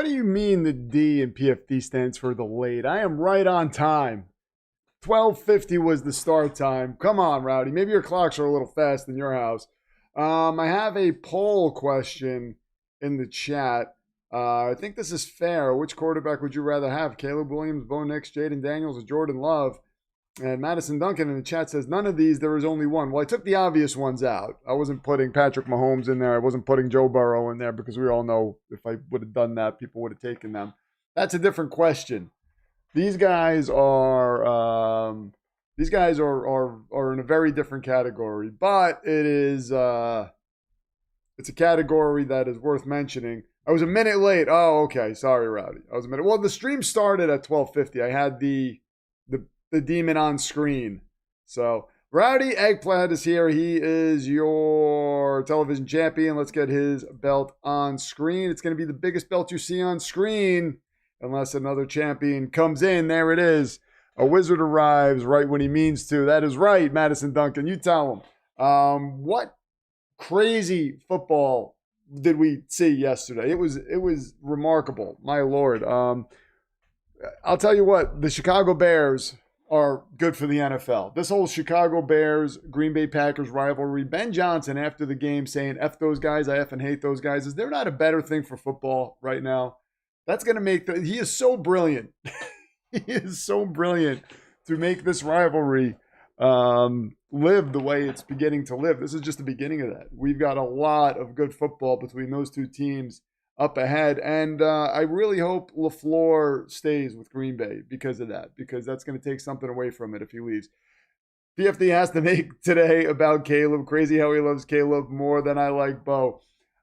do you mean the D in PFD stands for the late? I am right on time. 12:50 was the start time. Come on, Rowdy. Maybe your clocks are a little fast in your house. I have a poll question in the chat. I think this is fair. Which quarterback would you rather have? Caleb Williams, Bo Nix, Jaden Daniels, or Jordan Love? And Madison Duncan in the chat says, none of these, there is only one. Well, I took the obvious ones out. I wasn't putting Patrick Mahomes in there. I wasn't putting Joe Burrow in there because we all know if I would have done that, people would have taken them. That's a different question. These guys are in a very different category, but it's a category that is worth mentioning. I was a minute late. Oh, okay. Sorry, Rowdy. I was a minute. Well, the stream started at 12:50. I had the demon on screen. So Rowdy Eggplant is here. He is your television champion. Let's get his belt on screen. It's going to be the biggest belt you see on screen unless another champion comes in. There it is. A wizard arrives right when he means to. That is right, Madison Duncan. You tell him. What crazy football did we see yesterday? It was remarkable. My Lord. I'll tell you what, the Chicago Bears are good for the NFL. This whole Chicago Bears, Green Bay Packers rivalry, Ben Johnson after the game saying, F those guys, I effing hate those guys. Is there not a better thing for football right now? That's going to make he is so brilliant. He is so brilliant to make this rivalry live the way it's beginning to live. This is just the beginning of that. We've got a lot of good football between those two teams up ahead. And I really hope LaFleur stays with Green Bay because of that, because that's going to take something away from it if he leaves. PFD has to make today about Caleb. Crazy how he loves Caleb more than I like Bo.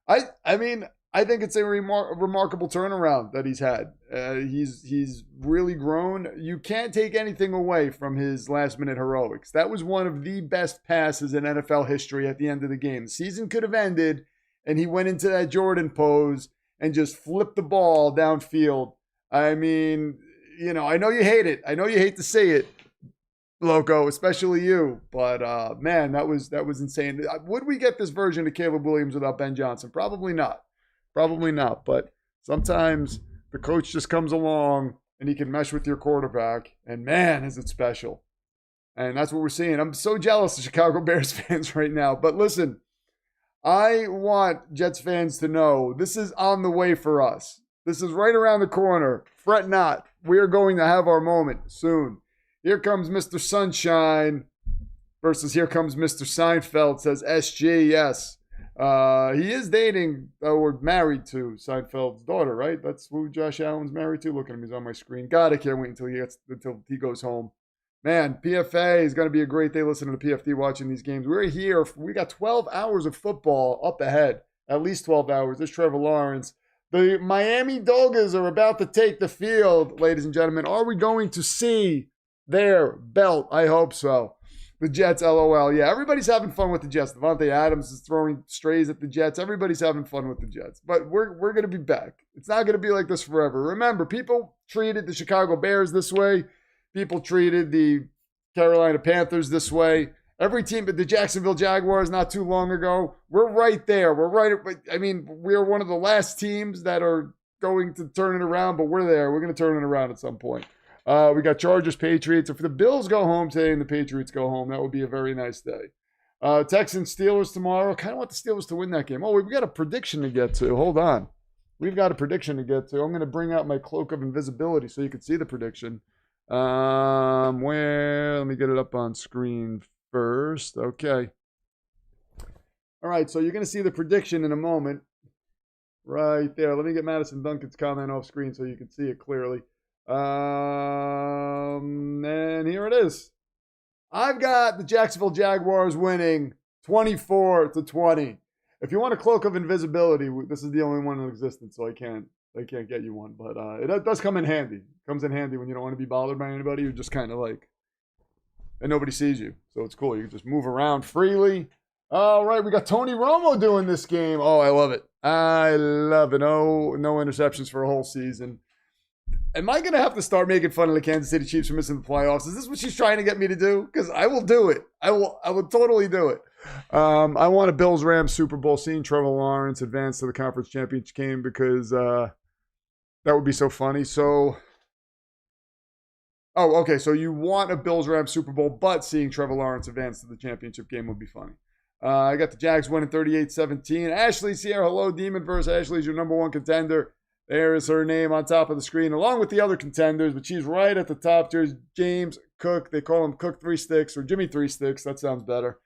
I mean, I think it's a remarkable turnaround that he's had. He's really grown. You can't take anything away from his last-minute heroics. That was one of the best passes in NFL history at the end of the game. The season could have ended, and he went into that Jordan pose and just flipped the ball downfield. I mean, you know, I know you hate it. I know you hate to say it, Loco, especially you. But, man, that was insane. Would we get this version of Caleb Williams without Ben Johnson? Probably not. Probably not. But sometimes the coach just comes along and he can mesh with your quarterback. And, man, is it special. And that's what we're seeing. I'm so jealous of Chicago Bears fans right now. But listen, I want Jets fans to know this is on the way for us. This is right around the corner. Fret not. We are going to have our moment soon. Here comes Mr. Sunshine versus here comes Mr. Seinfeld, says SG. Yes. He is dating or married to Seinfeld's daughter, right? That's who Josh Allen's married to. Look at him. He's on my screen. God, I can't wait until he goes home. Man, PFA is going to be a great day listening to PFD watching these games. We're here. We got 12 hours of football up ahead. At least 12 hours. There's Trevor Lawrence. The Miami Dolphins are about to take the field, ladies and gentlemen. Are we going to see their belt? I hope so. The Jets, LOL. Yeah, everybody's having fun with the Jets. Devontae Adams is throwing strays at the Jets. Everybody's having fun with the Jets. But we're going to be back. It's not going to be like this forever. Remember, people treated the Chicago Bears this way. People treated the Carolina Panthers this way. Every team, but the Jacksonville Jaguars not too long ago, we're right there. I mean, we're one of the last teams that are going to turn it around, but we're there. We're going to turn it around at some point. We got Chargers, Patriots. If the Bills go home today and the Patriots go home, that would be a very nice day. Texans, Steelers tomorrow. Kind of want the Steelers to win that game. Oh, we've got a prediction to get to. Hold on. We've got a prediction to get to. I'm going to bring out my cloak of invisibility so you can see the prediction. Let me get it up on screen first. Okay. All right, so you're going to see the prediction in a moment. Right there. Let me get Madison Duncan's comment off screen so you can see it clearly. And here it is. I've got the Jacksonville Jaguars winning 24-20. If you want a cloak of invisibility, this is the only one in existence, so I can't get you one. But it does come in handy. It comes in handy when you don't want to be bothered by anybody. You're just kind of like, and nobody sees you. So it's cool. You can just move around freely. All right, we got Tony Romo doing this game. Oh, I love it. I love it. No interceptions for a whole season. Am I going to have to start making fun of the Kansas City Chiefs for missing the playoffs? Is this what she's trying to get me to do? Because I will do it. I will totally do it. I want a Bills-Rams Super Bowl, seeing Trevor Lawrence advance to the conference championship game because That would be so funny. So, oh, okay. So you want a Bills-Rams Super Bowl, but seeing Trevor Lawrence advance to the championship game would be funny. I got the Jags winning 38-17. Ashley Sierra, hello, Demon versus Ashley's your number one contender. There is her name on top of the screen, along with the other contenders, but she's right at the top. There's James Cook. They call him Cook 3 Sticks or Jimmy 3 Sticks. That sounds better.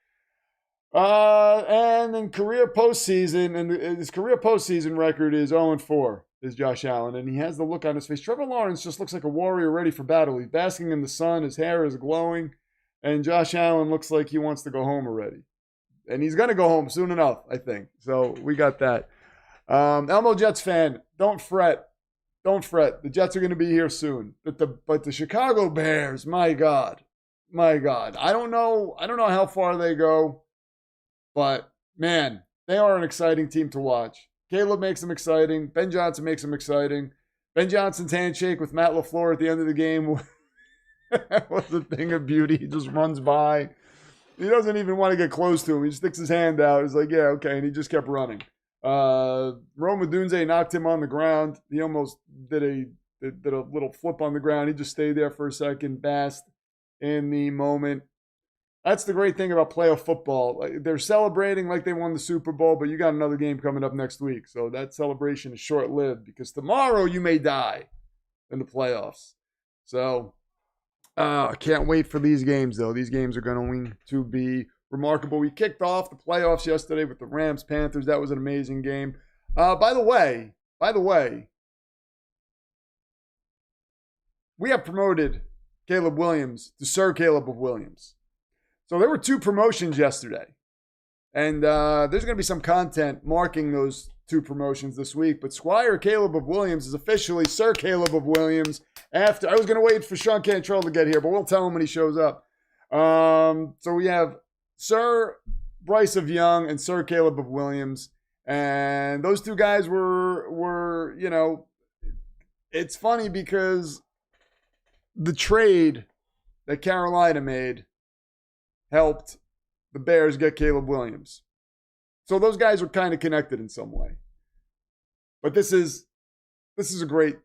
And then career postseason, and his career postseason record is 0-4, is Josh Allen, and he has the look on his face. Trevor Lawrence just looks like a warrior ready for battle. He's basking in the sun. His hair is glowing, and Josh Allen looks like he wants to go home already. And he's going to go home soon enough, I think. So we got that. Elmo Jets fan, don't fret. Don't fret. The Jets are going to be here soon. But the Chicago Bears, my God. My God. I don't know how far they go. But, man, they are an exciting team to watch. Caleb makes them exciting. Ben Johnson makes them exciting. Ben Johnson's handshake with Matt LaFleur at the end of the game was a thing of beauty. He just runs by. He doesn't even want to get close to him. He sticks his hand out. He's like, yeah, okay. And he just kept running. Rome Odunze knocked him on the ground. He almost did a little flip on the ground. He just stayed there for a second, basked in the moment. That's the great thing about playoff football. They're celebrating like they won the Super Bowl, but you got another game coming up next week. So that celebration is short-lived because tomorrow you may die in the playoffs. So I can't wait for these games, though. These games are going to be remarkable. We kicked off the playoffs yesterday with the Rams-Panthers. That was an amazing game. By the way, we have promoted Caleb Williams to Sir Caleb of Williams. So there were 2 promotions yesterday. And there's going to be some content marking those 2 promotions this week. But Squire Caleb of Williams is officially Sir Caleb of Williams. I was going to wait for Sean Cantrell to get here, but we'll tell him when he shows up. So we have Sir Bryce of Young and Sir Caleb of Williams. And those 2 guys were, you know, it's funny because the trade that Carolina made helped the Bears get Caleb Williams. So those guys are kind of connected in some way. But this is a great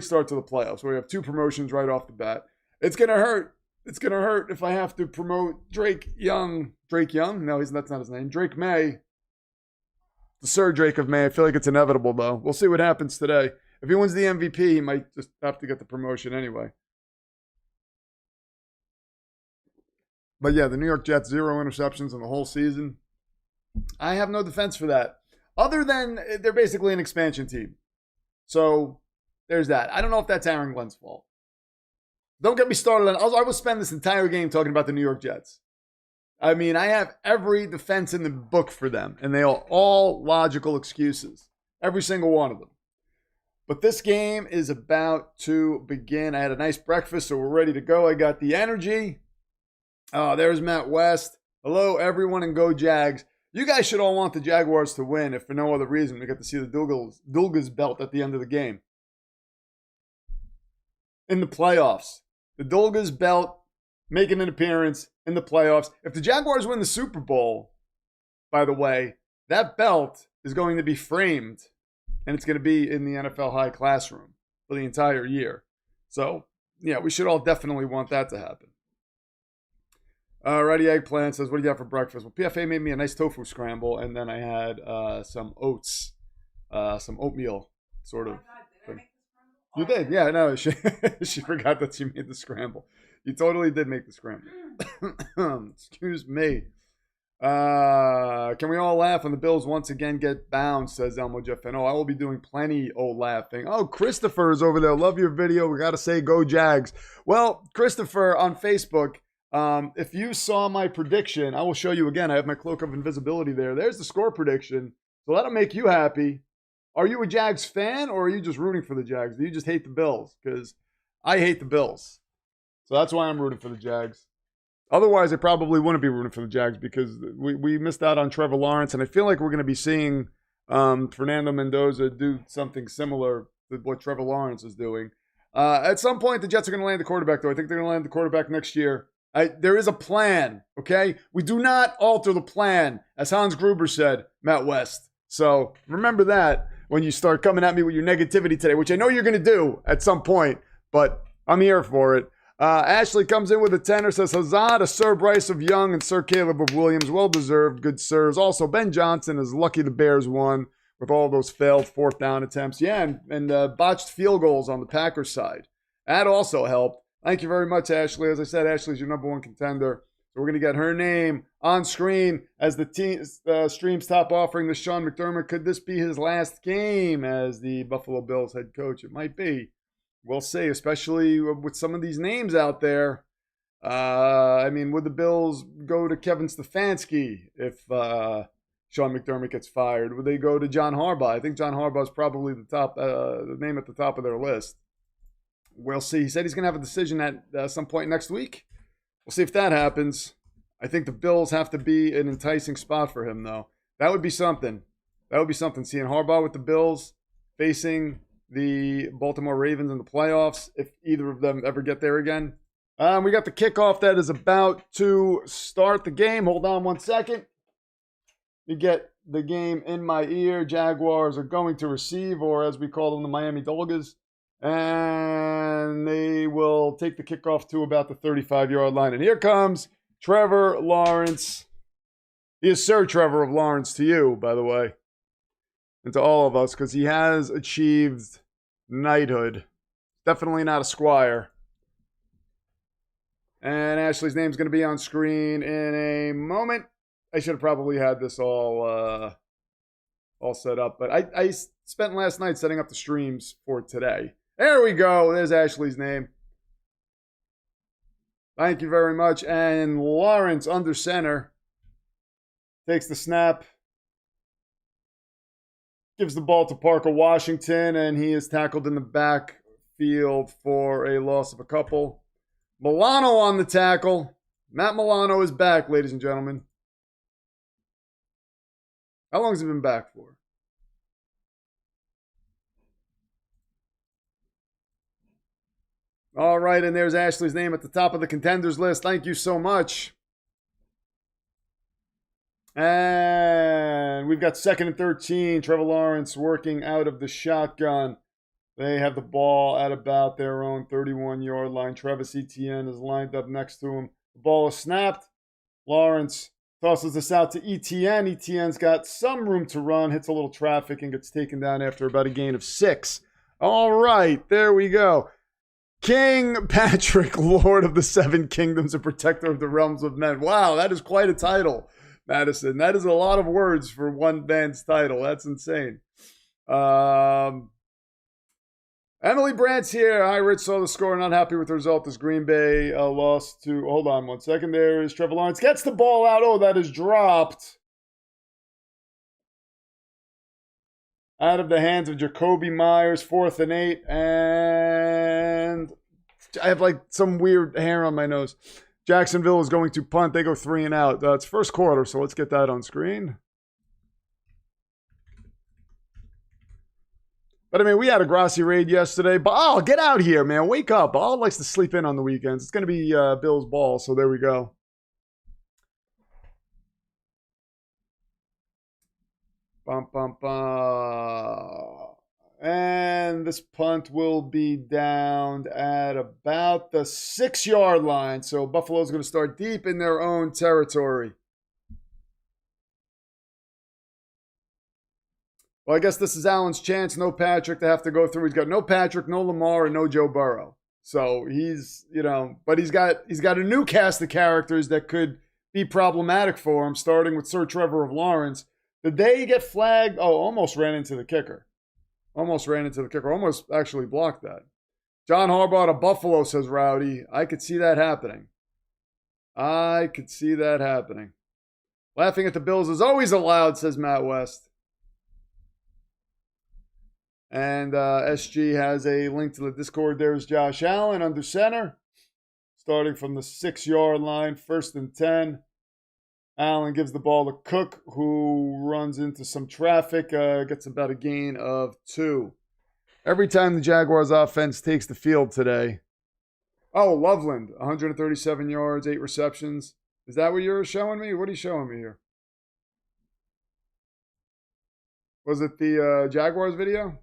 start to the playoffs. We have 2 promotions right off the bat. It's going to hurt. It's going to hurt if I have to promote Drake Young. Drake Young? No, that's not his name. Drake May. The Sir Drake of May. I feel like it's inevitable, though. We'll see what happens today. If he wins the MVP, he might just have to get the promotion anyway. But yeah, the New York Jets, 0 interceptions in the whole season. I have no defense for that. Other than they're basically an expansion team. So there's that. I don't know if that's Aaron Glenn's fault. Don't get me started on. I will spend this entire game talking about the New York Jets. I mean, I have every defense in the book for them, and they are all logical excuses. Every single one of them. But this game is about to begin. I had a nice breakfast, so we're ready to go. I got the energy. There's Matt West. Hello, everyone, and go Jags. You guys should all want the Jaguars to win, if for no other reason. We got to see the Dulgas belt at the end of the game. In the playoffs. The Dulgas belt making an appearance in the playoffs. If the Jaguars win the Super Bowl, by the way, that belt is going to be framed, and it's going to be in the NFL High Classroom for the entire year. So, yeah, we should all definitely want that to happen. Ready Eggplant says, what do you have for breakfast? Well, PFA made me a nice tofu scramble, and then I had some oats, some oatmeal sort of thing. You did? Yeah, no, she forgot that she made the scramble. You totally did make the scramble. Excuse me. Can we all laugh when the Bills once again get bounced, says Elmo Jeff. And I will be doing plenty of laughing. Oh, Christopher is over there. Love your video. We got to say go Jags. Well, Christopher on Facebook, if you saw my prediction, I will show you again. I have my cloak of invisibility there. There's the score prediction. So that'll make you happy. Are you a Jags fan, or are you just rooting for the Jags? Do you just hate the Bills? Because I hate the Bills. So that's why I'm rooting for the Jags. Otherwise, I probably wouldn't be rooting for the Jags because we missed out on Trevor Lawrence, and I feel like we're going to be seeing Fernando Mendoza do something similar to what Trevor Lawrence is doing. At some point, the Jets are going to land the quarterback, though. I think they're going to land the quarterback next year. There is a plan, okay? We do not alter the plan, as Hans Gruber said, Matt West. So remember that. when you start coming at me with your negativity today, which I know you're going to do at some point, but I'm here for it. Ashley comes in with a tenner, says, huzzah to Sir Bryce of Young and Sir Caleb of Williams. Well-deserved, good sirs. Also, Ben Johnson is lucky the Bears won with all those failed fourth down attempts. Yeah, and botched field goals on the Packers side. That also helped. Thank you very much, Ashley. As I said, Ashley's your number one contender. So we're going to get her name on screen as the team stream's top offering to Sean McDermott. Could this be his last game as the Buffalo Bills head coach? It might be. We'll see, especially with some of these names out there. I mean, would the Bills go to Kevin Stefanski if Sean McDermott gets fired? Would they go to John Harbaugh? I think John Harbaugh is probably the name at the top of their list. We'll see. He said he's going to have a decision at some point next week. We'll see if that happens. I think the Bills have to be an enticing spot for him, though. That would be something. That would be something. Seeing Harbaugh with the Bills facing the Baltimore Ravens in the playoffs, if either of them ever get there again. We got the kickoff that is about to start the game. Hold on one second. You get the game in my ear. Jaguars are going to receive, or as we call them, the Miami Dolgas. And they will take the kickoff to about the 35-yard line. And here comes Trevor Lawrence. He is Sir Trevor of Lawrence to you, by the way. And to all of us, because he has achieved knighthood. Definitely not a squire. And Ashley's name's going to be on screen in a moment. I should have probably had this all set up. But I spent last night setting up the streams for today. There we go. There's Ashley's name. Thank you very much. And Lawrence under center takes the snap. Gives the ball to Parker Washington, and he is tackled in the backfield for a loss of a couple. Milano on the tackle. Matt Milano is back, ladies and gentlemen. How long has he been back for? All right, and there's Ashley's name at the top of the contenders list. Thank you so much. And we've got 2nd and 13. Trevor Lawrence working out of the shotgun. They have the ball at about their own 31-yard line. Travis Etienne is lined up next to him. The ball is snapped. Lawrence tosses this out to Etienne. Etienne's got some room to run, hits a little traffic, and gets taken down after about a gain of 6. All right, there we go. King Patrick, Lord of the Seven Kingdoms and Protector of the Realms of Men. Wow, that is quite a title, Madison. That is a lot of words for one man's title. That's insane. Emily Brandt's here. Hi, Rich. Saw the score. Not happy with the result as Green Bay lost to... Hold on one second. There is Trevor Lawrence. Gets the ball out. Oh, that is dropped. Out of the hands of Jacoby Myers. 4th and 8. And I have like some weird hair on my nose. Jacksonville is going to punt. They go 3 and out. It's first quarter, so let's get that on screen. But, I mean, we had a Grassi raid yesterday. Baal, get out here, man. Wake up. Baal likes to sleep in on the weekends. It's going to be Bill's ball, so there we go. Bum, bum, bum. And this punt will be down at about the 6-yard line. So Buffalo's going to start deep in their own territory. Well, I guess this is Allen's chance. No Patrick to have to go through. He's got no Patrick, no Lamar, and no Joe Burrow. So he's, but he's got a new cast of characters that could be problematic for him, starting with Sir Trevor of Lawrence. The day he get flagged, almost ran into the kicker. Almost actually blocked that. John Harbaugh to Buffalo, says Rowdy. I could see that happening. Laughing at the Bills is always allowed, says Matt West. And SG has a link to the Discord. There's Josh Allen under center. Starting from the 6-yard line, 1st and 10. Allen gives the ball to Cook, who runs into some traffic, gets about a gain of 2. Every time the Jaguars offense takes the field today. Oh, Loveland, 137 yards, 8 receptions. Is that what you're showing me? What are you showing me here? Was it the Jaguars video?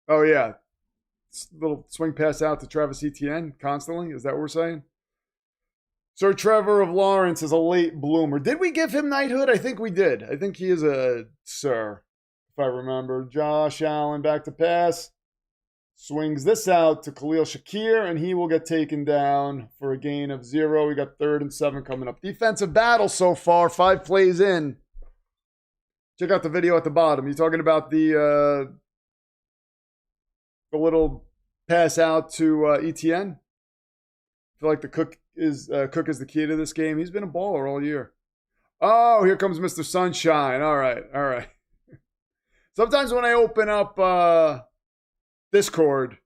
Oh, yeah. Little swing pass out to Travis Etienne constantly. Is that what we're saying? Sir Trevor of Lawrence is a late bloomer. Did we give him knighthood? I think we did. I think he is a sir, if I remember. Josh Allen back to pass. Swings this out to Khalil Shakir, and he will get taken down for a gain of 0. We got 3rd and 7 coming up. Defensive battle so far, 5 plays in. Check out the video at the bottom. You talking about the little pass out to Etienne? I feel like the Cook is the key to this game. He's been a baller all year. Oh, here comes Mr. Sunshine. All right. Sometimes when I open up Discord,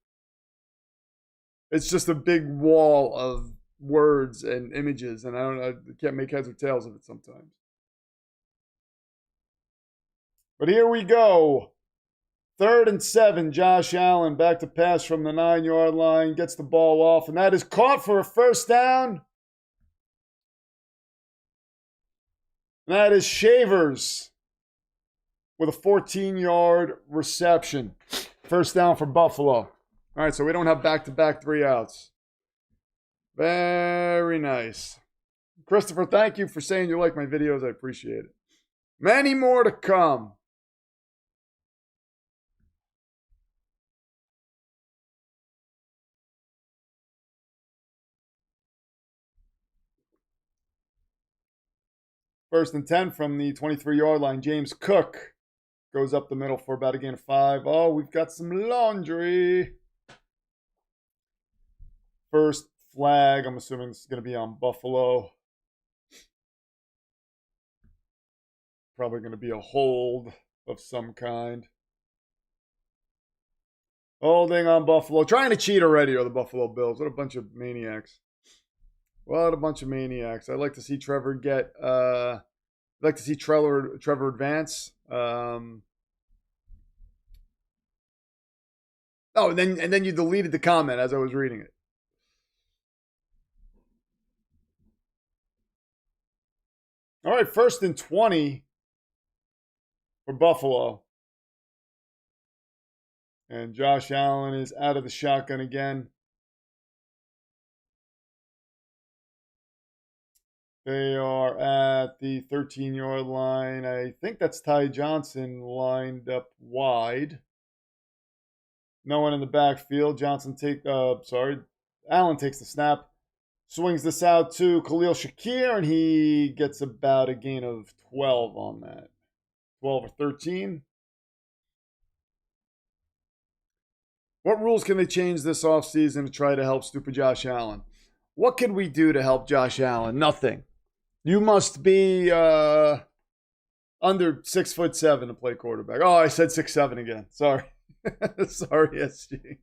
it's just a big wall of words and images, and I can't make heads or tails of it sometimes. But here we go. 3rd and 7, Josh Allen back to pass from the 9-yard line, gets the ball off, and that is caught for a first down. And that is Shavers with a 14-yard reception. First down for Buffalo. All right, so we don't have back-to-back 3 outs. Very nice. Christopher, thank you for saying you like my videos. I appreciate it. Many more to come. First and 10 from the 23-yard line. James Cook goes up the middle for about a gain of 5. Oh, we've got some laundry. First flag. I'm assuming this is going to be on Buffalo. Probably going to be a hold of some kind. Holding on Buffalo. Trying to cheat already are the Buffalo Bills. What a bunch of maniacs. What a bunch of maniacs. I'd like to see Trevor get I'd like to see Trevor advance. Oh, and then you deleted the comment as I was reading it. All right, 1st and 20 for Buffalo. And Josh Allen is out of the shotgun again. They are at the 13-yard line. I think that's Ty Johnson lined up wide. No one in the backfield. Allen takes the snap. Swings this out to Khalil Shakir, and he gets about a gain of 12 on that. 12 or 13. What rules can they change this offseason to try to help stupid Josh Allen? What can we do to help Josh Allen? Nothing. You must be under 6'7" to play quarterback. Oh, I said 6'7" again. Sorry. Sorry, SG.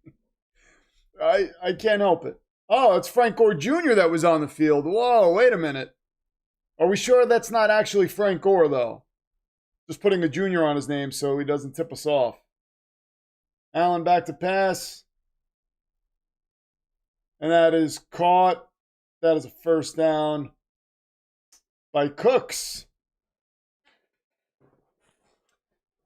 I can't help it. Oh, it's Frank Gore Jr. that was on the field. Whoa, wait a minute. Are we sure that's not actually Frank Gore, though? Just putting a junior on his name so he doesn't tip us off. Allen back to pass. And that is caught. That is a first down by Cooks.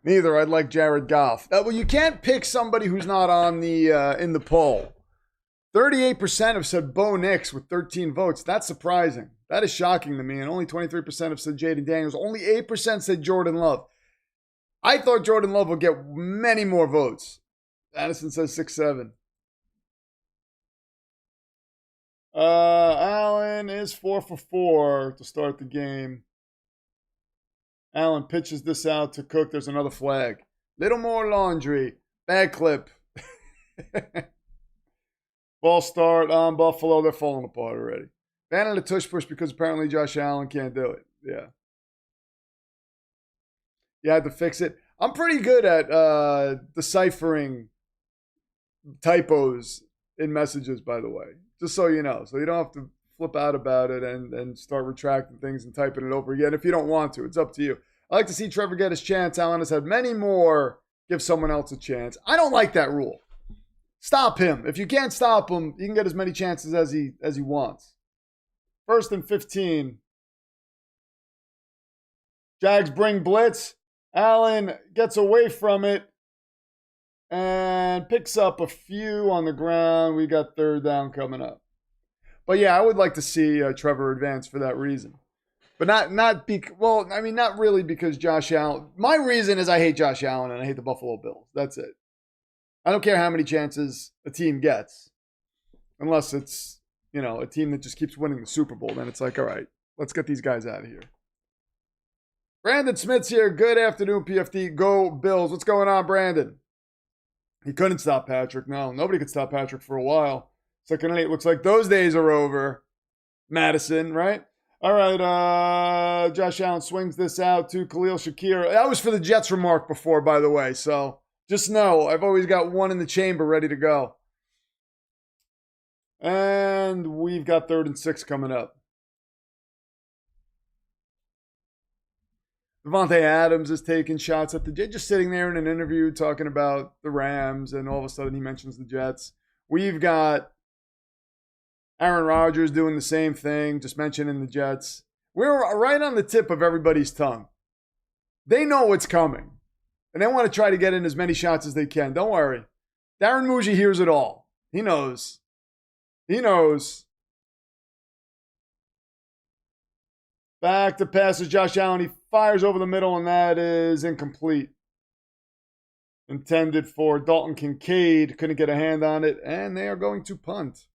Neither. I'd like Jared Goff. Well, you can't pick somebody who's not on the in the poll. 38% have said Bo Nix with 13 votes. That's surprising. That is shocking to me. And only 23% have said Jaden Daniels. Only 8% said Jordan Love. I thought Jordan Love would get many more votes. Addison says 6'7". Allen is 4 for 4 to start the game. Allen pitches this out to Cook. There's another flag. Little more laundry. Bad clip. Ball start on Buffalo. They're falling apart already. Banning a tush push because apparently Josh Allen can't do it. Yeah. You had to fix it. I'm pretty good at deciphering typos in messages, by the way. Just so you know. So you don't have to flip out about it and start retracting things and typing it over again if you don't want to. It's up to you. I like to see Trevor get his chance. Allen has had many more. Give someone else a chance. I don't like that rule. Stop him. If you can't stop him, you can get as many chances as he wants. First and 15. Jags bring blitz. Allen gets away from it and picks up a few on the ground. We got third down coming up. But yeah, I would like to see Trevor advance for that reason. But not really because Josh Allen. My reason is I hate Josh Allen and I hate the Buffalo Bills. That's it. I don't care how many chances a team gets. Unless it's, a team that just keeps winning the Super Bowl. Then it's like, all right, let's get these guys out of here. Brandon Smith's here. Good afternoon, PFT. Go Bills. What's going on, Brandon? He couldn't stop Patrick. No, nobody could stop Patrick for a while. 2nd and 8. Looks like those days are over. Madison, right? All right, Josh Allen swings this out to Khalil Shakir. That was for the Jets remark before, by the way. So just know, I've always got one in the chamber ready to go. And we've got 3rd and 6 coming up. Devontae Adams is taking shots at the Jets, just sitting there in an interview talking about the Rams, and all of a sudden he mentions the Jets. We've got Aaron Rodgers doing the same thing, just mentioning the Jets. We're right on the tip of everybody's tongue. They know what's coming, and they want to try to get in as many shots as they can. Don't worry. Darren Muji hears it all. He knows. He knows. Back to passes, Josh Allen. He fires over the middle, and that is incomplete. Intended for Dalton Kincaid. Couldn't get a hand on it, and they are going to punt.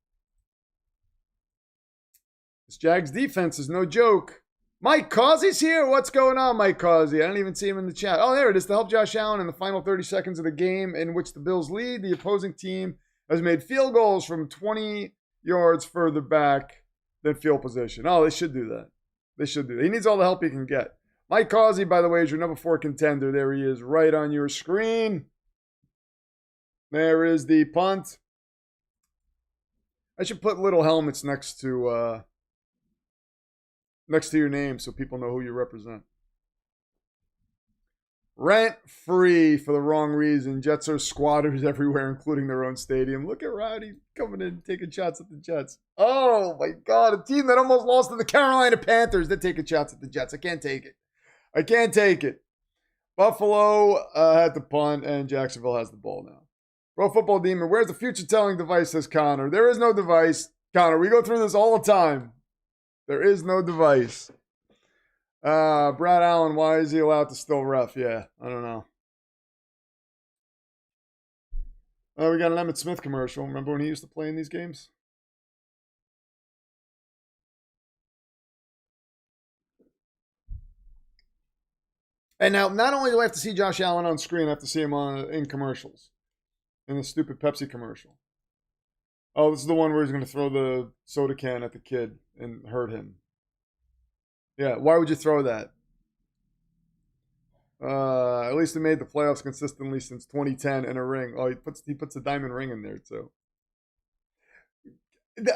This Jags defense is no joke. Mike Causey's here. What's going on, Mike Causey? I don't even see him in the chat. Oh, there it is. To help Josh Allen in the final 30 seconds of the game in which the Bills lead, the opposing team has made field goals from 20 yards further back than field position. Oh, they should do that. They should do that. He needs all the help he can get. Mike Causey, by the way, is your number 4 contender. There he is right on your screen. There is the punt. I should put little helmets next to your name so people know who you represent. Rent free for the wrong reason. Jets are squatters everywhere, including their own stadium. Look at Rowdy coming in taking shots at the Jets. Oh my God, a team that almost lost to the Carolina Panthers. They're taking shots at the Jets. I can't take it. I can't take it. Buffalo had the punt, and Jacksonville has the ball now. Pro Football Demon, where's the future telling device, says Connor. There is no device. Connor, we go through this all the time. There is no device. Brad Allen, why is he allowed to still ref? Yeah, I don't know. We got an Emmitt Smith commercial. Remember when he used to play in these games? And now, not only do I have to see Josh Allen on screen, I have to see him in commercials. In the stupid Pepsi commercial. Oh, this is the one where he's going to throw the soda can at the kid and hurt him. Yeah, why would you throw that? At least he made the playoffs consistently since 2010 in a ring. Oh, he puts a diamond ring in there too.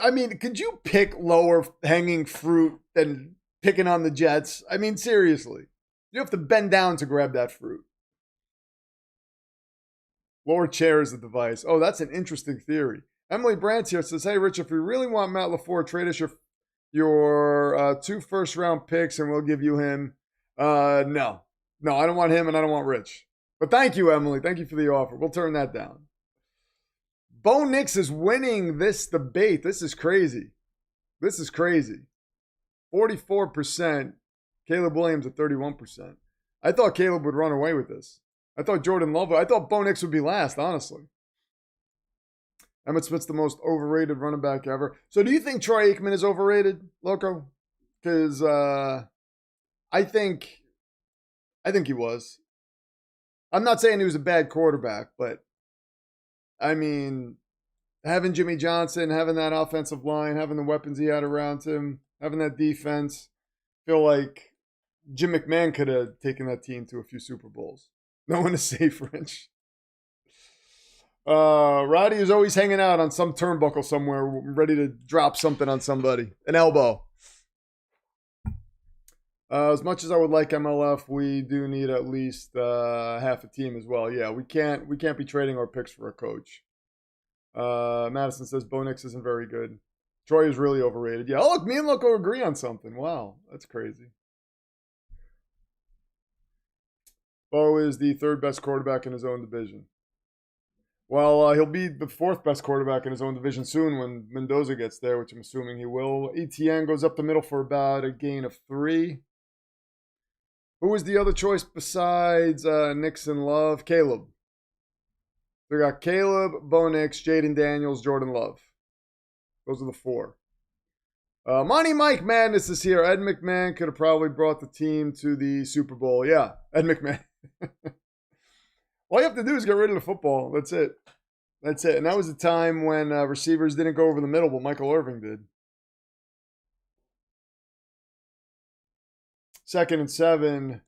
I mean, could you pick lower hanging fruit than picking on the Jets? I mean, seriously. You have to bend down to grab that fruit. Lower chair is the device. Oh, that's an interesting theory. Emily Brandt here says, hey, Rich, if you really want Matt LaFleur, trade us your 2 first-round picks, and we'll give you him. No, I don't want him, and I don't want Rich. But thank you, Emily. Thank you for the offer. We'll turn that down. Bo Nix is winning this debate. This is crazy. 44%. Caleb Williams at 31%. I thought Caleb would run away with this. I thought Jordan Love would. I thought Bo Nix would be last, honestly. Emmitt Smith's the most overrated running back ever. So do you think Troy Aikman is overrated, Loco? Because I think he was. I'm not saying he was a bad quarterback, but I mean, having Jimmy Johnson, having that offensive line, having the weapons he had around him, having that defense, I feel like Jim McMahon could have taken that team to a few Super Bowls. No one is safe, Rich. Roddy is always hanging out on some turnbuckle somewhere, ready to drop something on somebody. An elbow. As much as I would like MLF, we do need at least half a team as well. Yeah, we can't be trading our picks for a coach. Madison says Bo Nix isn't very good. Troy is really overrated. Yeah. Oh, look, me and Loco agree on something. Wow, that's crazy. Bo is the third best quarterback in his own division. Well, he'll be the fourth best quarterback in his own division soon when Mendoza gets there, which I'm assuming he will. ETN goes up the middle for about a gain of 3. Who was the other choice besides Nixon Love? Caleb. We got Caleb, Bo Nix, Jaden Daniels, Jordan Love. Those are the 4. Monty Mike Madness is here. Ed McMahon could have probably brought the team to the Super Bowl. Yeah, Ed McMahon. All you have to do is get rid of the football. That's it. That's it. And that was a time when receivers didn't go over the middle, but Michael Irvin did. 2nd and 7.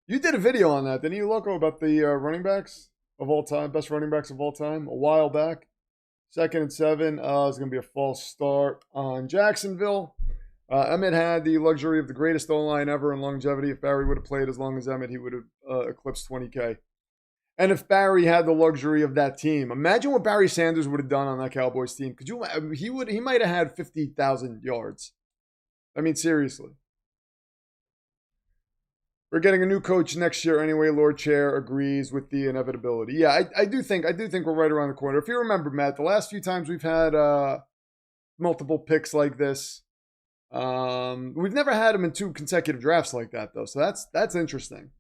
You did a video on that, didn't you, Loco, about the running backs of all time, best running backs of all time, a while back? 2nd and 7 is going to be a false start on Jacksonville. Emmett had the luxury of the greatest O-line ever in longevity. If Barry would have played as long as Emmett, he would have eclipsed 20K. And if Barry had the luxury of that team, imagine what Barry Sanders would have done on that Cowboys team. Could you? He might have had 50,000 yards. I mean, seriously. We're getting a new coach next year anyway. Lord Chair agrees with the inevitability. Yeah, I do think we're right around the corner. If you remember, Matt, the last few times we've had multiple picks like this, we've never had them in 2 consecutive drafts like that, though. So that's interesting.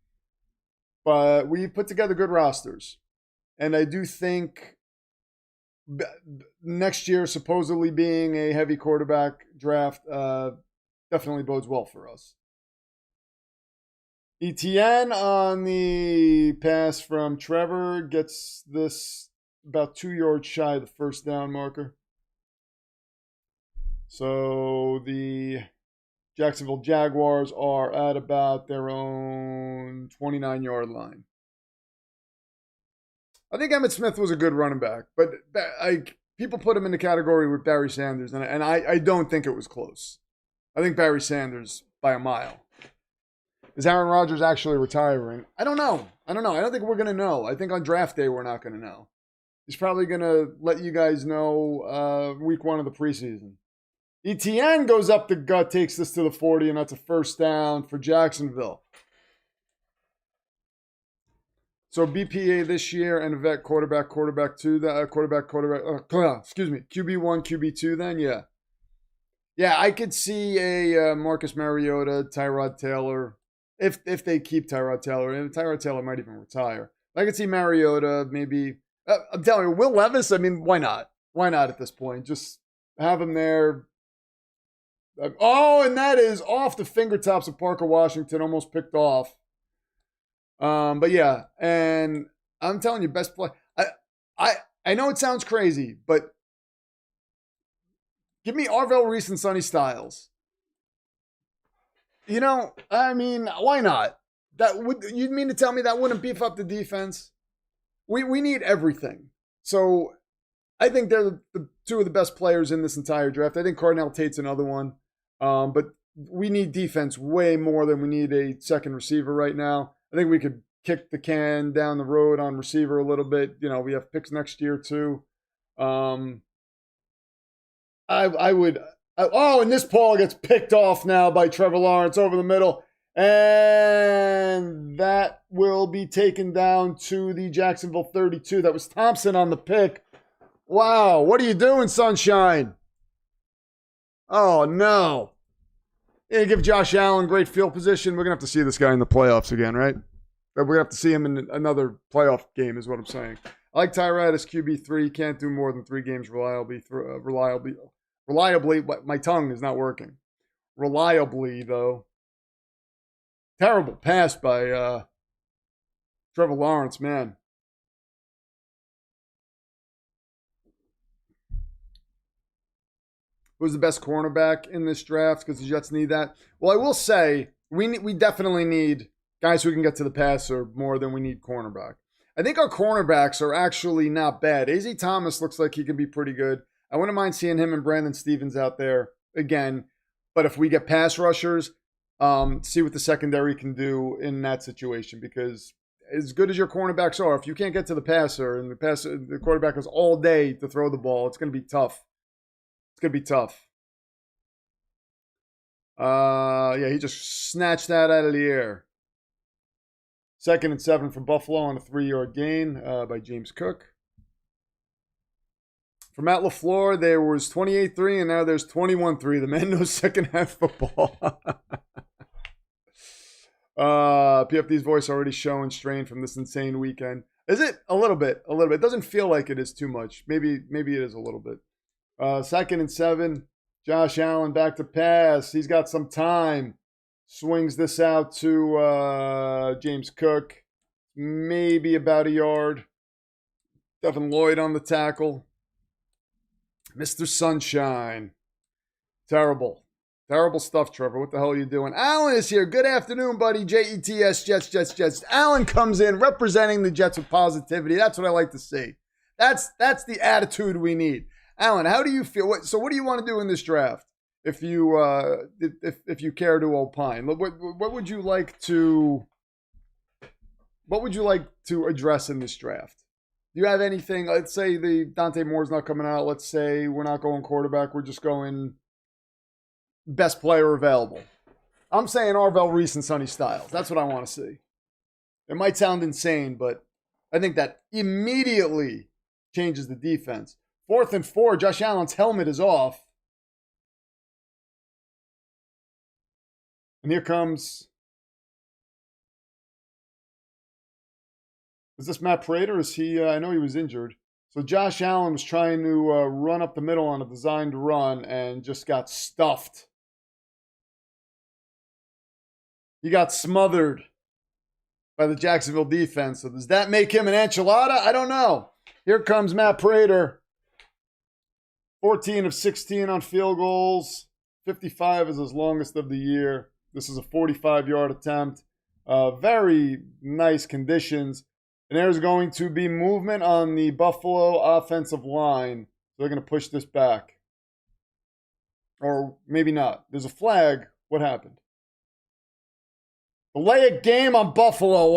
But we put together good rosters. And I do think next year, supposedly being a heavy quarterback draft, definitely bodes well for us. ETN on the pass from Trevor gets this about 2 yards shy of the first down marker. So the Jacksonville Jaguars are at about their own 29-yard line. I think Emmitt Smith was a good running back, but people put him in the category with Barry Sanders, and I don't think it was close. I think Barry Sanders by a mile. Is Aaron Rodgers actually retiring? I don't know. I don't think we're going to know. I think on draft day we're not going to know. He's probably going to let you guys know week 1 of the preseason. ETN goes up the gut, takes this to the 40, and that's a first down for Jacksonville. So BPA this year and a vet quarterback 2, QB1, QB2 then, yeah. Yeah, I could see a Marcus Mariota, Tyrod Taylor, if they keep Tyrod Taylor, and Tyrod Taylor might even retire. I could see Mariota maybe, I'm telling you, Will Levis, I mean, why not? Why not at this point? Just have him there. Oh, and that is off the fingertips of Parker Washington, almost picked off. But yeah, and I'm telling you, best play. I know it sounds crazy, but give me Arvell Reese and Sonny Styles. You know, I mean, why not? You mean to tell me that wouldn't beef up the defense? We need everything. So I think they're the 2 of the best players in this entire draft. I think Cardinal Tate's another one. But we need defense way more than we need a second receiver right now. I think we could kick the can down the road on receiver a little bit. You know, we have picks next year too. I would. And this ball gets picked off now by Trevor Lawrence over the middle. And that will be taken down to the Jacksonville 32. That was Thompson on the pick. Wow, what are you doing, Sunshine? Oh, no. Yeah, give Josh Allen great field position. We're going to have to see this guy in the playoffs again, right? We're going to have to see him in another playoff game is what I'm saying. I like Tyrod as QB3. Can't do more than 3 games reliably. My tongue is not working. Reliably, though. Terrible pass by Trevor Lawrence, man. Who's the best cornerback in this draft? Because the Jets need that. Well, I will say we definitely need guys who can get to the passer more than we need cornerback. I think our cornerbacks are actually not bad. A.Z. Thomas looks like he can be pretty good. I wouldn't mind seeing him and Brandon Stevens out there again. But if we get pass rushers, see what the secondary can do in that situation. Because as good as your cornerbacks are, if you can't get to the passer and the quarterback has all day to throw the ball, it's going to be tough. It's going to be tough. Yeah, he just snatched that out of the air. 2nd and 7 for Buffalo on a 3-yard gain by James Cook. For Matt LaFleur, there was 28-3, and now there's 21-3. The man knows second half football. PFD's voice already showing strain from this insane weekend. Is it? A little bit. A little bit. It doesn't feel like it is too much. Maybe it is a little bit. 2nd and 7. Josh Allen back to pass. He's got some time. Swings this out to James Cook. Maybe about a yard. Devin Lloyd on the tackle. Mr. Sunshine. Terrible. Terrible stuff, Trevor. What the hell are you doing? Alan is here. Good afternoon, buddy. Jets, Jets. Alan comes in representing the Jets with positivity. That's what I like to see. That's the attitude we need. Alan, how do you feel? What do you want to do in this draft? If you care to opine, what would you like to address in this draft? Do you have anything? Let's say the Dante Moore's not coming out. Let's say we're not going quarterback. We're just going best player available. I'm saying Arvell Reese and Sonny Styles. That's what I want to see. It might sound insane, but I think that immediately changes the defense. 4th and 4, Josh Allen's helmet is off. And here comes... Is this Matt Prater? Is he... I know he was injured. So Josh Allen was trying to run up the middle on a designed run and just got stuffed. He got smothered by the Jacksonville defense. So does that make him an enchilada? I don't know. Here comes Matt Prater. 14 of 16 on field goals. 55 is his longest of the year. This is a 45-yard attempt. Very nice conditions. And there's going to be movement on the Buffalo offensive line. So they're going to push this back. Or maybe not. There's a flag. What happened? Delay a game on Buffalo.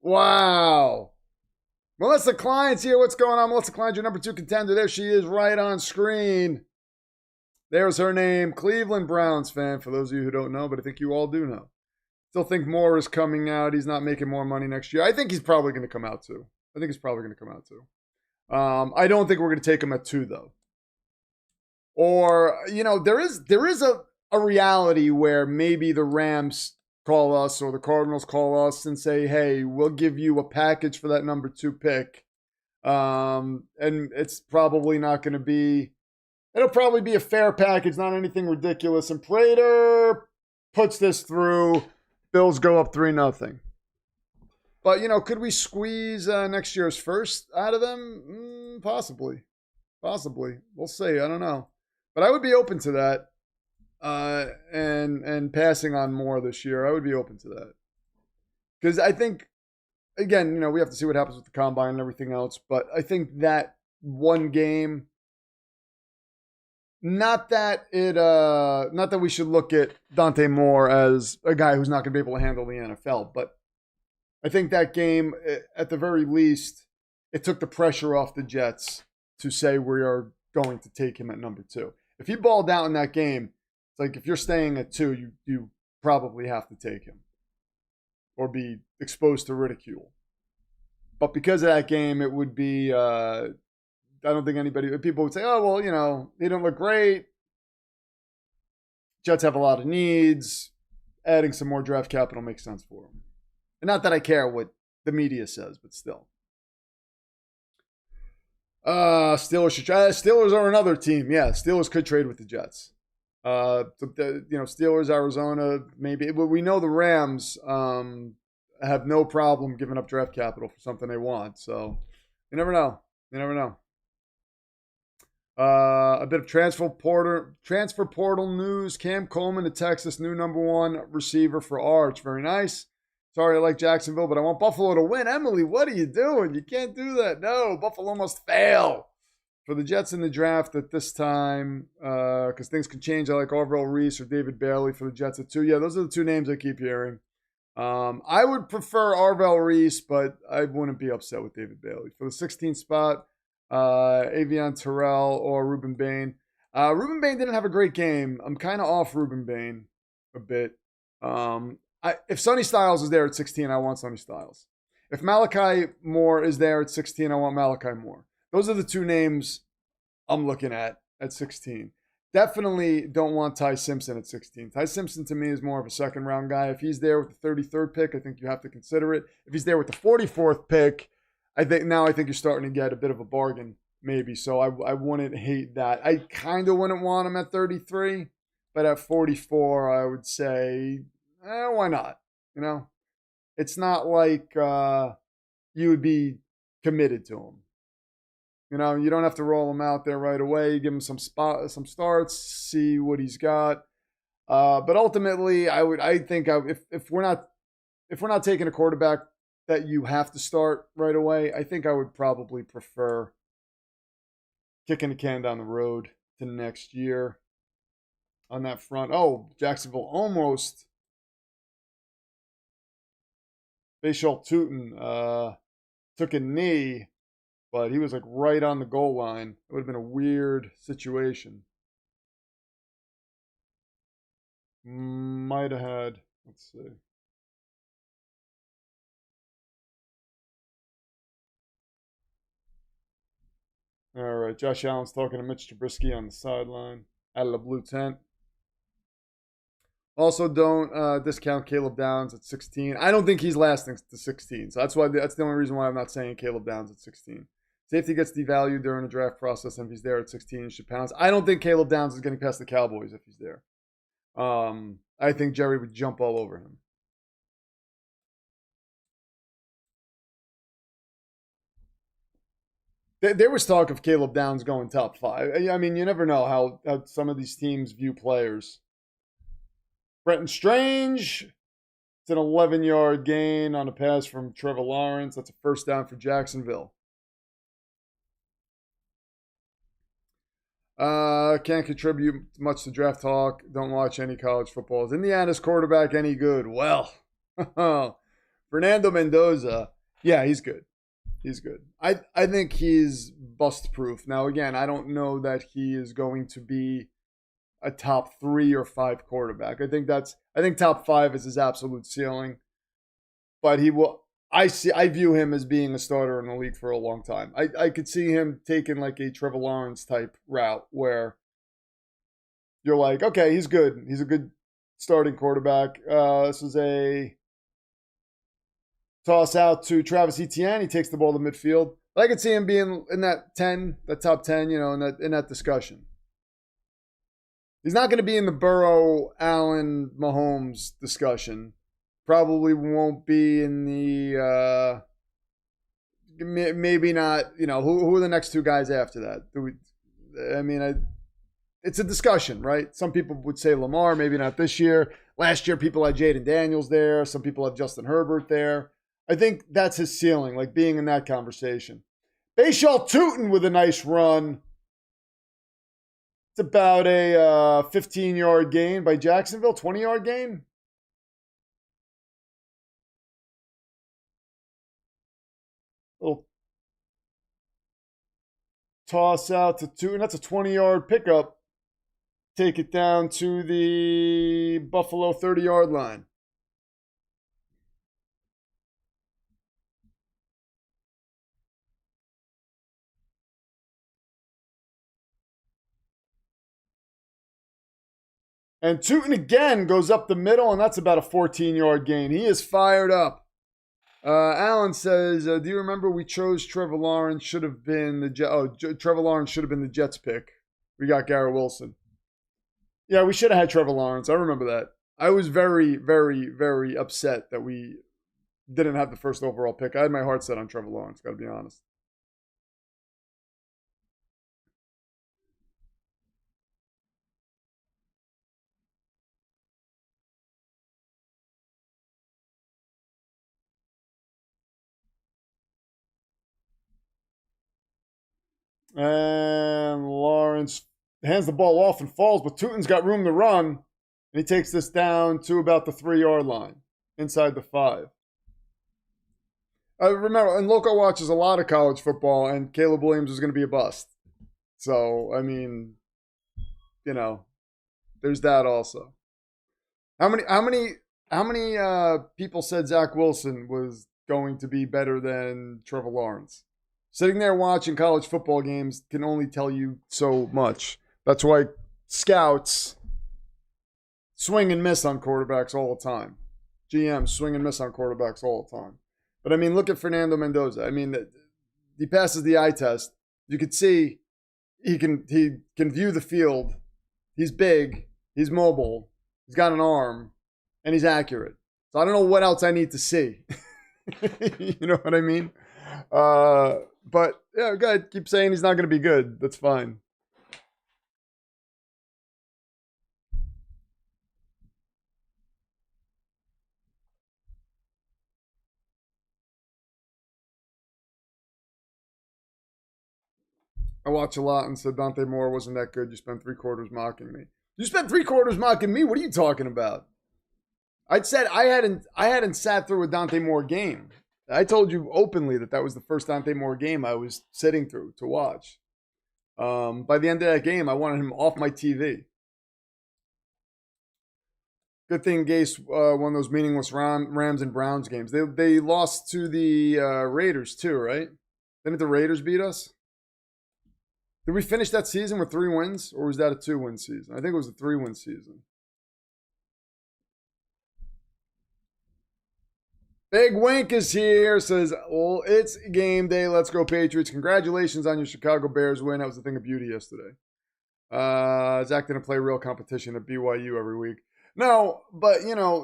Wow. Melissa Klein's here. What's going on? Melissa Klein's your number 2 contender. There she is right on screen. There's her name. Cleveland Browns fan, for those of you who don't know, but I think you all do know. Still think Moore is coming out. He's not making more money next year. I think he's probably going to come out too. I don't think we're going to take him at 2, though. Or, there is a reality where maybe the Rams call us or the Cardinals call us and say, hey, we'll give you a package for that number 2 pick. And it's probably not going to be, it'll probably be a fair package, not anything ridiculous. And Prater puts this through. Bills go up 3-0. But, could we squeeze next year's first out of them? Possibly. We'll see. I don't know. But I would be open to that. And passing on more this year, I would be open to that. Because I think, again, we have to see what happens with the combine and everything else. But I think that one game, not that we should look at Dante Moore as a guy who's not going to be able to handle the NFL. But I think that game, at the very least, it took the pressure off the Jets to say we are going to take him at number 2. If he balled out in that game, it's like if you're staying at 2, you probably have to take him or be exposed to ridicule. But because of that game, it would be, I don't think people would say, oh, well, he didn't look great. Jets have a lot of needs. Adding some more draft capital makes sense for them. And not that I care what the media says, but still. Steelers are another team. Yeah, Steelers could trade with the Jets. Steelers, Arizona, maybe. But we know the Rams have no problem giving up draft capital for something they want. So you never know. A bit of transfer portal news. Cam Coleman to Texas, new number 1 receiver for Arch. Very nice. Sorry, I like Jacksonville, but I want Buffalo to win. Emily, what are you doing? You can't do that. No, Buffalo must fail. For the Jets in the draft at this time, because things can change, I like Arvell Reese or David Bailey for the Jets at 2. Yeah, those are the 2 names I keep hearing. I would prefer Arvell Reese, but I wouldn't be upset with David Bailey. For the 16th spot, Avion Terrell or Ruben Bain. Ruben Bain didn't have a great game. I'm kind of off Ruben Bain a bit. If Sonny Styles is there at 16, I want Sonny Styles. If Malachi Moore is there at 16, I want Malachi Moore. Those are the two names I'm looking at 16. Definitely don't want Ty Simpson at 16. Ty Simpson to me is more of a second round guy. If he's there with the 33rd pick, I think you have to consider it. If he's there with the 44th pick, I think you're starting to get a bit of a bargain, maybe. So I wouldn't hate that. I kind of wouldn't want him at 33, but at 44, I would say, why not? You know, it's not like you would be committed to him. You know, you don't have to roll him out there right away. Give him some starts, see what he's got. But ultimately, I think if we're not taking a quarterback that you have to start right away, I think I would probably prefer kicking the can down the road to next year on that front. Oh, Jacksonville almost. Bashal Tootin took a knee, but he was like right on the goal line. It would have been a weird situation. Might have had, let's see. All right, Josh Allen's talking to Mitch Trubisky on the sideline out of the blue tent. Also, don't discount Caleb Downs at 16. I don't think he's lasting to 16, so that's the only reason why I'm not saying Caleb Downs at 16. Safety gets devalued during the draft process, and if he's there at 16, he should pounce. I don't think Caleb Downs is getting past the Cowboys if he's there. I think Jerry would jump all over him. There was talk of Caleb Downs going top 5. I mean, you never know how some of these teams view players. Brenton Strange, it's an 11-yard gain on a pass from Trevor Lawrence. That's a first down for Jacksonville. Can't contribute much to draft talk. Don't watch any college football. Is Indiana's quarterback any good? Well, Fernando Mendoza, yeah, he's good. He's good. I think he's bust proof. Now, again, I don't know that he is going to be a top 3 or 5 quarterback. I think top 5 is his absolute ceiling. But he will. I view him as being a starter in the league for a long time. I could see him taking like a Trevor Lawrence type route where you're like, okay, he's good. He's a good starting quarterback. This is a toss out to Travis Etienne. He takes the ball to midfield. But I could see him being in that top 10, in that discussion. He's not going to be in the Burrow, Allen, Mahomes discussion. Probably won't be in the maybe not. Who are the next 2 guys after that? It's a discussion, right? Some people would say Lamar, maybe not this year. Last year, people had Jaden Daniels there. Some people have Justin Herbert there. I think that's his ceiling, like being in that conversation. Bashal Tootin with a nice run. It's about a 15-yard gain by Jacksonville, 20-yard gain. Little toss out to Tootin. That's a 20-yard pickup. Take it down to the Buffalo 30-yard line. And Tootin again goes up the middle, and that's about a 14-yard gain. He is fired up. Alan says, do you remember we chose Trevor Lawrence? Should have been Trevor Lawrence should have been the Jets pick. We got Garrett Wilson. Yeah, we should have had Trevor Lawrence. I remember that. I was very, very, very upset that we didn't have the first overall pick. I had my heart set on Trevor Lawrence, got to be honest. And Lawrence hands the ball off and falls, but Tootin's got room to run. And he takes this down to about the 3-yard line, inside the 5. Remember, and Loco watches a lot of college football, and Caleb Williams is going to be a bust. So, I mean, there's that also. How many people said Zach Wilson was going to be better than Trevor Lawrence? Sitting there watching college football games can only tell you so much. That's why scouts swing and miss on quarterbacks all the time. GMs swing and miss on quarterbacks all the time. But I mean, look at Fernando Mendoza. I mean, he passes the eye test. You could see he can view the field. He's big. He's mobile. He's got an arm, and he's accurate. So I don't know what else I need to see. You know what I mean? But yeah, go ahead. Keep saying he's not going to be good. That's fine. I watch a lot and said Dante Moore wasn't that good. You spent 3/4 mocking me. You spent 3/4 mocking me? What are you talking about? I'd said I hadn't sat through a Dante Moore game. I told you openly that was the first Dante Moore game I was sitting through to watch. By the end of that game, I wanted him off my TV. Good thing Gase won those meaningless Rams and Browns games. They lost to the Raiders too, right? Didn't the Raiders beat us? Did we finish that season with 3 wins, or was that a 2-win season? I think it was a 3-win season. Big Wink is here, says, well, it's game day. Let's go, Patriots. Congratulations on your Chicago Bears win. That was a thing of beauty yesterday. Zach didn't play real competition at BYU every week. No, but,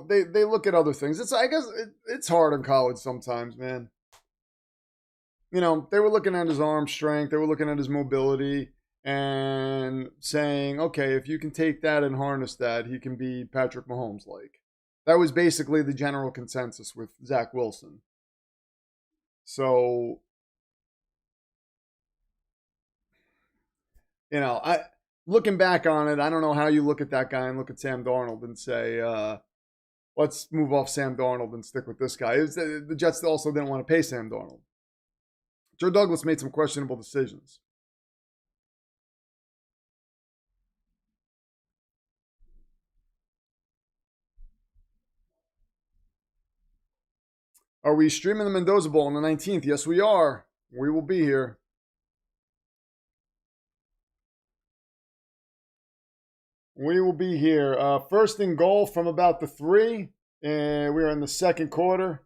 they look at other things. I guess it's hard in college sometimes, man. They were looking at his arm strength. They were looking at his mobility and saying, okay, if you can take that and harness that, he can be Patrick Mahomes-like. That was basically the general consensus with Zach Wilson. So, looking back on it, I don't know how you look at that guy and look at Sam Darnold and say, let's move off Sam Darnold and stick with this guy. The Jets also didn't want to pay Sam Darnold. Joe Douglas made some questionable decisions. Are we streaming the Mendoza Bowl on the 19th? Yes, we are. We will be here. We will be here. First and goal from about the 3. And we are in the second quarter.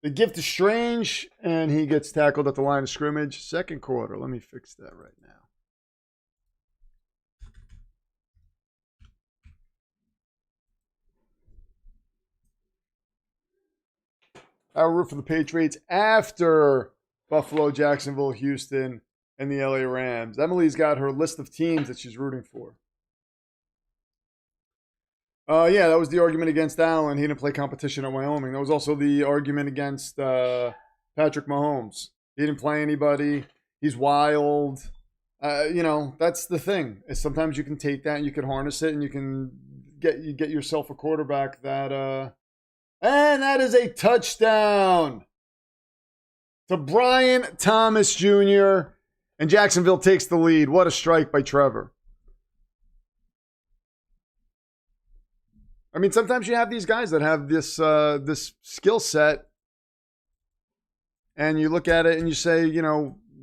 The gift is Strange, and he gets tackled at the line of scrimmage. Second quarter. Let me fix that right now. I will root for the Patriots after Buffalo, Jacksonville, Houston, and the LA Rams. Emily's got her list of teams that she's rooting for. Yeah, that was the argument against Allen. He didn't play competition at Wyoming. That was also the argument against Patrick Mahomes. He didn't play anybody. He's wild. That's the thing. Is sometimes you can take that and you can harness it and you can get yourself a quarterback that and that is a touchdown to Brian Thomas Jr. And Jacksonville takes the lead. What a strike by Trevor. I mean, sometimes you have these guys that have this skill set, and you look at it and you say,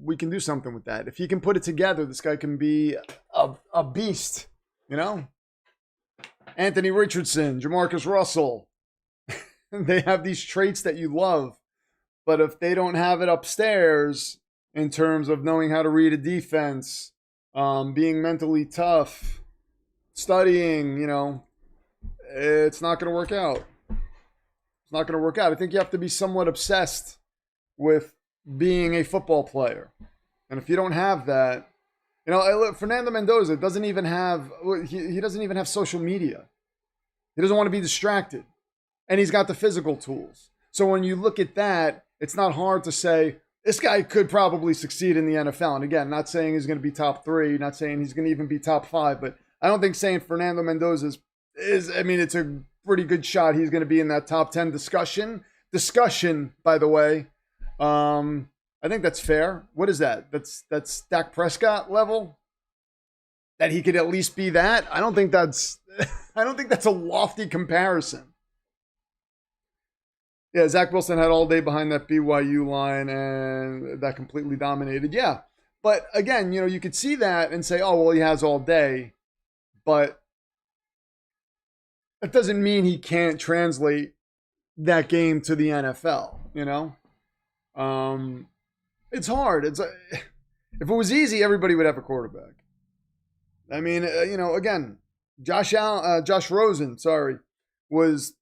we can do something with that. If he can put it together, this guy can be a beast, Anthony Richardson, Jamarcus Russell. They have these traits that you love, but if they don't have it upstairs in terms of knowing how to read a defense, being mentally tough, studying, it's not going to work out. It's not going to work out. I think you have to be somewhat obsessed with being a football player. And if you don't have that, Fernando Mendoza doesn't even have, he doesn't even have social media. He doesn't want to be distracted. And he's got the physical tools. So when you look at that, it's not hard to say, this guy could probably succeed in the NFL. And again, not saying he's going to be top 3, not saying he's going to even be top 5, but I don't think saying Fernando Mendoza it's a pretty good shot he's going to be in that top 10 discussion. Discussion, by the way. I think that's fair. What is that? That's Dak Prescott level? that he could at least be that. I don't think that's a lofty comparison. Yeah, Zach Wilson had all day behind that BYU line, and that completely dominated. Yeah, but again, you could see that and say, oh, well, he has all day, but that doesn't mean he can't translate that game to the NFL. It's hard. If it was easy, everybody would have a quarterback. I mean, again, Josh Rosen, was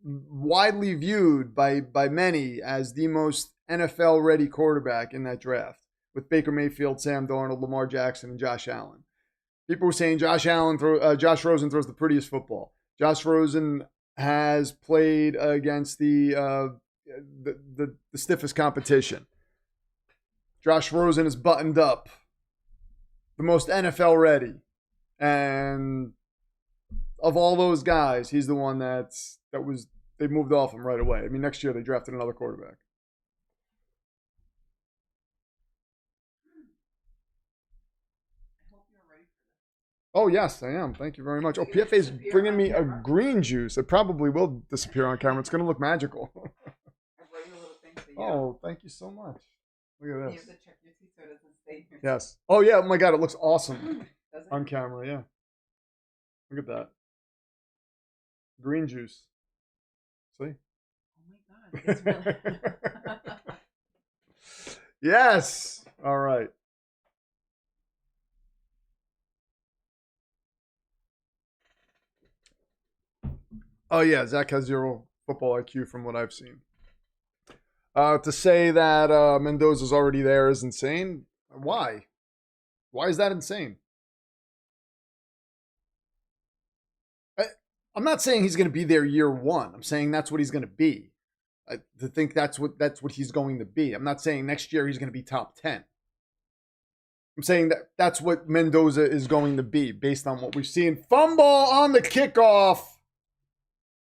widely viewed by many as the most NFL-ready quarterback in that draft, with Baker Mayfield, Sam Darnold, Lamar Jackson, and Josh Allen. People were saying Josh Rosen throws the prettiest football. Josh Rosen has played against the stiffest competition. Josh Rosen is buttoned up, the most NFL ready, and of all those guys, he's the one they moved off him right away. I mean, next year they drafted another quarterback. Oh, yes, I am. Thank you very much. Oh, PFA's bringing me a green juice. It probably will disappear on camera. It's going to look magical. Oh, thank you so much. Look at this. You have to check your teeth so it doesn't stay here. Yes. Oh, yeah. Oh, my God. It looks awesome on camera. Yeah. Look at that. Green juice. See? Oh, my God. It's really... Yes. All right. Oh, yeah. Zach has 0 football IQ from what I've seen. To say that Mendoza's already there is insane. Why? Why is that insane? I'm not saying he's going to be there year one. I'm saying that's what he's going to be. To think that's what he's going to be. I'm not saying next year he's going to be top 10. I'm saying that's what Mendoza is going to be based on what we've seen. Fumble on the kickoff.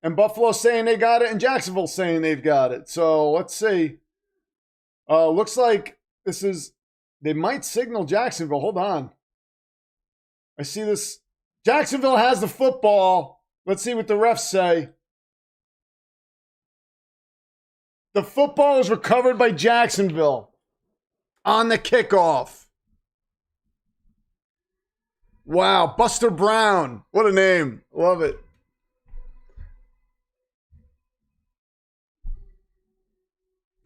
And Buffalo saying they got it, and Jacksonville saying they've got it. So let's see. Looks like they might signal Jacksonville. Hold on. I see this. Jacksonville has the football. Let's see what the refs say. The football is recovered by Jacksonville on the kickoff. Wow, Buster Brown. What a name. Love it.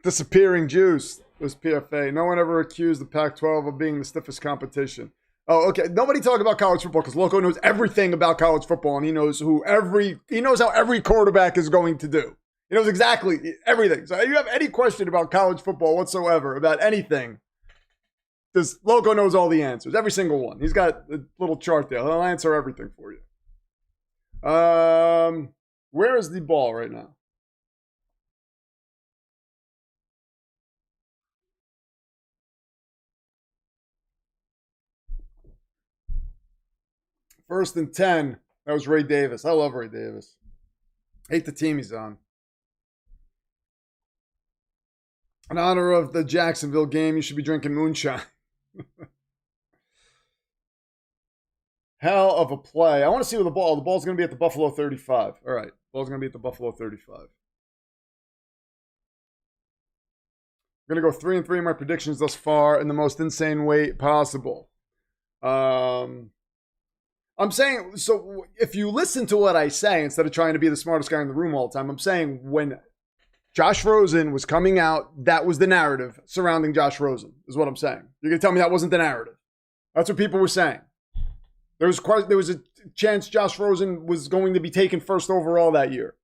Disappearing juice. It was PFA. No one ever accused the Pac-12 of being the stiffest competition. Oh, okay. Nobody talk about college football because Loco knows everything about college football, and he knows how every quarterback is going to do. He knows exactly everything. So if you have any question about college football whatsoever, about anything, this Loco knows all the answers, every single one. He's got a little chart there. He'll answer everything for you. Where is the ball right now? First and 10. That was Ray Davis. I love Ray Davis. Hate the team he's on. In honor of the Jacksonville game, you should be drinking moonshine. Hell of a play. I want to see where the ball's going to be at the Buffalo 35. All right. Ball's going to be at the Buffalo 35. I'm going to go 3-3 in my predictions thus far in the most insane way possible. I'm saying, so if you listen to what I say, instead of trying to be the smartest guy in the room all the time, I'm saying when Josh Rosen was coming out, that was the narrative surrounding Josh Rosen, is what I'm saying. You're going to tell me that wasn't the narrative. That's what people were saying. There was a chance Josh Rosen was going to be taken first overall that year.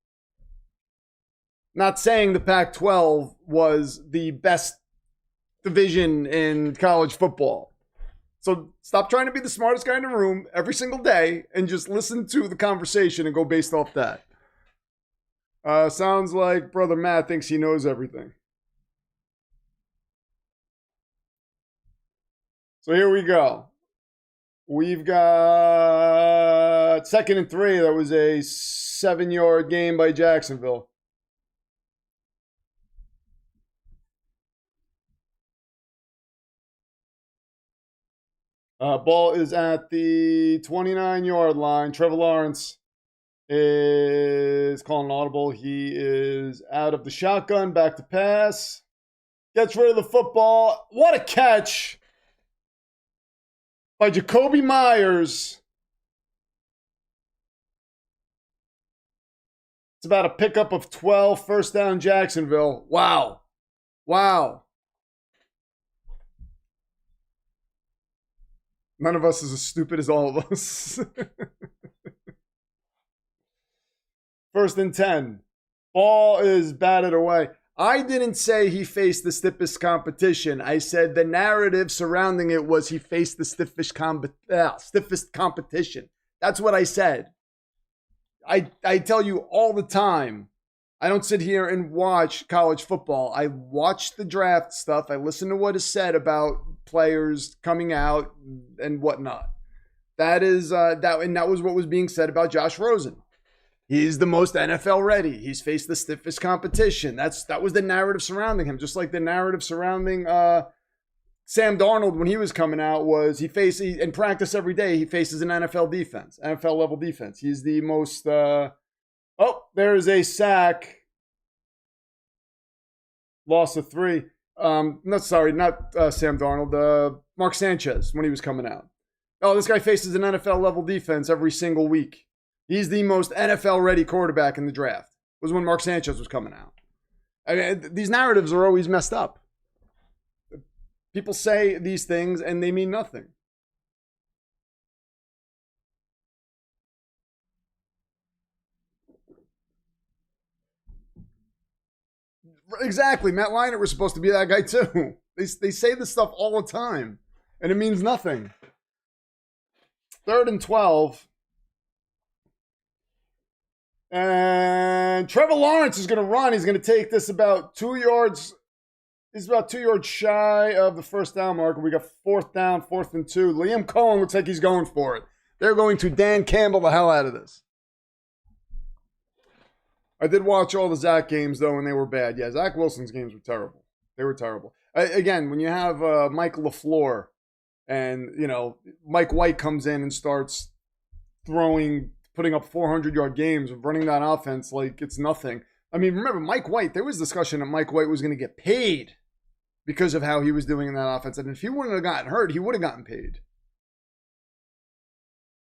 Not saying the Pac-12 was the best division in college football. So stop trying to be the smartest guy in the room every single day and just listen to the conversation and go based off that. Sounds like Brother Matt thinks he knows everything. So here we go. We've got 2nd and 3. That was a 7-yard gain by Jacksonville. Ball is at the 29-yard line. Trevor Lawrence is calling an audible. He is out of the shotgun, back to pass. Gets rid of the football. What a catch by Jacoby Myers. It's about a pickup of 12, first down Jacksonville. Wow. Wow. None of us is as stupid as all of us. First and 10. Ball is batted away. I didn't say he faced the stiffest competition. I said the narrative surrounding it was he faced the stiffest competition. That's what I said. I tell you all the time, I don't sit here and watch college football. I watch the draft stuff. I listen to what is said about players coming out and whatnot. That was what was being said about Josh Rosen. He's the most NFL ready. He's faced the stiffest competition. That was the narrative surrounding him. Just like the narrative surrounding Sam Darnold when he was coming out was in practice every day, he faces an NFL defense, NFL level defense. He's the most, there's a sack. Loss of 3. Not Sam Darnold, Mark Sanchez when he was coming out. Oh, this guy faces an NFL level defense every single week. He's the most NFL ready quarterback in the draft. Was when Mark Sanchez was coming out. I mean, these narratives are always messed up. People say these things and they mean nothing. Exactly. Matt Leinart was supposed to be that guy too. They say this stuff all the time and it means nothing. 3rd and 12. And Trevor Lawrence is going to run. He's going to take this about 2 yards. He's about 2 yards shy of the first down marker. We got 4th down, 4th and 2. Liam Cohen looks like he's going for it. They're going to Dan Campbell the hell out of this. I did watch all the Zach games, though, and they were bad. Yeah, Zach Wilson's games were terrible. They were terrible. Again, when you have Mike LaFleur and, Mike White comes in and starts putting up 400-yard games, running that offense like it's nothing. I mean, remember, Mike White, there was discussion that Mike White was going to get paid because of how he was doing in that offense. And if he wouldn't have gotten hurt, he would have gotten paid.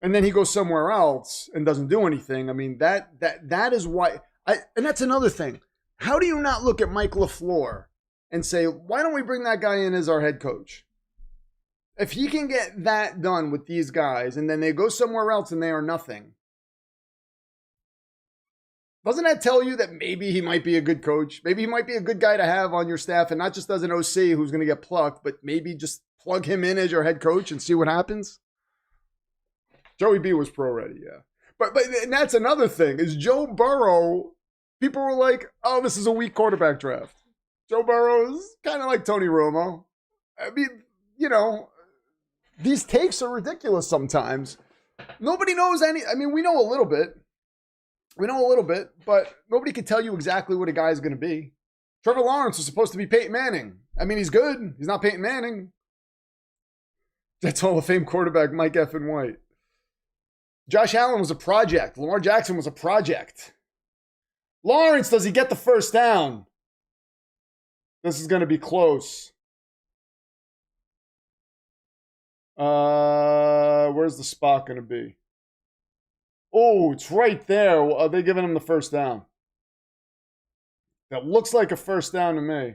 And then he goes somewhere else and doesn't do anything. I mean, that is why. And that's another thing. How do you not look at Mike LaFleur and say, why don't we bring that guy in as our head coach? If he can get that done with these guys and then they go somewhere else and they are nothing, doesn't that tell you that maybe he might be a good coach? Maybe he might be a good guy to have on your staff and not just as an OC who's going to get plucked, but maybe just plug him in as your head coach and see what happens? Joey B was pro ready, yeah. But and that's another thing, is Joe Burrow, people were like, oh, this is a weak quarterback draft. Joe Burrow is kind of like Tony Romo. I mean, these takes are ridiculous sometimes. Nobody knows we know a little bit. We know a little bit, but nobody can tell you exactly what a guy is going to be. Trevor Lawrence was supposed to be Peyton Manning. I mean, he's good. He's not Peyton Manning. That's Hall of Fame quarterback Mike Effin White. Josh Allen was a project. Lamar Jackson was a project. Lawrence, does he get the first down? This is going to be close. Where's the spot going to be? Oh, it's right there. Are they giving him the first down? That looks like a first down to me.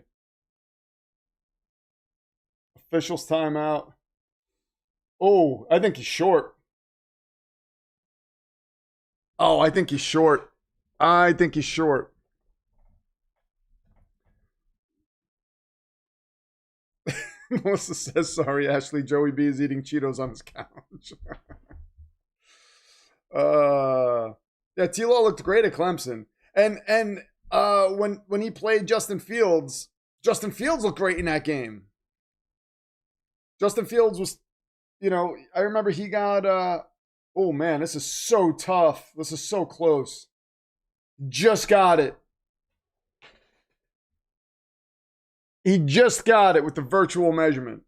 Officials timeout. Oh, I think he's short. Oh, I think he's short. I think he's short. Melissa says, sorry, Ashley. Joey B is eating Cheetos on his couch. Yeah, T-Law looked great at Clemson. And when he played Justin Fields looked great in that game. Justin Fields was, I remember he got, oh man, this is so tough. This is so close. Just got it. He just got it with the virtual measurement.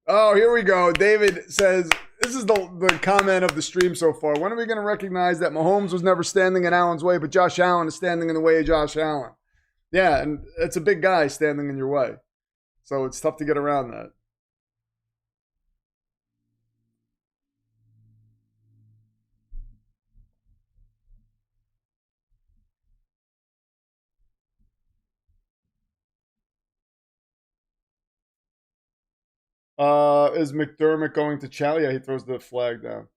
Oh, here we go. David says, this is the comment of the stream so far. When are we going to recognize that Mahomes was never standing in Allen's way, but Josh Allen is standing in the way of Josh Allen? Yeah, and it's a big guy standing in your way. So it's tough to get around that. Is McDermott going to challenge? Yeah, he throws the flag down.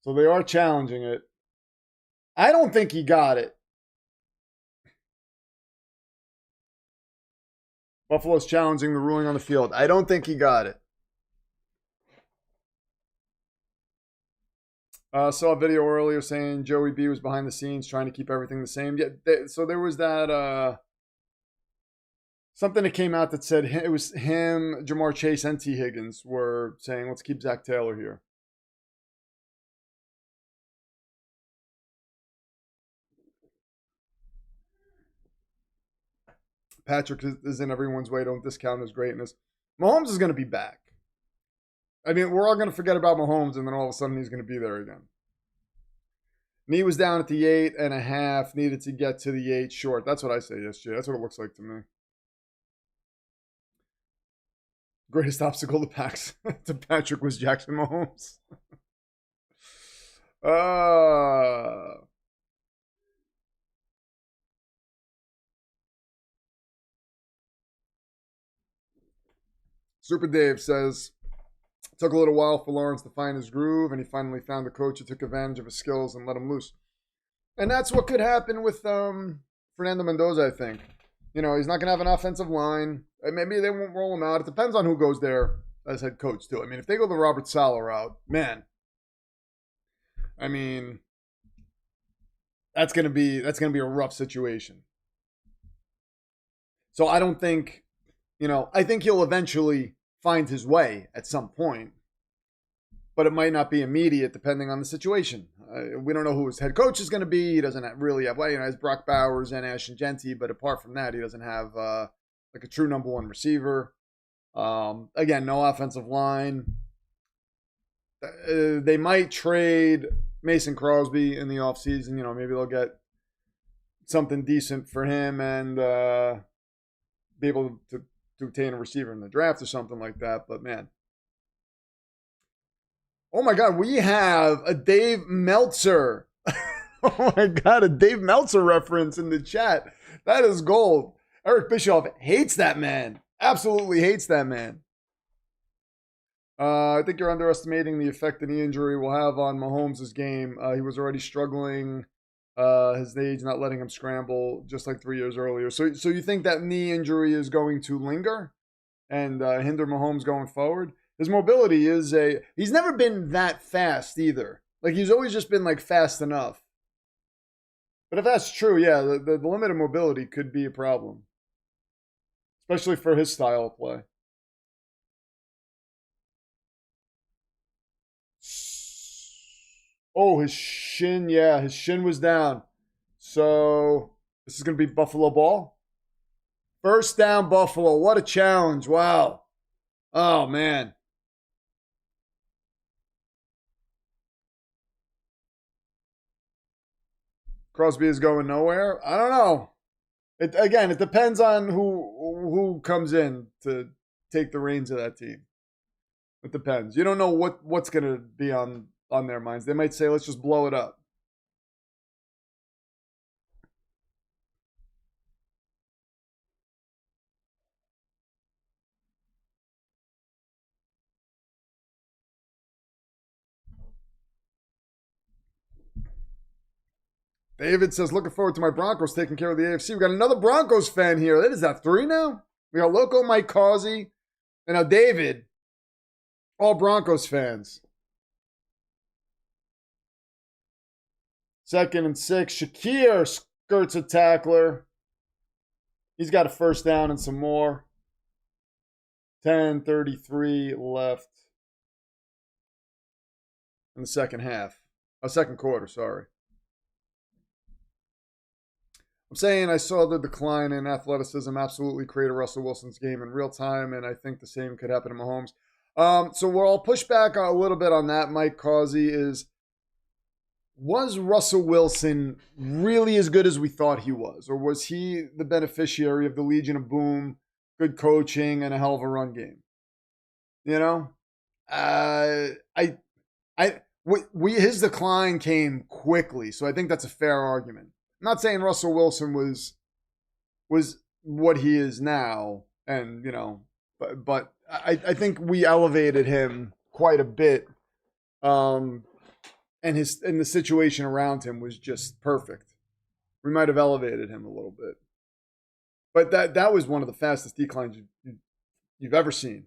So they are challenging it. I don't think he got it. Buffalo's challenging the ruling on the field. I don't think he got it. Saw a video earlier saying Joey B was behind the scenes trying to keep everything the same. Yeah, so there was that something that came out that said it was him, Jamar Chase, and T. Higgins were saying, let's keep Zach Taylor here. Patrick is in everyone's way. Don't discount his greatness. Mahomes is going to be back. I mean, we're all going to forget about Mahomes, and then all of a sudden he's going to be there again. Knee was down at the 8.5. Needed to get to the 8 short. That's what I say, SJ. That's what it looks like to me. Greatest obstacle to Patrick was Jackson Mahomes. Super Dave says, it took a little while for Lawrence to find his groove, and he finally found the coach who took advantage of his skills and let him loose. And that's what could happen with Fernando Mendoza, I think. You know, he's not going to have an offensive line. Maybe they won't roll him out. It depends on who goes there as head coach, too. I mean, if they go the Robert Saleh route, man, I mean, that's going to be a rough situation. So I don't think, I think he'll eventually find his way at some point, but it might not be immediate depending on the situation. We don't know who his head coach is going to be. He doesn't really have, he has Brock Bowers and Ashton Genty, but apart from that, he doesn't have like a true number one receiver. Again, no offensive line. They might trade Mason Crosby in the offseason. Maybe they'll get something decent for him and be able to obtain a receiver in the draft or something like that. But man, oh my God, we have a Dave Meltzer. Oh my God, a Dave Meltzer reference in the chat. That is gold. Eric Bischoff hates that man. Absolutely hates that man. I think you're underestimating the effect the knee injury will have on Mahomes' game. He was already struggling. His age not letting him scramble just like 3 years earlier. So you think that knee injury is going to linger and hinder Mahomes going forward? His mobility he's never been that fast either. Like he's always just been like fast enough. But if that's true, yeah, the limited mobility could be a problem. Especially for his style of play. Oh, his shin was down. So this is going to be Buffalo ball. First down, Buffalo. What a challenge. Wow. Oh, man. Crosby is going nowhere. I don't know. It depends on who comes in to take the reins of that team. It depends. You don't know what's going to be on their minds. They might say, let's just blow it up. David says, looking forward to my Broncos taking care of the AFC. We got another Broncos fan here. That is that 3 now? We got Loco Mike Causey. And now David. All Broncos fans. 2nd and 6. Shakir skirts a tackler. He's got a first down and some more. 10:33 left in the second half. Second quarter, sorry. I'm saying I saw the decline in athleticism absolutely create a Russell Wilson's game in real time, and I think the same could happen to Mahomes. So where I'll push back a little bit on that, Mike Causey, is was Russell Wilson really as good as we thought he was? Or was he the beneficiary of the Legion of Boom, good coaching, and a hell of a run game? You know? His decline came quickly, so I think that's a fair argument. I'm not saying Russell Wilson was what he is now, and but I think we elevated him quite a bit, and the situation around him was just perfect. We might have elevated him a little bit, but that was one of the fastest declines you've ever seen.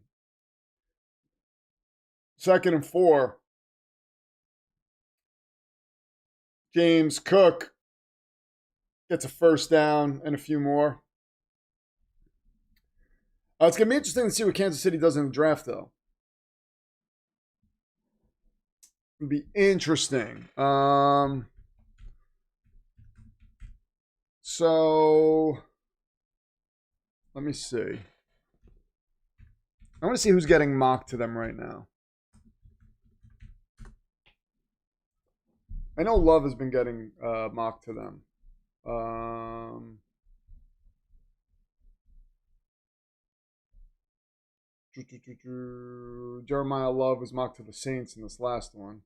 2nd and 4. James Cook gets a first down and a few more. It's going to be interesting to see what Kansas City does in the draft, though. It'll be interesting. So, let me see. I want to see who's getting mocked to them right now. I know Love has been getting mocked to them. Jeremiah Love was mocked to the Saints in this last one.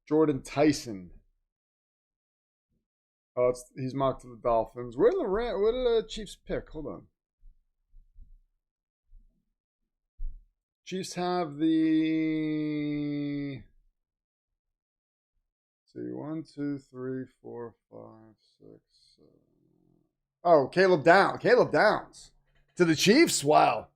Jordan Tyson. He's mocked to the Dolphins. Where did the Chiefs pick? Hold on. Chiefs have the... Let's see, 1, 2, 3, 4, 5, 6, 7. Oh, Caleb Downs. To the Chiefs? Wow.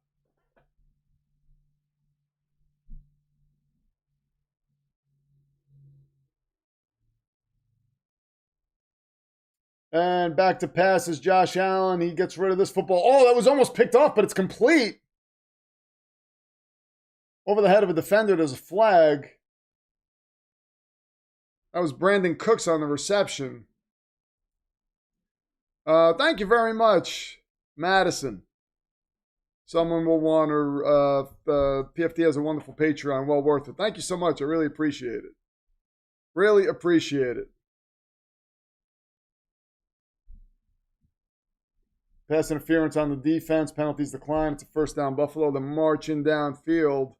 And back to passes, Josh Allen. He gets rid of this football. Oh, that was almost picked off, but it's complete. Over the head of a defender, there's a flag. That was Brandon Cooks on the reception. Thank you very much, Madison. Someone will want to, the PFD has a wonderful Patreon, well worth it. Thank you so much. I really appreciate it. Really appreciate it. Pass interference on the defense. Penalties decline. It's a first down. Buffalo, they're marching downfield.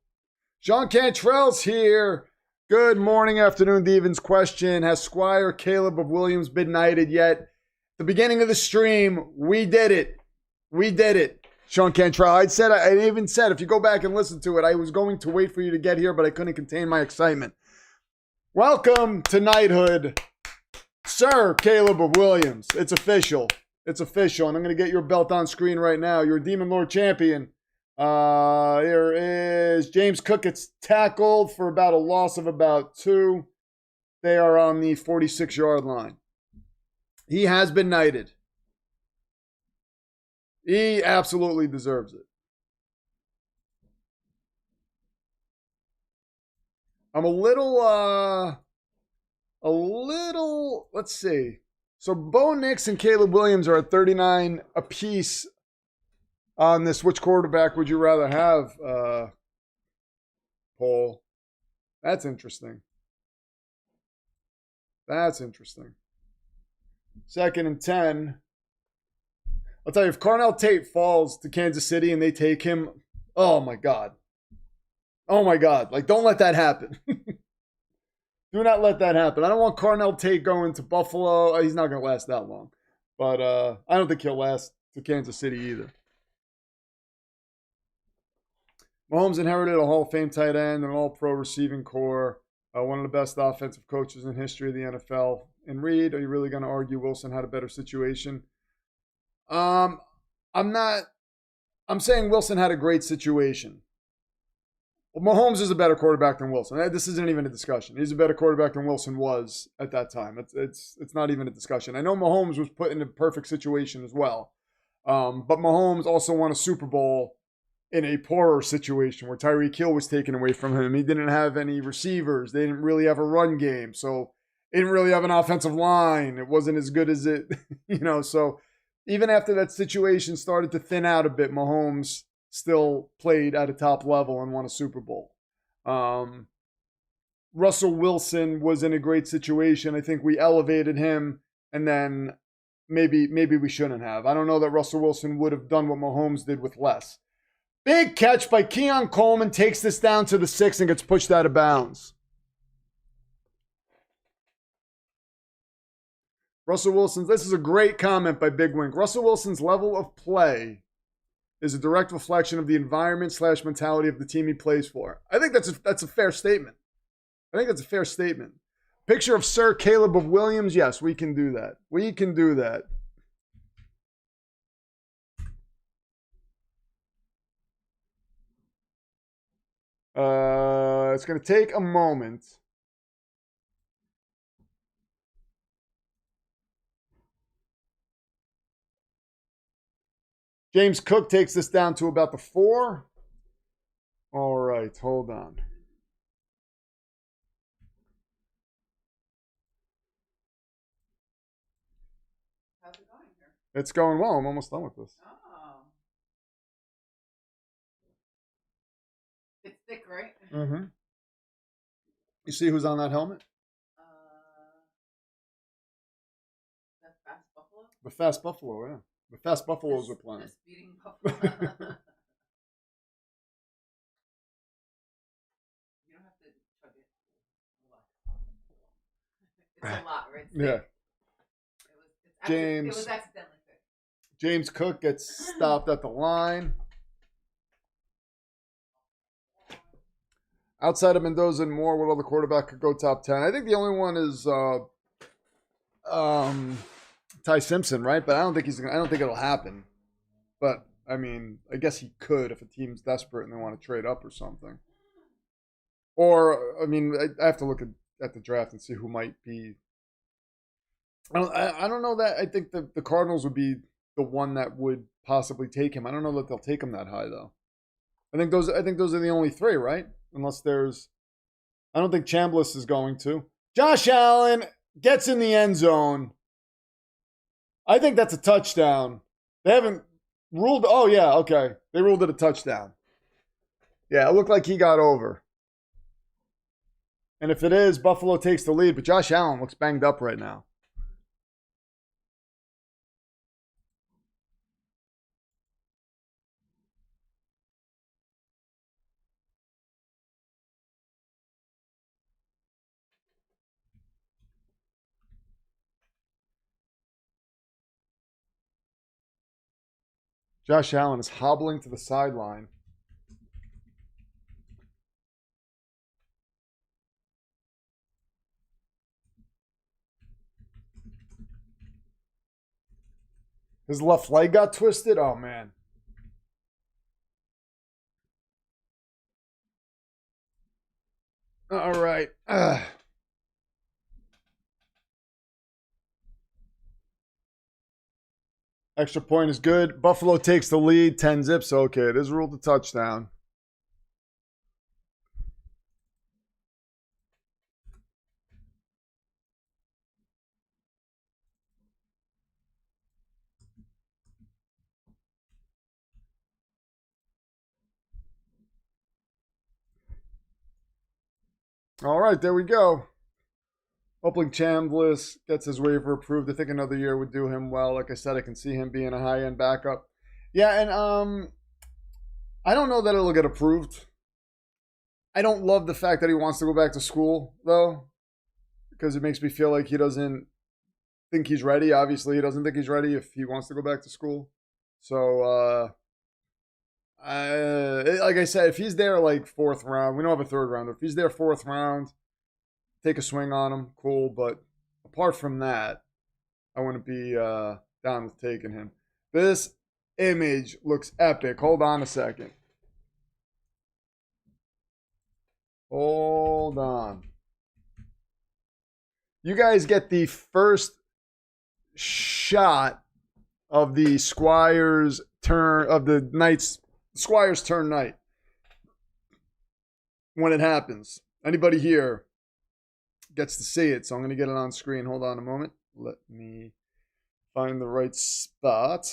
Sean Cantrell's here. Good morning, afternoon, Devens. Question: has Squire Caleb of Williams been knighted yet? The beginning of the stream, we did it. We did it. Sean Cantrell. I even said, if you go back and listen to it, I was going to wait for you to get here, but I couldn't contain my excitement. Welcome to knighthood, Sir Caleb of Williams. It's official. It's official, and I'm going to get your belt on screen right now. You're a Demon Lord champion. Here is James Cook. Gets tackled for about a loss of about 2. They are on the 46-yard line. He has been knighted. He absolutely deserves it. I'm a little, let's see. So Bo Nix and Caleb Williams are at 39 apiece on this. Which quarterback would you rather have, Paul? That's interesting. That's interesting. 2nd and 10. I'll tell you, if Carnell Tate falls to Kansas City and they take him, oh my God. Oh my God. Like, don't let that happen. Do not let that happen. I don't want Carnell Tate going to Buffalo. He's not going to last that long. But I don't think he'll last to Kansas City either. Mahomes inherited a Hall of Fame tight end and an all-pro receiving core. One of the best offensive coaches in history of the NFL. And Reed, are you really going to argue Wilson had a better situation? I'm not. I'm saying Wilson had a great situation. Well, Mahomes is a better quarterback than Wilson. This isn't even a discussion. He's a better quarterback than Wilson was at that time. It's not even a discussion. I know Mahomes was put in a perfect situation as well. But Mahomes also won a Super Bowl in a poorer situation where Tyreek Hill was taken away from him. He didn't have any receivers. They didn't really have a run game. So they didn't really have an offensive line. It wasn't as good as it, so even after that situation started to thin out a bit, Mahomes still played at a top level and won a Super Bowl. Russell Wilson was in a great situation. I think we elevated him, and then maybe we shouldn't have. I don't know that Russell Wilson would have done what Mahomes did with less. Big catch by Keon Coleman, takes this down to the 6 and gets pushed out of bounds. Russell Wilson's, this is a great comment by Big Wink. Russell Wilson's level of play is a direct reflection of the environment / mentality of the team he plays for. I think that's a fair statement. I think that's a fair statement. Picture of Sir Caleb of Williams. Yes, we can do that. We can do that. It's going to take a moment. James Cook takes this down to about the 4. All right, hold on. How's it going here? It's going well. I'm almost done with this. Oh. It's thick, right? Mm-hmm. You see who's on that helmet? The Fast Buffalo? The Fast Buffalo, yeah. The Fast Buffaloes are playing. The speeding buffalo. You don't have to chug it. It's a lot, right? Yeah. It was accidentally thick. James Cook gets stopped at the line. Outside of Mendoza and Moore, what other quarterback could go top 10? I think the only one is Ty Simpson, right? But I don't think it'll happen. But I mean, I guess he could if a team's desperate and they want to trade up or something. Or I mean, I have to look at the draft and see who might be. I don't know that. I think the Cardinals would be the one that would possibly take him. I don't know that they'll take him that high though. I think those are the only 3, right? Unless there's, I don't think Chambliss is going to. Josh Allen gets in the end zone. I think that's a touchdown. They haven't ruled. Oh yeah, okay. They ruled it a touchdown. Yeah, it looked like he got over. And if it is, Buffalo takes the lead. But Josh Allen looks banged up right now. Josh Allen is hobbling to the sideline. His left leg got twisted. Oh, man. All right. Extra point is good. Buffalo takes the lead. 10 zips. Okay, it is ruled a touchdown. All right, there we go. Hopefully Chambliss gets his waiver approved. I think another year would do him well. Like I said, I can see him being a high-end backup. Yeah, and I don't know that it'll get approved. I don't love the fact that he wants to go back to school, though, because it makes me feel like he doesn't think he's ready. Obviously, he doesn't think he's ready if he wants to go back to school. So, like I said, if he's there like 4th round, we don't have a 3rd rounder. If he's there 4th round, take a swing on him, cool. But apart from that, I wouldn't be down with taking him. This image looks epic. Hold on a second. Hold on. You guys get the first shot of the Squires turn of the Knights Squire's turn night. When it happens. Anybody here gets to see it, so I'm going to get it on screen. Hold on a moment. Let me find the right spot.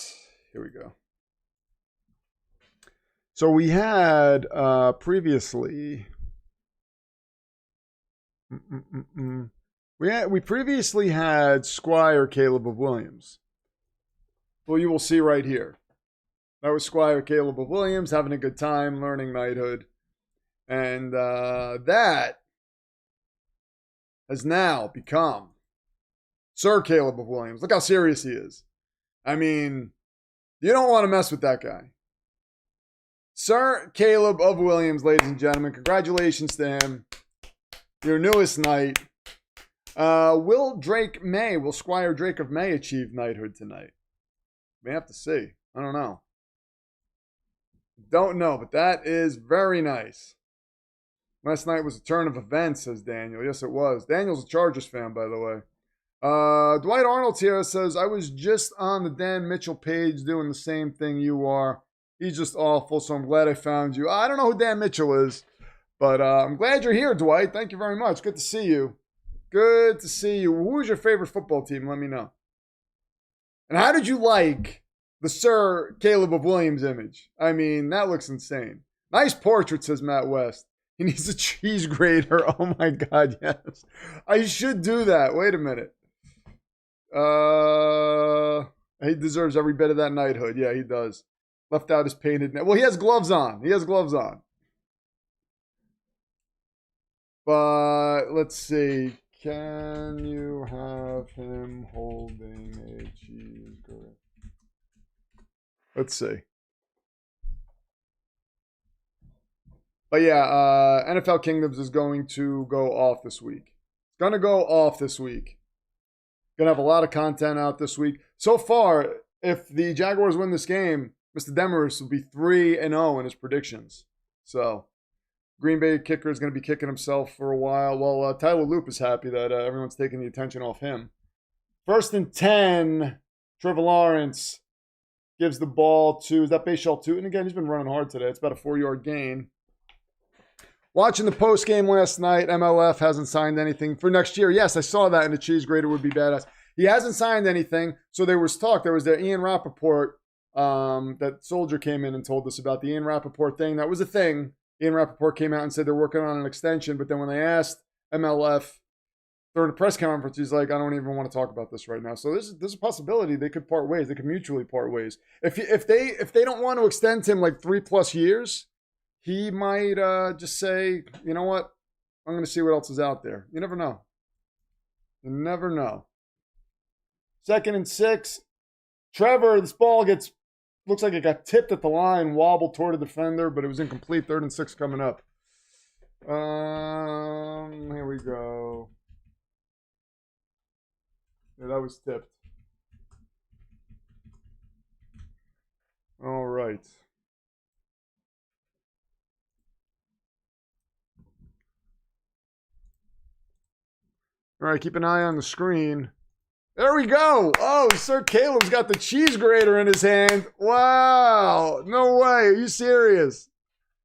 Here we go. So we had previously... We previously had Squire Caleb of Williams. Well, you will see right here. That was Squire Caleb of Williams having a good time learning knighthood. And that has now become Sir Caleb of Williams. Look how serious he is. I mean, you don't want to mess with that guy. Sir Caleb of Williams, ladies and gentlemen. Congratulations to him. Your newest knight. Will Squire Drake of May achieve knighthood tonight? May have to see. I don't know. Don't know, but that is very nice. Last night was a turn of events, says Daniel. Yes, it was. Daniel's a Chargers fan, by the way. Dwight Arnold's here, says, I was just on the Dan Mitchell page doing the same thing you are. He's just awful, so I'm glad I found you. I don't know who Dan Mitchell is, but I'm glad you're here, Dwight. Thank you very much. Good to see you. Good to see you. Who's your favorite football team? Let me know. And how did you like the Sir Caleb of Williams image? I mean, that looks insane. Nice portrait, says Matt West. He needs a cheese grater. Oh my God, yes. I should do that. Wait a minute. He deserves every bit of that knighthood. Yeah, he does. Left out his painted. Well, he has gloves on. But let's see. Can you have him holding a cheese grater? Let's see. But yeah, NFL Kingdoms is going to go off this week. It's going to go off this week. Going to have a lot of content out this week. So far, if the Jaguars win this game, Mr. Demarest will be 3-0 in his predictions. So, Green Bay kicker is going to be kicking himself for a while. Well, Tyler Loop is happy that everyone's taking the attention off him. 1st and 10, Trevor Lawrence gives the ball to, is that Bashal Tootin again? He's been running hard today. It's about a 4-yard gain. Watching the post game last night, MLF hasn't signed anything for next year. Yes, I saw that, and the cheese grater would be badass. He hasn't signed anything, so there was talk. There was the Ian Rappaport, that Soldier came in and told us about the Ian Rappaport thing. That was a thing. Ian Rappaport came out and said they're working on an extension, but then when they asked MLF during a press conference, he's like, I don't even want to talk about this right now. So there's a possibility they could part ways. They could mutually part ways. If they don't want to extend him like 3+ years, he might just say, you know what? I'm going to see what else is out there. You never know. You never know. 2nd and 6. Trevor, this ball looks like it got tipped at the line, wobbled toward a defender, but it was incomplete. 3rd and 6 coming up. Here we go. Yeah, that was tipped. All right. All right, keep an eye on the screen. There we go. Oh, Sir Caleb's got the cheese grater in his hand. Wow. No way. Are you serious?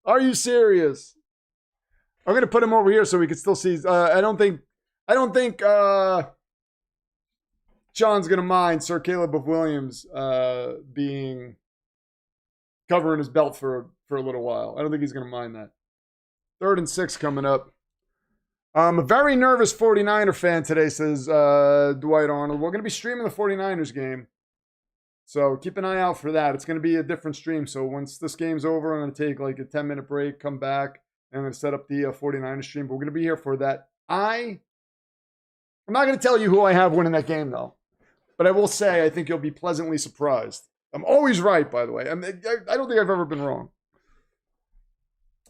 Are you serious? I'm going to put him over here so we can still see. I don't think Sean's going to mind Sir Caleb of Williams being covering his belt for a little while. I don't think he's going to mind that. 3rd and 6 coming up. I'm a very nervous 49er fan today, says Dwight Arnold. We're going to be streaming the 49ers game. So keep an eye out for that. It's going to be a different stream. So once this game's over, I'm going to take like a 10-minute break, come back, and I'm going to set up the 49ers stream. But we're going to be here for that. I'm not going to tell you who I have winning that game, though. But I will say I think you'll be pleasantly surprised. I'm always right, by the way. I don't think I've ever been wrong.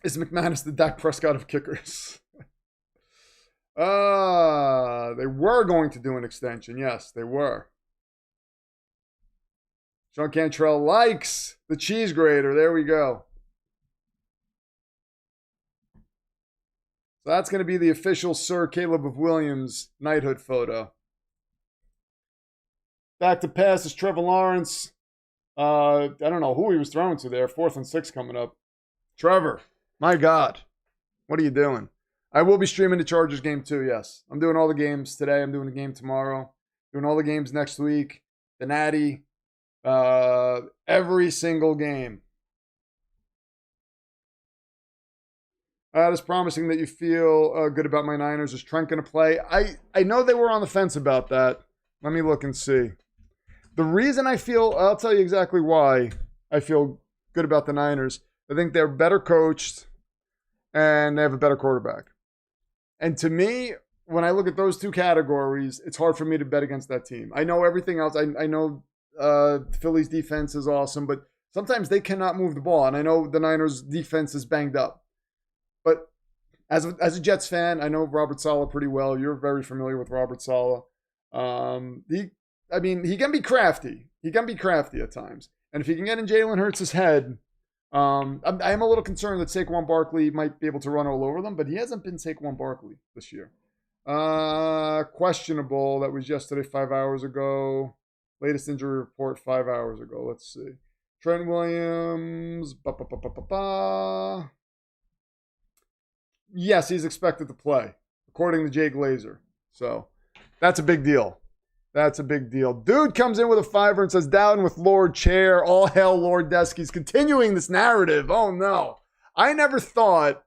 Is McManus the Dak Prescott of kickers? They were going to do an extension. Yes, they were. Sean Cantrell likes the cheese grater. There we go. So that's going to be the official Sir Caleb of Williams knighthood photo. Back to pass is Trevor Lawrence. I don't know who he was throwing to there. 4th and 6 coming up. Trevor, my God, what are you doing? I will be streaming the Chargers game too, yes. I'm doing all the games today. I'm doing a game tomorrow. Doing all the games next week. The Natty. Every single game. It's promising that you feel good about my Niners. Is Trent going to play? I know they were on the fence about that. Let me look and see. The reason I'll tell you exactly why I feel good about the Niners. I think they're better coached and they have a better quarterback. And to me, when I look at those two categories, it's hard for me to bet against that team. I know everything else. I know Philly's defense is awesome, but sometimes they cannot move the ball. And I know the Niners' defense is banged up. But as a Jets fan, I know Robert Saleh pretty well. You're very familiar with Robert Saleh. He can be crafty. He can be crafty at times. And if he can get in Jalen Hurts' head, I am a little concerned that Saquon Barkley might be able to run all over them, but he hasn't been Saquon Barkley this year. Questionable. That was yesterday, 5 hours ago. Latest injury report 5 hours ago. Let's see. Trent Williams. Yes, he's expected to play, according to Jay Glazer. So that's a big deal. That's a big deal. Dude comes in with a $5 and says, down with Lord Chair. All hell, Lord Desky's continuing this narrative. Oh, no. I never thought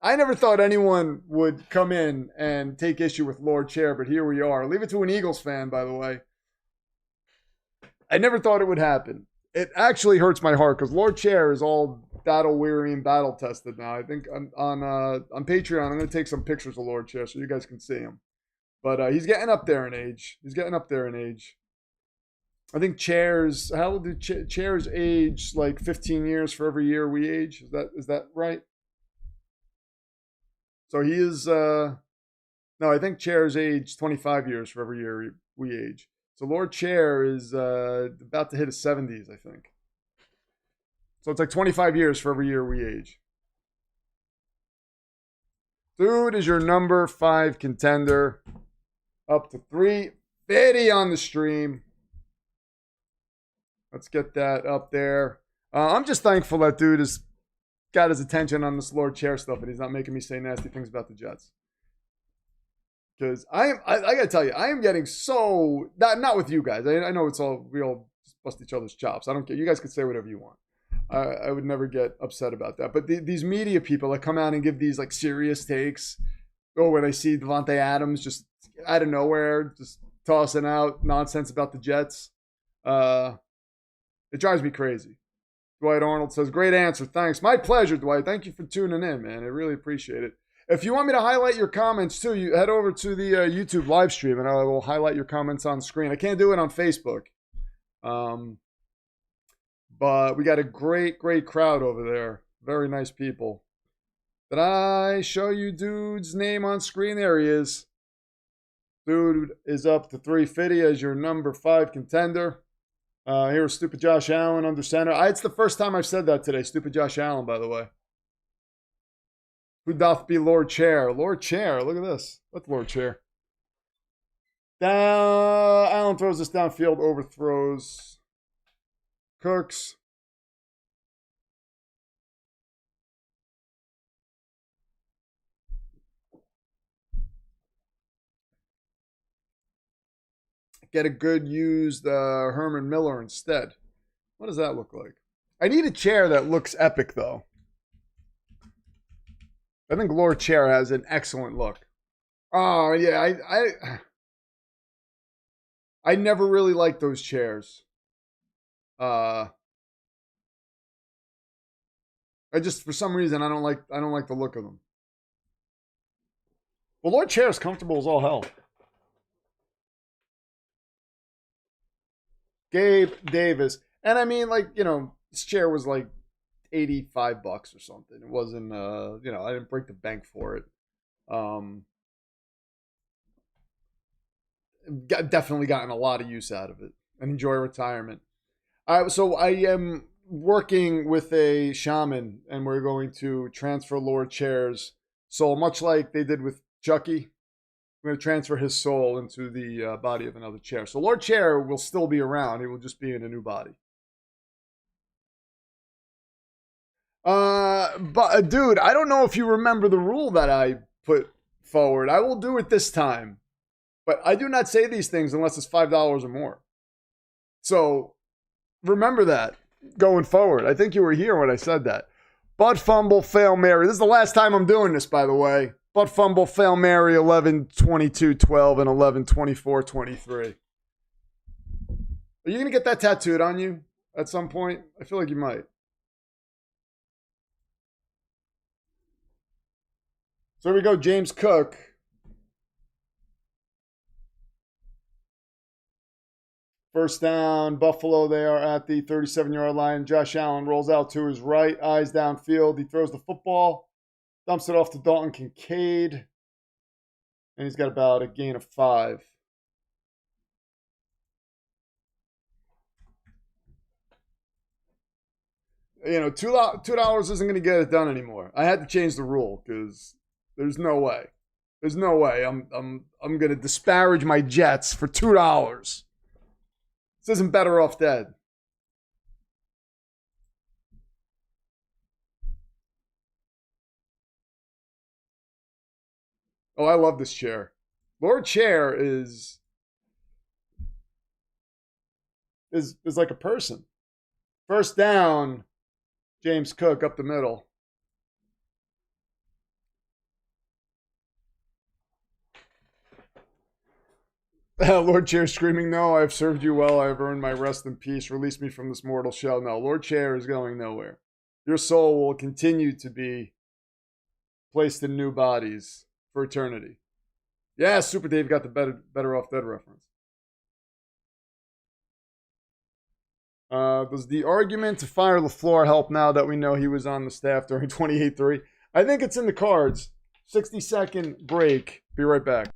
anyone would come in and take issue with Lord Chair, but here we are. Leave it to an Eagles fan, by the way. I never thought it would happen. It actually hurts my heart because Lord Chair is all battle-weary and battle-tested now. I think on Patreon, I'm going to take some pictures of Lord Chair so you guys can see him. But he's getting up there in age. I think Chairs, how old did Chairs age? Like 15 years for every year we age? Is that right? So he is, no, I think Chairs age 25 years for every year we age. So Lord Chair is about to hit his 70s, I think. So it's like 25 years for every year we age. Dude is your number 5 contender. Up to 350 on the stream. Let's get that up there. I'm just thankful that dude has got his attention on this Lord Chair stuff and he's not making me say nasty things about the Jets. Because I got to tell you, I am getting so, not with you guys. I know we all bust each other's chops. I don't care. You guys can say whatever you want. I would never get upset about that. But these media people that come out and give these like serious takes. Oh, when I see Devontae Adams just out of nowhere, just tossing out nonsense about the Jets. It drives me crazy. Dwight Arnold says, great answer. Thanks. My pleasure, Dwight. Thank you for tuning in, man. I really appreciate it. If you want me to highlight your comments too, you head over to the YouTube live stream and I will highlight your comments on screen. I can't do it on Facebook. But we got a great crowd over there. Very nice people. Did I show you dude's name on screen? There he is. Dude is up to 350 as your number 5 contender. Here's Stupid Josh Allen under center. It's the first time I've said that today. Stupid Josh Allen, by the way. Who doth be Lord Chair? Lord Chair, look at this. What's Lord Chair? Allen throws this downfield, overthrows. Cooks. Get a good used Herman Miller instead. What does that look like? I need a chair that looks epic, though. I think Lord Chair has an excellent look. Oh, yeah. I never really liked those chairs. I just, for some reason, I don't like the look of them. Well, Lord Chair is comfortable as all hell. Gabe Davis. And I mean, like, this chair was like $85 or something. It wasn't, I didn't break the bank for it. Definitely gotten a lot of use out of it and enjoy retirement. So I am working with a shaman and we're going to transfer Lord Chair's soul, much like they did with Chucky. I'm going to transfer his soul into the body of another chair. So Lord Chair will still be around. He will just be in a new body. But dude, I don't know if you remember the rule that I put forward. I will do it this time. But I do not say these things unless it's $5 or more. So remember that going forward. I think you were here when I said that. Butt fumble, fail Mary. This is the last time I'm doing this, by the way. Butt fumble, fail Mary, 11-22-12 and 11-24-23. Are you going to get that tattooed on you at some point? I feel like you might. So here we go, James Cook. First down, Buffalo. They are at the 37-yard line. Josh Allen rolls out to his right, eyes downfield. He throws the football, dumps it off to Dalton Kincaid, and he's got about a gain of 5. You know, $2 isn't going to get it done anymore. I had to change the rule because there's no way. There's no way I'm going to disparage my Jets for $2. This isn't better off dead. Oh, I love this chair. Lord Chair is like a person. First down, James Cook up the middle. Lord Chair screaming, no, I have served you well. I have earned my rest in peace. Release me from this mortal shell. No, Lord Chair is going nowhere. Your soul will continue to be placed in new bodies for eternity. Yeah, Super Dave got the better off dead reference. Does the argument to fire LaFleur help now that we know he was on the staff during 28-3? I think it's in the cards. 60-second break. Be right back.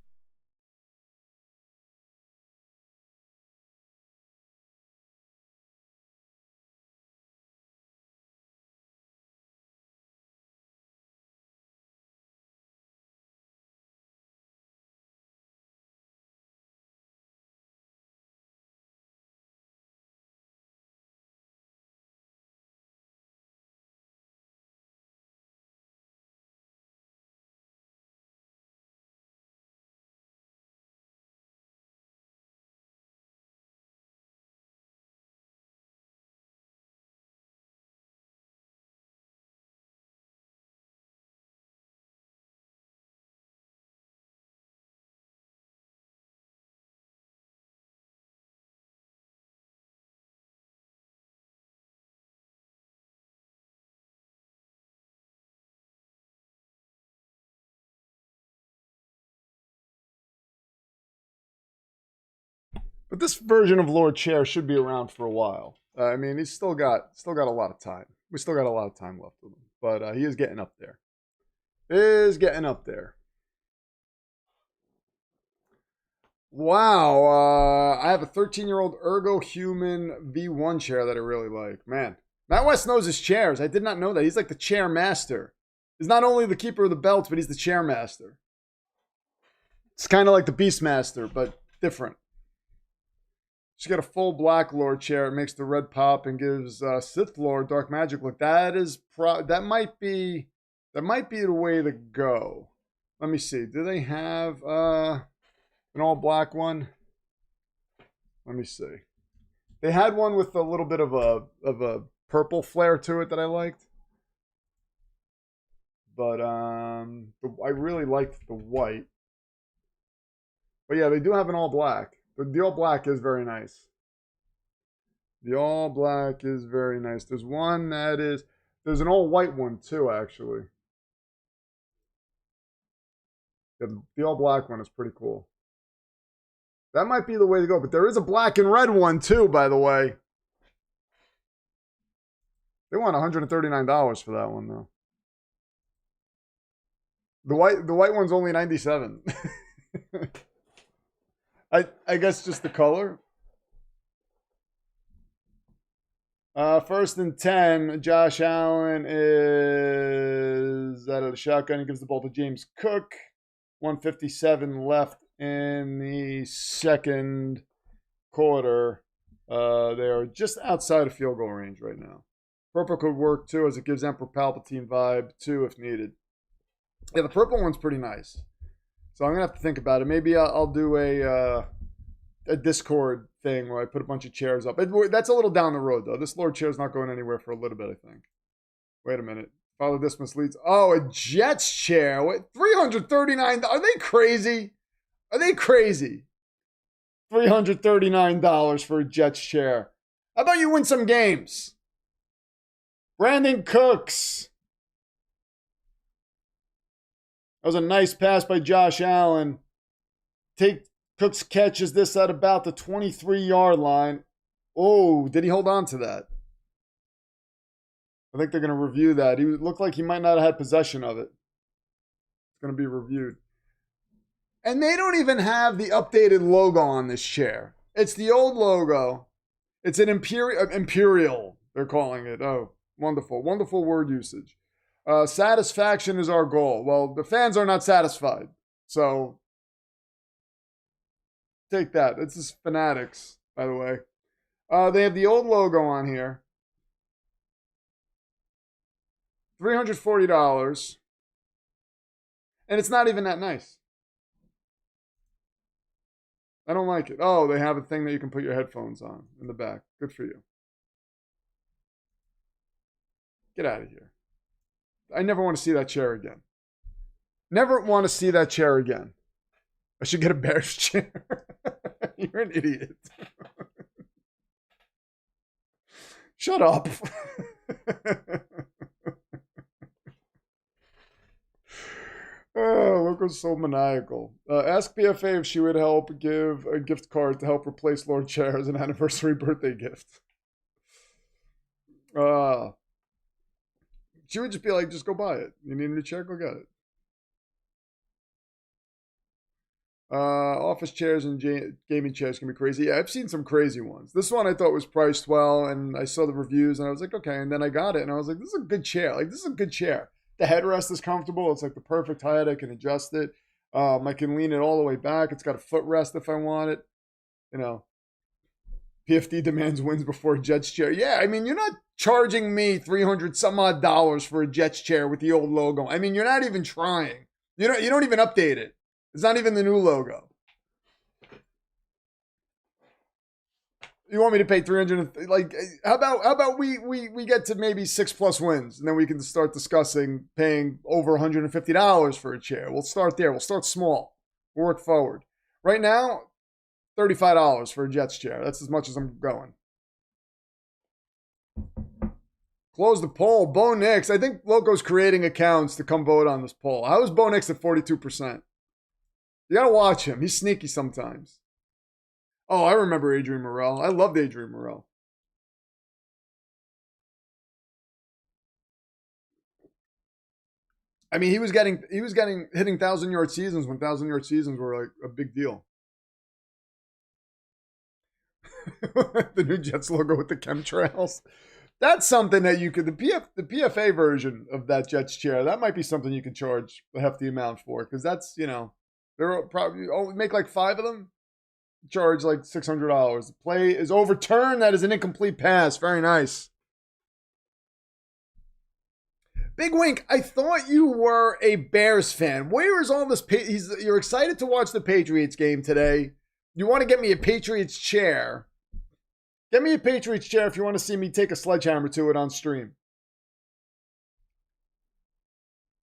But this version of Lord Chair should be around for a while. I mean, he's still got a lot of time. We still got a lot of time left with him, but he is getting up there. Wow, I have a 13-year-old Ergo Human V1 chair that I really like. Man, Matt West knows his chairs. I did not know that. He's like the chair master. He's not only the keeper of the belts, but he's the chair master. It's kind of like the Beastmaster, but different. She's got a full Black Lord chair. It makes the red pop and gives Sith Lord Dark Magic look. That might be the way to go. Let me see. Do they have an all black one? Let me see. They had one with a little bit of a purple flare to it that I liked. But I really liked the white. But yeah, they do have an all black. The all black is very nice. The all black is very nice. There's one there's an all white one too, actually. Yeah, the all black one is pretty cool. That might be the way to go, but there is a black and red one too, by the way. They want $139 for that one though. The white one's only $97. I guess just the color. First and 10. Josh Allen is out of the shotgun. He gives the ball to James Cook. 1:57 left in the second quarter. They are just outside of field goal range right now. Purple could work too, as it gives Emperor Palpatine vibe too if needed. Yeah, the purple one's pretty nice. So I'm gonna have to think about it. Maybe I'll do a Discord thing where I put a bunch of chairs up. That's a little down the road though. This Lord chair's not going anywhere for a little bit, I think. Wait a minute. Follow Dismas leads. Oh, a Jets chair. What? $339. Are they crazy? Are they crazy? $339 for a Jets chair. How about you win some games? Brandon Cooks. That was a nice pass by Josh Allen. Cooks catches this at about the 23-yard line. Oh, did he hold on to that? I think they're going to review that. He looked like he might not have had possession of it. It's going to be reviewed. And they don't even have the updated logo on this chair. It's the old logo. It's an Imperial, they're calling it. Oh, wonderful. Wonderful word usage. Satisfaction is our goal. Well, the fans are not satisfied. So, take that. This is Fanatics, by the way. They have the old logo on here. $340. And it's not even that nice. I don't like it. Oh, they have a thing that you can put your headphones on in the back. Good for you. Get out of here. I never want to see that chair again. Never want to see that chair again. I should get a Bears chair. You're an idiot. Shut up. Oh, Loco's so maniacal. Ask PFA if she would help give a gift card to help replace Lord Chair as an anniversary birthday gift. She would just be like, just go buy it. You need a new chair? Go get it. Office chairs and gaming chairs can be crazy. Yeah, I've seen some crazy ones. This one I thought was priced well, and I saw the reviews, and I was like, okay. And then I got it, and I was like, this is a good chair. Like, this is a good chair. The headrest is comfortable. It's like the perfect height. I can adjust it. I can lean it all the way back. It's got a footrest if I want it. You know, PFD demands wins before a Jets chair. Yeah, I mean, you're not charging me $300 some odd for a Jets chair with the old logo. I mean, you're not even trying. You don't even update it. It's not even the new logo. You want me to pay 300? Like, how about we get to maybe 6+ wins, and then we can start discussing paying over $150 for a chair. We'll start there. We'll start small. We'll work forward. Right now, $35 for a Jets chair. That's as much as I'm going. Close the poll. Bo Nix. I think Loco's creating accounts to come vote on this poll. How is Bo Nix at 42%? You gotta watch him. He's sneaky sometimes. Oh, I remember Adrian Morrell. I loved Adrian Morrell. I mean, he was hitting 1,000-yard seasons when 1,000-yard seasons were like a big deal. The new Jets logo with the chemtrails. That's something that you could, the PFA version of that Jets chair, that might be something you can charge a hefty amount for, because that's, they're probably, make like 5 of them. Charge like $600. The play is overturned. That is an incomplete pass. Very nice. Big Wink, I thought you were a Bears fan. Where is all this? You're excited to watch the Patriots game today. You want to get me a Patriots chair. Get me a Patriots chair if you want to see me take a sledgehammer to it on stream.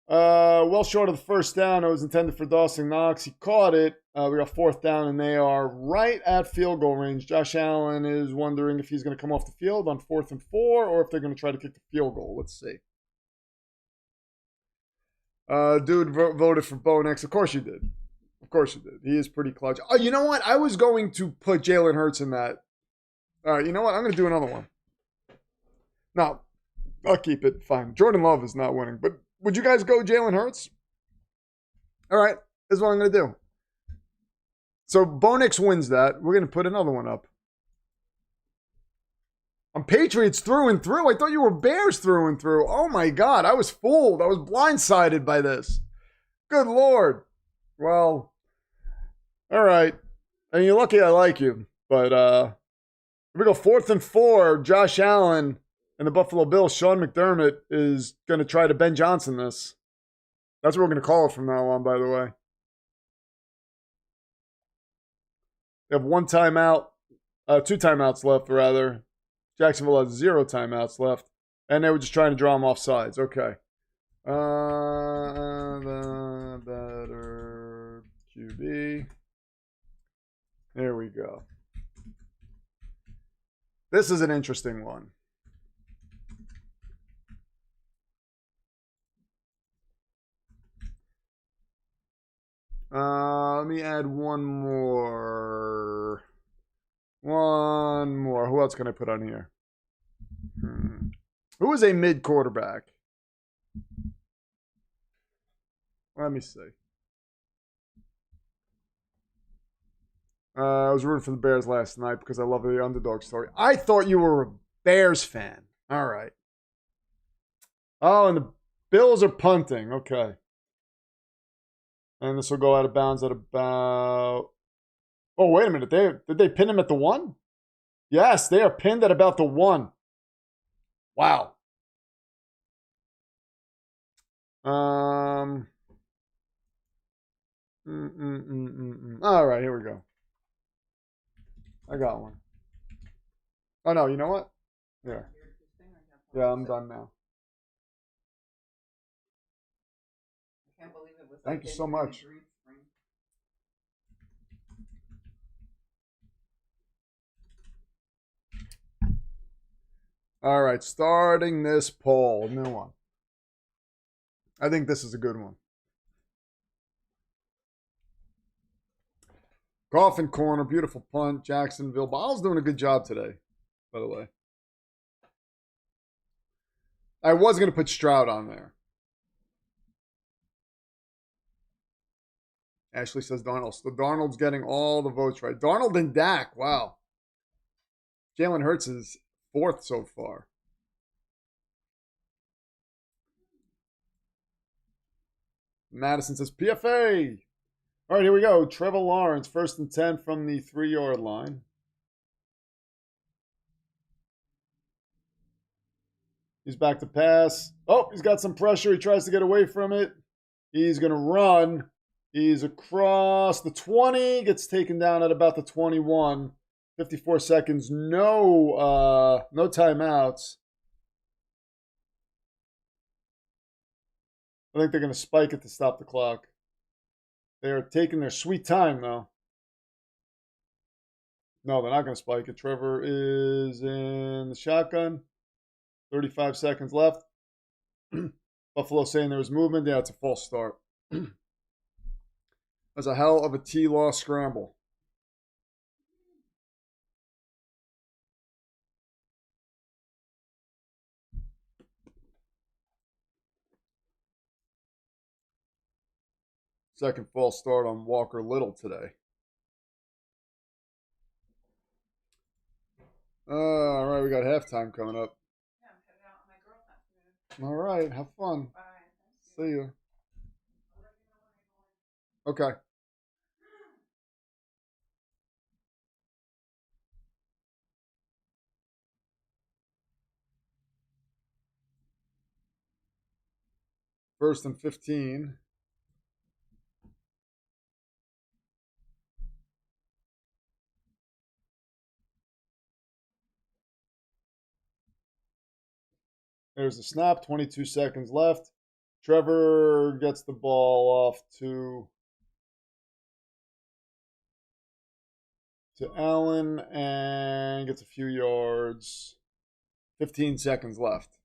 Well short of the first down. It was intended for Dawson Knox. He caught it. We got 4th down, and they are right at field goal range. Josh Allen is wondering if he's going to come off the field on 4th and 4 or if they're going to try to kick the field goal. Let's see. Dude voted for Bo Nix. Of course you did. Of course you did. He is pretty clutch. Oh, you know what? I was going to put Jalen Hurts in that. All right, you know what? I'm going to do another one. No, I'll keep it. Fine. Jordan Love is not winning, but would you guys go Jalen Hurts? All right, this is what I'm going to do. So Bo Nix wins that. We're going to put another one up. I'm Patriots through and through. I thought you were Bears through and through. Oh my God, I was fooled. I was blindsided by this. Good Lord. Well, all right. I mean, you're lucky I like you. But here we go, 4th and 4. Josh Allen and the Buffalo Bills, Sean McDermott, is going to try to Ben Johnson this. That's what we're going to call it from now on, by the way. They have 1 timeout, 2 timeouts left, rather. Jacksonville has 0 timeouts left. And they were just trying to draw them off sides. Okay. The better QB. There we go. This is an interesting one. Let me add one more. Who else can I put on here? Who is a mid quarterback? Let me see. I was rooting for the Bears last night because I love the underdog story. I thought you were a Bears fan. All right. Oh, and the Bills are punting. Okay. And this will go out of bounds at about... Oh, wait a minute. Did they pin him at the 1? Yes, they are pinned at about the 1. Wow. All right, here we go. I got one. Oh, no, you know what? Yeah. Yeah, I'm done now. I can't believe it was. Thank you so much. All right, starting this poll. New one. I think this is a good one. Coffin corner, beautiful punt, Jacksonville. Ball's doing a good job today, by the way. I was going to put Stroud on there. Ashley says Darnold. So Darnold's getting all the votes right. Darnold and Dak. Wow. Jalen Hurts is 4th so far. Madison says PFA. All right, here we go. Trevor Lawrence, 1st and 10 from the 3-yard line. He's back to pass. Oh, he's got some pressure. He tries to get away from it. He's going to run. He's across the 20. Gets taken down at about the 21. 54 seconds. No timeouts. I think they're going to spike it to stop the clock. They are taking their sweet time, though. No, they're not going to spike it. Trevor is in the shotgun. 35 seconds left. Buffalo saying there was movement. Yeah, it's a false start. That's a hell of a T-law scramble. Second false start on Walker Little today. All right, we got halftime coming up. Yeah, I'm headed out on my girls' afternoon. All right, have fun. Bye. See you. Okay. First and 15. There's the snap, 22 seconds left. Trevor gets the ball off to Allen and gets a few yards. 15 seconds left.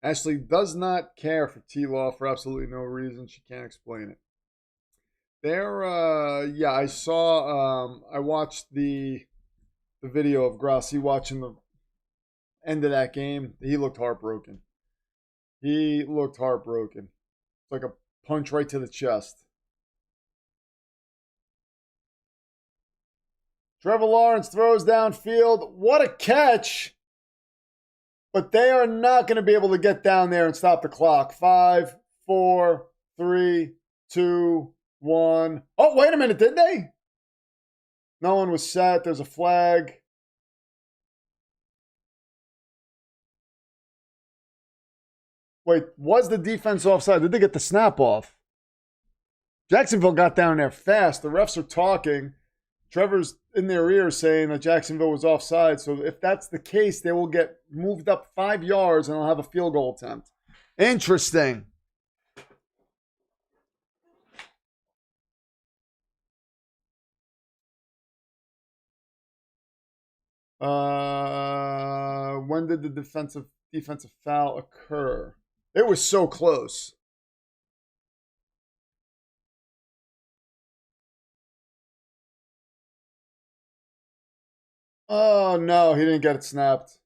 Ashley does not care for T-Law for absolutely no reason. She can't explain it. Yeah, I saw, I watched the video of Grassi watching the end of that game. He looked heartbroken. It's like a punch right to the chest. Trevor Lawrence throws downfield. What a catch! But they are not going to be able to get down there and stop the clock. 5, 4, 3, 2, 1. Oh, wait a minute. Did they? No one was set. There's a flag. Wait, was the defense offside? Did they get the snap off? Jacksonville got down there fast. The refs are talking. Trevor's in their ear saying that Jacksonville was offside. So if that's the case, they will get moved up 5 yards and they'll have a field goal attempt. Interesting. When did the defensive foul occur? It was so close. Oh, no, he didn't get it snapped.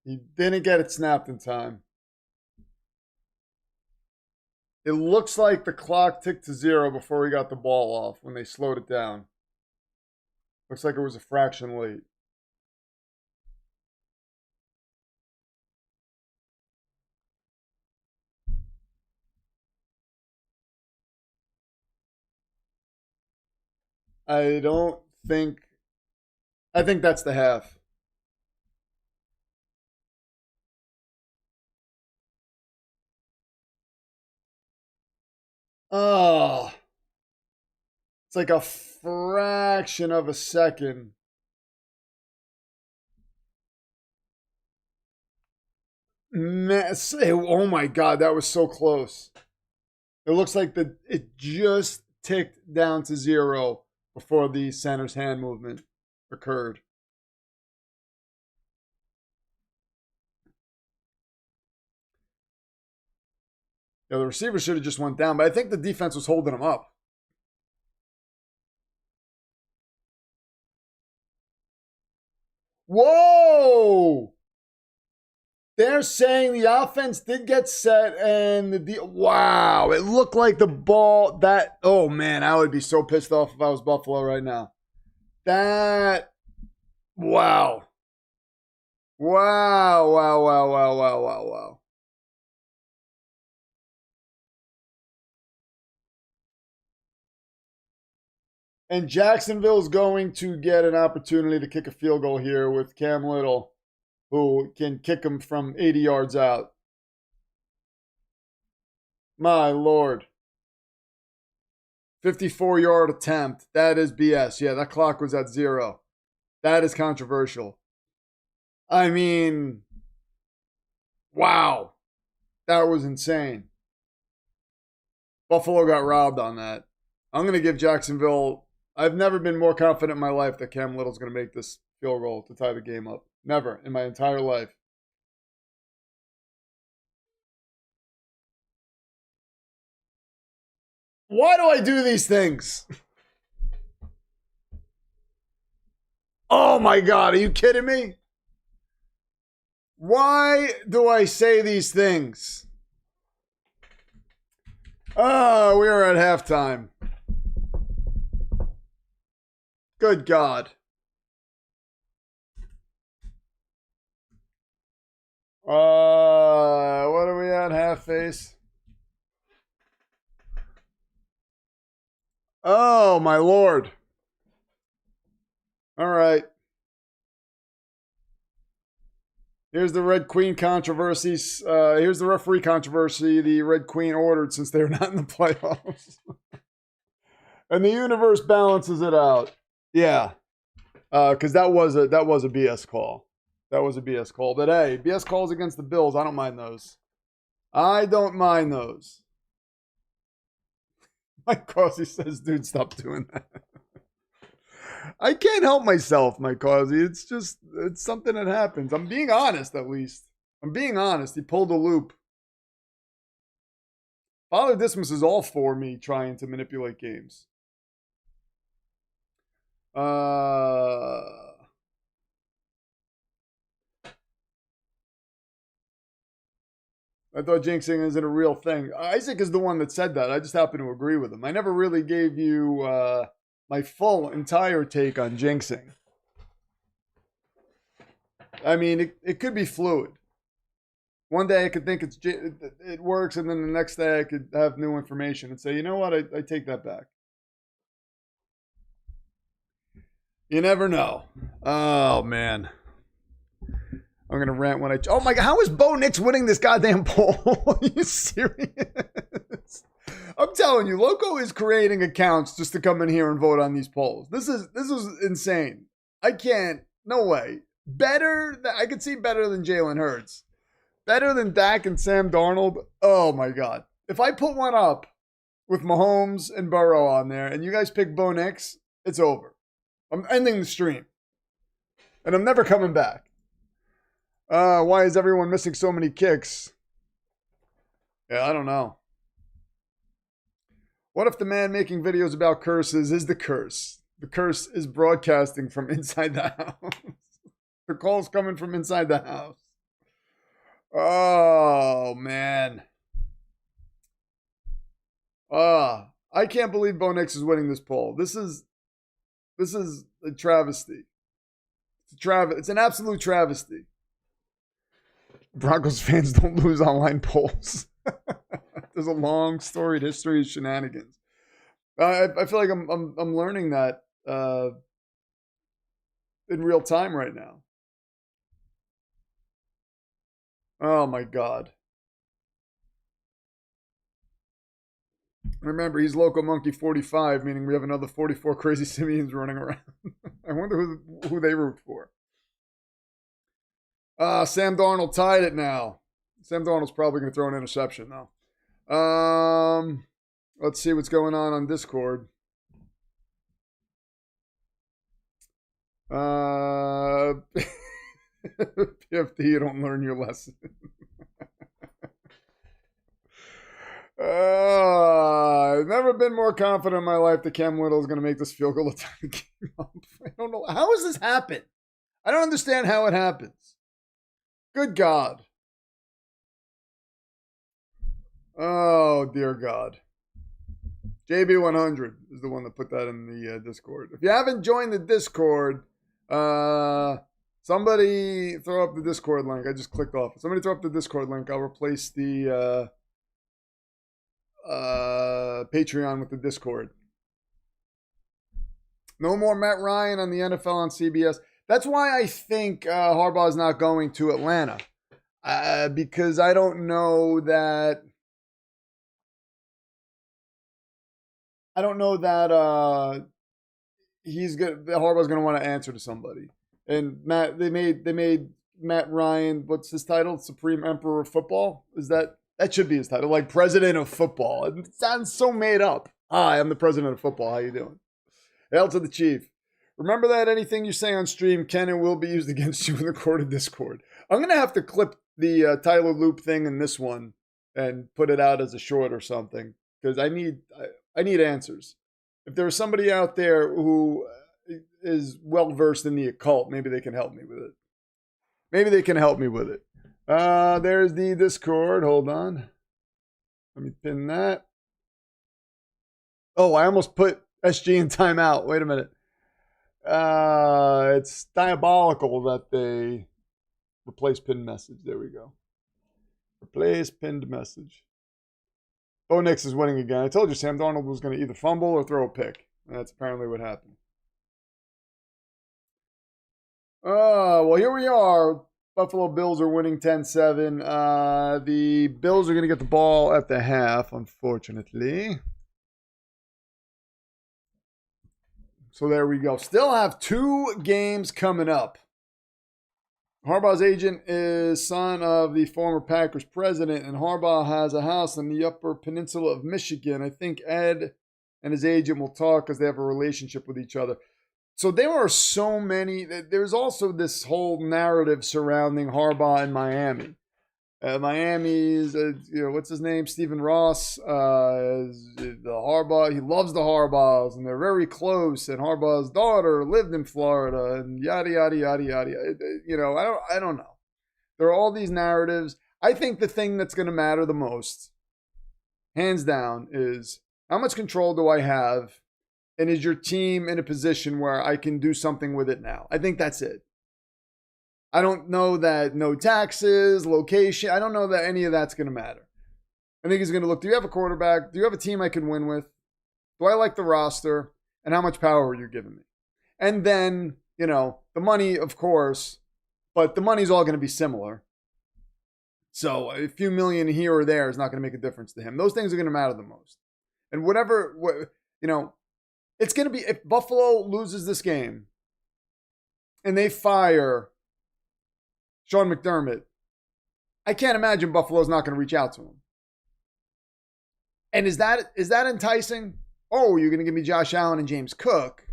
He didn't get it snapped in time. It looks like the clock ticked to 0 before he got the ball off when they slowed it down. Looks like it was a fraction late. I think that's the half. Oh, it's like a fraction of a second. Oh my God, that was so close. It looks like it just ticked down to 0 before the center's hand movement occurred. Yeah, the receiver should have just went down, but I think the defense was holding him up. Whoa! They're saying the offense did get set and wow, it looked like the ball oh man, I would be so pissed off if I was Buffalo right now. Wow. Wow. And Jacksonville's going to get an opportunity to kick a field goal here with Cam Little, who can kick them from 80 yards out. My Lord. 54-yard attempt. That is BS. Yeah, that clock was at 0. That is controversial. I mean, wow. That was insane. Buffalo got robbed on that. I'm going to give Jacksonville. I've never been more confident in my life that Cam Little's going to make this field goal to tie the game up. Never in my entire life. Why do I do these things? Oh my God, are you kidding me? Why do I say these things? Oh, we are at halftime. Good God. What are we at, half face? Oh, my Lord. All right. Here's the Red Queen controversies. Here's the referee controversy the Red Queen ordered since they're not in the playoffs. And the universe balances it out. Yeah. Because that was a BS call. That was a BS call. But hey, BS calls against the Bills, I don't mind those. I don't mind those. Mike Causey says, dude, stop doing that. I can't help myself, Mike Causey. It's something that happens. I'm being honest, at least. I'm being honest. He pulled a loop. Father Dismas is all for me trying to manipulate games. I thought jinxing isn't a real thing. Isaac is the one that said that. I just happen to agree with him. I never really gave you my full, entire take on jinxing. I mean, it could be fluid. One day I could think it works, and then the next day I could have new information and say, you know what, I take that back. You never know. Oh, man. I'm going to rant when oh my God, how is Bo Nix winning this goddamn poll? Are you serious? I'm telling you, Loco is creating accounts just to come in here and vote on these polls. This is insane. I can't, no way. I could see better than Jalen Hurts. Better than Dak and Sam Darnold. Oh my God. If I put one up with Mahomes and Burrow on there and you guys pick Bo Nix, it's over. I'm ending the stream. And I'm never coming back. Why is everyone missing so many kicks? Yeah, I don't know. What if the man making videos about curses is the curse? The curse is broadcasting from inside the house. The call's coming from inside the house. Oh, man. I can't believe Bo Nix is winning this poll. This is a travesty. It's an absolute travesty. Broncos fans don't lose online polls. There's a long storied history of shenanigans. I feel like I'm learning that in real time right now. Oh my God. Remember, he's Loco Monkey 45, meaning we have another 44 crazy simians running around. I wonder who they root for. Sam Darnold tied it now. Sam Darnold's probably going to throw an interception now. Let's see what's going on Discord. PFD, you don't learn your lesson. I've never been more confident in my life that Cam Little is going to make this field goal attack. I don't know. How has this happened? I don't understand how it happens. Good God. Oh, dear God. JB100 is the one that put that in the Discord. If you haven't joined the Discord, somebody throw up the Discord link. I just clicked off it. Somebody throw up the Discord link. I'll replace the Patreon with the Discord. No more Matt Ryan on the NFL on CBS. That's why I think Harbaugh's not going to Atlanta. Because I don't know that Harbaugh's going to want to answer to somebody. And they made Matt Ryan, what's his title? Supreme Emperor of Football? That should be his title, like President of Football. It sounds so made up. Hi, I'm the President of Football. How you doing? Hail to the Chief. Remember that anything you say on stream can and will be used against you in the court of Discord. I'm going to have to clip the Tyler Loop thing in this one and put it out as a short or something because I need answers. If there's somebody out there who is well-versed in the occult, maybe they can help me with it. There's the Discord. Hold on. Let me pin that. Oh, I almost put SG in timeout. Wait a minute. It's diabolical that they replace pinned message. There we go. Replace pinned message. Bo Nix is winning again. I told you Sam Darnold was going to either fumble or throw a pick. That's apparently what happened. Well, here we are. Buffalo Bills are winning 10-7. The Bills are going to get the ball at the half, unfortunately. So there we go. Still have 2 games coming up. Harbaugh's agent is son of the former Packers president, and Harbaugh has a house on the Upper Peninsula of Michigan. I think Ed and his agent will talk because they have a relationship with each other. So there are so many. There's also this whole narrative surrounding Harbaugh in Miami. Miami's, what's his name? Stephen Ross. The Harbaugh, he loves the Harbaughs, and they're very close. And Harbaugh's daughter lived in Florida, and yada yada yada yada. I don't know. There are all these narratives. I think the thing that's going to matter the most, hands down, is how much control do I have, and is your team in a position where I can do something with it now? I think that's it. I don't know that no taxes, location, I don't know that any of that's going to matter. I think he's going to look, do you have a quarterback? Do you have a team I can win with? Do I like the roster? And how much power are you giving me? And then, the money, of course, but the money's all going to be similar. So a few million here or there is not going to make a difference to him. Those things are going to matter the most. And it's going to be, if Buffalo loses this game and they fire Sean McDermott, I can't imagine Buffalo's not going to reach out to him. And is that enticing? Oh, you're going to give me Josh Allen and James Cook.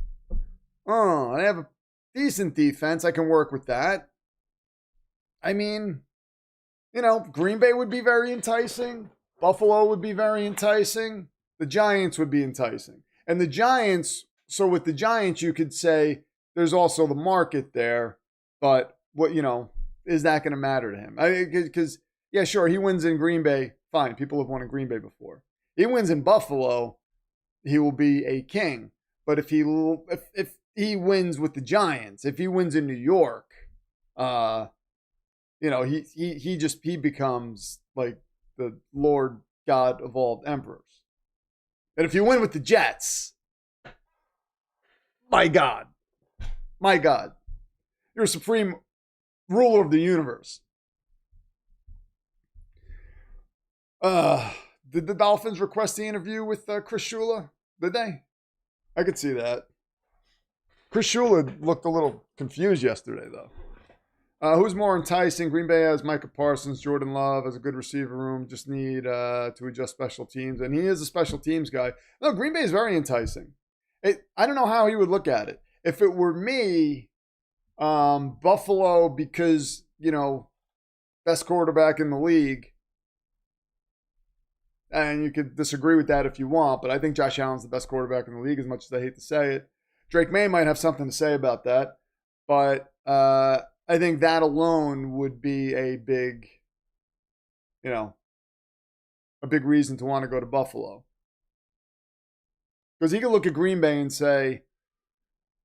Oh, I have a decent defense. I can work with that. I mean, Green Bay would be very enticing. Buffalo would be very enticing. The Giants would be enticing. And the Giants, so with the Giants, you could say there's also the market there. But is that going to matter to him? Because, yeah, sure, he wins in Green Bay. Fine, people have won in Green Bay before. He wins in Buffalo, he will be a king. But if he wins with the Giants, if he wins in New York, he becomes like the Lord God of all emperors. And if you win with the Jets, my God, you're supreme ruler of the universe. Did the Dolphins request the interview with Chris Shula? Did they? I could see that. Chris Shula looked a little confused yesterday, though. Who's more enticing? Green Bay has Micah Parsons, Jordan Love has a good receiver room. Just need to adjust special teams. And he is a special teams guy. No, Green Bay is very enticing. I don't know how he would look at it. If it were me, Buffalo, because, best quarterback in the league. And you could disagree with that if you want, but I think Josh Allen's the best quarterback in the league, as much as I hate to say it. Drake May might have something to say about that, but I think that alone would be a big reason to want to go to Buffalo. Because he could look at Green Bay and say,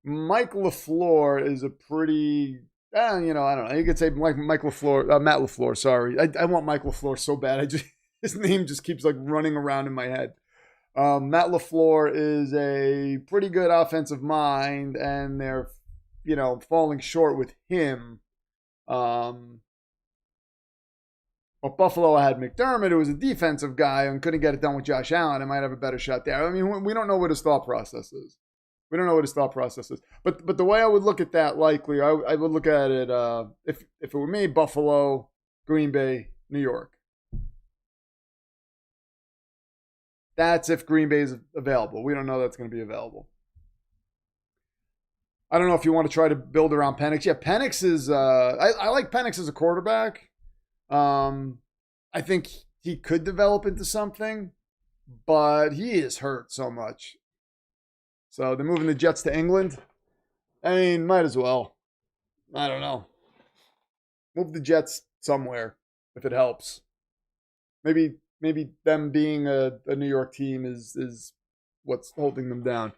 Mike LaFleur is a pretty, I don't know. You could say Matt LaFleur, sorry. I want Mike LaFleur so bad. His name just keeps running around in my head. Matt LaFleur is a pretty good offensive mind, and they're, falling short with him. But Buffalo had McDermott, who was a defensive guy and couldn't get it done with Josh Allen, and might have a better shot there. I mean, we don't know what his thought process is. But the way I would look at that, likely, I would look at it, if it were me, Buffalo, Green Bay, New York. That's if Green Bay is available. We don't know that's going to be available. I don't know if you want to try to build around Penix. Yeah, Penix is. I like Penix as a quarterback. I think he could develop into something, but he is hurt so much. So they're moving the Jets to England. I mean, might as well. I don't know. Move the Jets somewhere if it helps. Maybe them being a New York team is what's holding them down.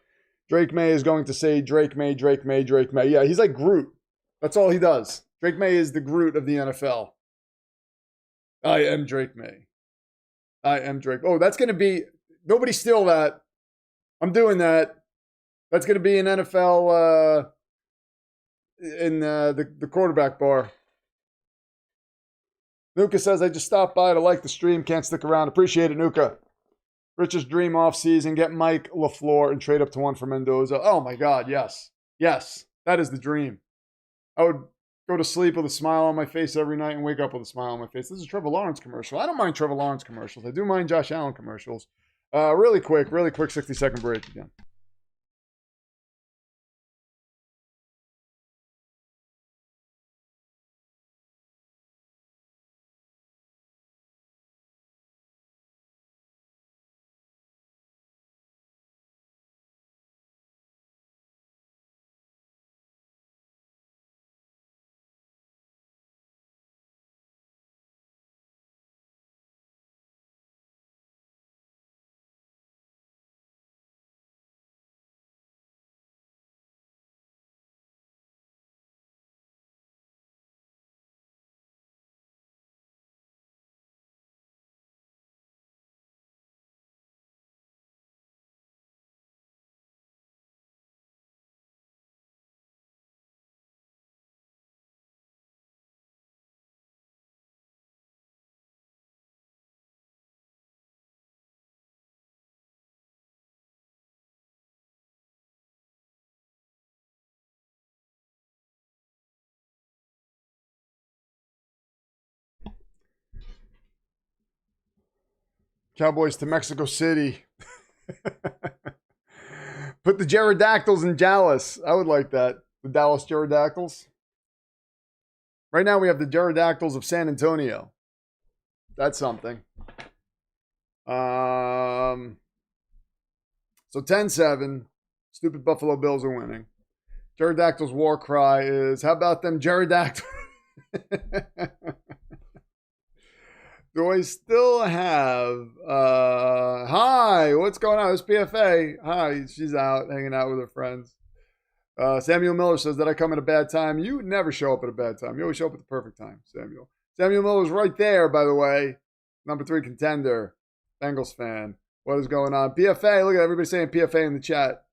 Drake May is going to say Drake May. Yeah, he's like Groot. That's all he does. Drake May is the Groot of the NFL. I am Drake May. Oh, that's going to be, nobody steal that. I'm doing that. That's going to be an NFL in the quarterback bar. Nuka says, I just stopped by to like the stream. Can't stick around. Appreciate it, Nuka. Richest dream off season. Get Mike LaFleur and trade up to one for Mendoza. Oh, my God. Yes. That is the dream. I would go to sleep with a smile on my face every night and wake up with a smile on my face. This is a Trevor Lawrence commercial. I don't mind Trevor Lawrence commercials. I do mind Josh Allen commercials. Really quick 60-second break again. Cowboys to Mexico City. Put the Pterodactyls in Dallas. I would like that. The Dallas Pterodactyls. Right now we have the Pterodactyls of San Antonio. That's something. So 10-7. Stupid Buffalo Bills are winning. Pterodactyls' war cry is, how about them Pterodactyls? Do I still have, hi, what's going on? It's PFA. Hi, she's out, hanging out with her friends. Samuel Miller says, did I come at a bad time? You never show up at a bad time. You always show up at the perfect time, Samuel. Samuel Miller's right there, by the way. Number 3 contender. Bengals fan. What is going on? PFA, look at everybody saying PFA in the chat.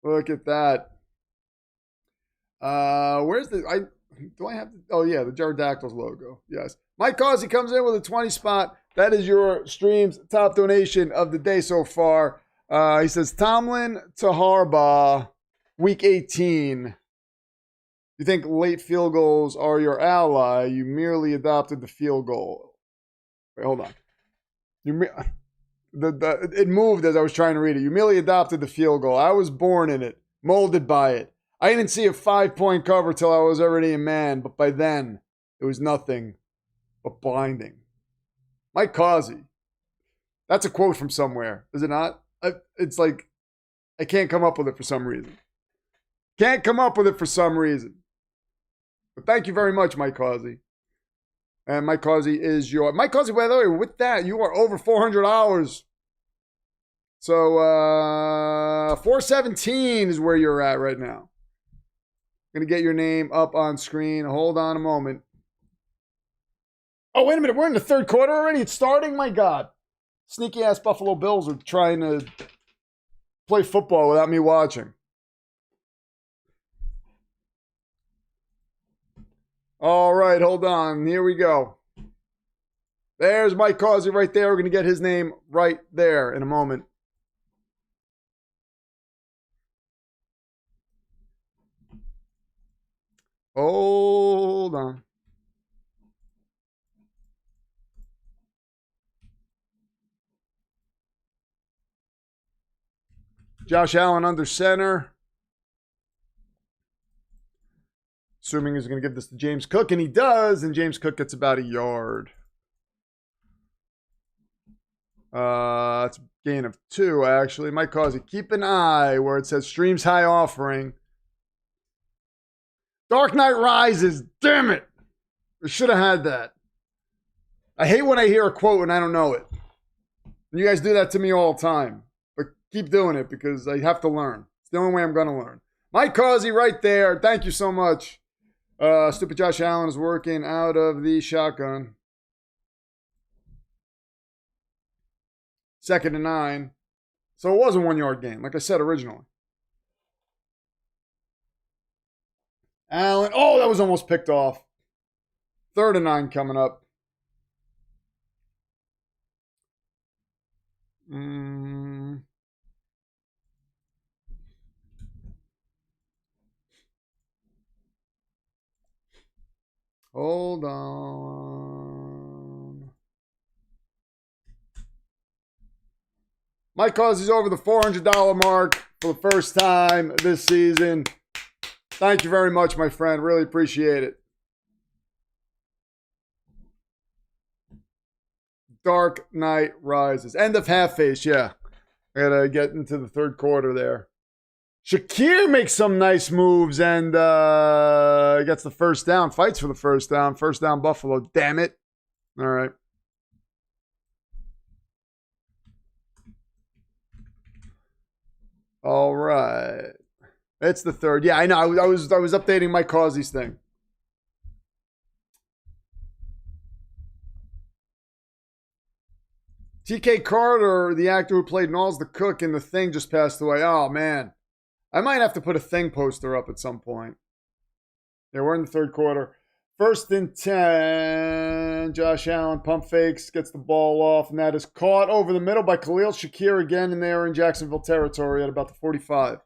Look at that. Where's the, do I have, oh yeah, the Pterodactyls logo. Yes. Mike Causey comes in with a 20 spot. That is your stream's top donation of the day so far. He says, Tomlin to Harbaugh, week 18. You think late field goals are your ally? You merely adopted the field goal. Wait, hold on. It moved as I was trying to read it. You merely adopted the field goal. I was born in it, molded by it. I didn't see a 5-point cover till I was already a man, but by then, it was nothing but blinding. Mike Causey. That's a quote from somewhere, is it not? It's like, I can't come up with it for some reason. Can't come up with it for some reason. But thank you very much, Mike Causey. And Mike Causey is your... Mike Causey, by the way, with that, you are over $400. So, 417 is where you're at right now. Going to get your name up on screen. Hold on a moment. Oh, wait a minute. We're in the third quarter already? It's starting? My God. Sneaky-ass Buffalo Bills are trying to play football without me watching. All right, hold on. Here we go. There's Mike Causey right there. We're going to get his name right there in a moment. Hold on. Josh Allen under center. Assuming he's going to give this to James Cook, and he does, and James Cook gets about a yard. It's a gain of 2, actually. Might cause it. Keep an eye where it says Streams High Offering. Dark Knight Rises. Damn it. I should have had that. I hate when I hear a quote and I don't know it. And you guys do that to me all the time. But keep doing it because I have to learn. It's the only way I'm going to learn. Mike Causey right there. Thank you so much. Stupid Josh Allen is working out of the shotgun. 2nd and 9. So it was a 1-yard gain, like I said originally. Allen. Oh, that was almost picked off. 3rd and 9 coming up. Hold on. Mike Causey's over the $400 mark for the first time this season. Thank you very much, my friend. Really appreciate it. Dark Knight Rises. End of half face, yeah. I got to get into the third quarter there. Shakir makes some nice moves and gets the first down. Fights for the first down. First down Buffalo. Damn it. All right. All right. It's the third. Yeah, I know. I was updating Mike Causey's thing. TK Carter, the actor who played Knowles the Cook in The Thing, just passed away. Oh, man. I might have to put a Thing poster up at some point. Yeah, we're in the third quarter. 1st and 10. Josh Allen pump fakes, gets the ball off, and that is caught over the middle by Khalil Shakir again, and they are in Jacksonville territory at about the 45.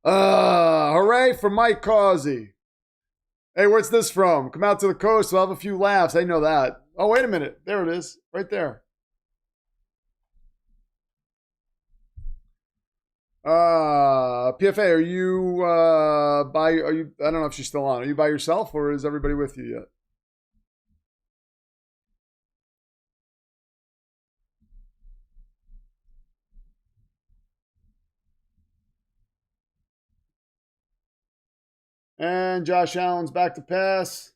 Hooray for Mike Causey. Hey, where's this from? Come out to the coast, we'll have a few laughs. I know that. Oh, wait a minute. There it is. Right there. PFA, are you I don't know if she's still on. Are you by yourself or is everybody with you yet? And Josh Allen's back to pass.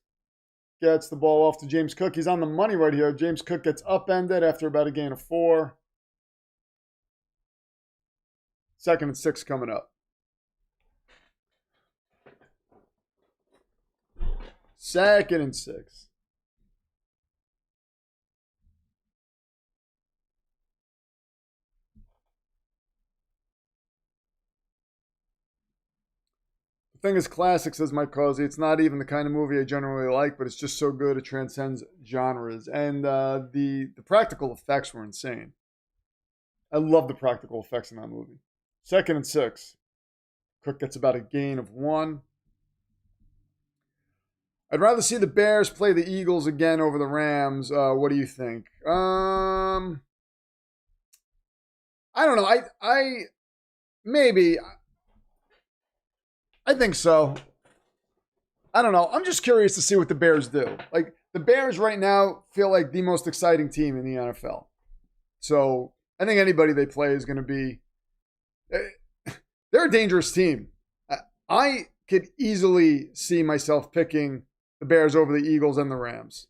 Gets the ball off to James Cook. He's on the money right here. James Cook gets upended after about a gain of 4. 2nd and 6 coming up. 2nd and 6. The thing is classic, says Mike Causey. It's not even the kind of movie I generally like, but it's just so good it transcends genres. And the practical effects were insane. I love the practical effects in that movie. 2nd and 6. Cook gets about a gain of 1. I'd rather see the Bears play the Eagles again over the Rams. What do you think? I don't know. I maybe. I think so. I don't know. I'm just curious to see what the Bears do. Like, the Bears right now feel like the most exciting team in the NFL. So I think anybody they play is going to be. They're a dangerous team. I could easily see myself picking the Bears over the Eagles and the Rams.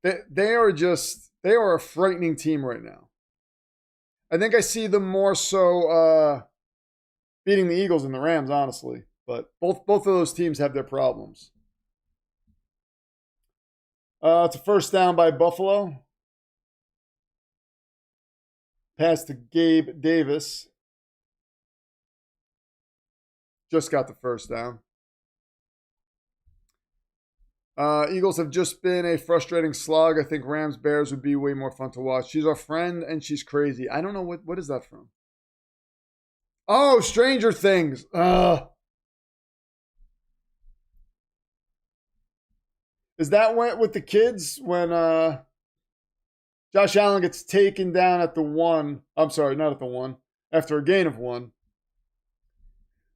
They are a frightening team right now. I think I see them more so beating the Eagles and the Rams, honestly. But both of those teams have their problems. It's a first down by Buffalo. Pass to Gabe Davis. Just got the first down. Eagles have just been a frustrating slog. I think Rams Bears would be way more fun to watch. She's our friend and she's crazy. I don't know what is that from. Oh, Stranger Things. Is that with the kids when Josh Allen gets taken down at the 1? I'm sorry, not at the 1. After a gain of 1.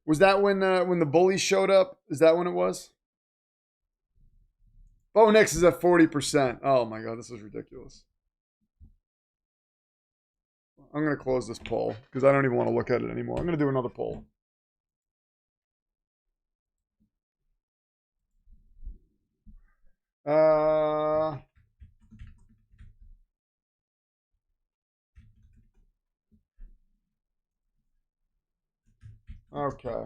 Was that when the bullies showed up? Is that when it was? Bo Nix is at 40%. Oh my God, this is ridiculous. I'm going to close this poll because I don't even want to look at it anymore. I'm going to do another poll. Okay.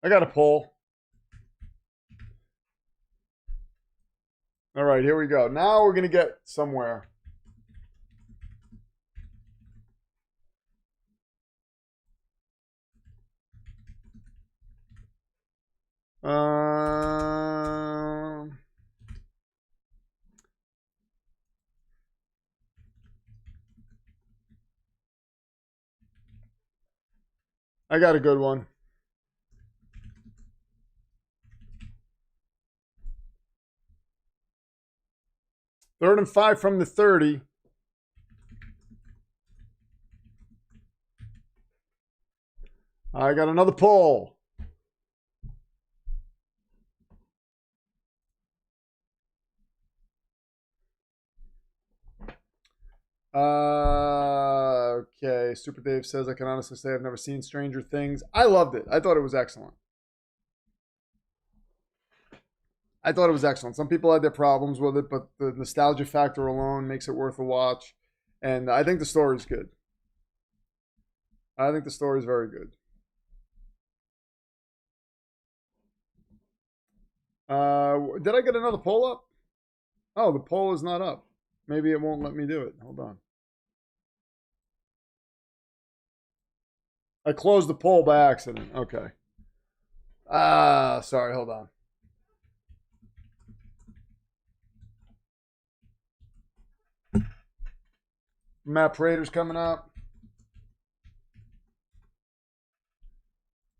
I got a poll. All right, here we go. Now we're going to get somewhere. I got a good one. Third and 5 from the 30. I got another poll. Okay. Super Dave says, I can honestly say I've never seen Stranger Things. I loved it. I thought it was excellent. Some people had their problems with it, but the nostalgia factor alone makes it worth a watch. And I think the story's good. I think the story's very good. Did I get another poll up? Oh, the poll is not up. Maybe it won't let me do it. Hold on. I closed the poll by accident. Okay. Sorry. Hold on. Matt Prater's coming up.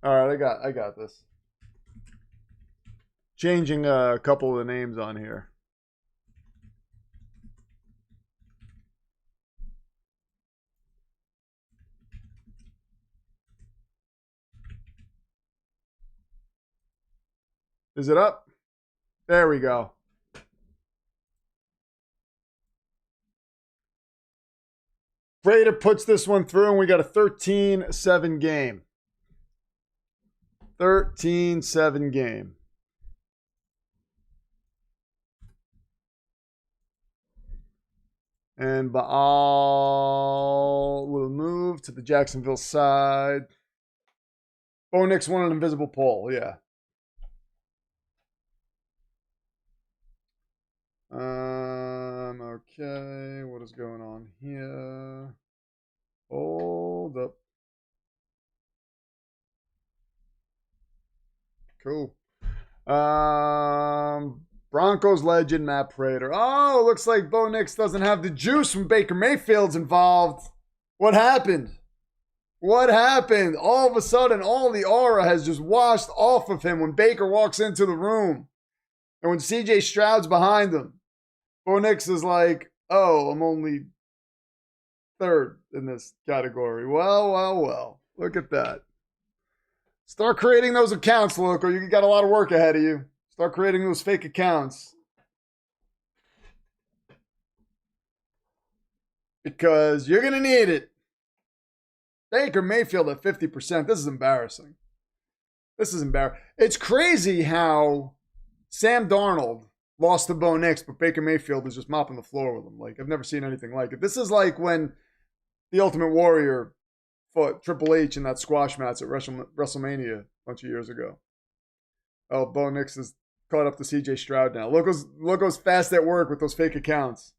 All right, I got this. Changing a couple of the names on here. Is it up? There we go. Raider puts this one through, and we got a 13-7 game. 13-7 game. And Baal will move to the Jacksonville side. Bo Nix won an invisible pole, yeah. Okay, what is going on here? Hold up. Cool. Broncos legend Matt Prater. Oh, looks like Bo Nix doesn't have the juice when Baker Mayfield's involved. What happened? What happened? All of a sudden, all the aura has just washed off of him when Baker walks into the room. And when CJ Stroud's behind him, Bo Nix is like, oh, I'm only third in this category. Well. Look at that. Start creating those accounts, Loco. You got a lot of work ahead of you. Start creating those fake accounts. Because you're going to need it. Baker Mayfield at 50%. This is embarrassing. It's crazy how Sam Darnold lost to Bo Nix, but Baker Mayfield is just mopping the floor with him. Like, I've never seen anything like it. This is like when the Ultimate Warrior fought Triple H in that squash match at WrestleMania a bunch of years ago. Oh, Bo Nix is caught up to CJ Stroud now. Loco's fast at work with those fake accounts.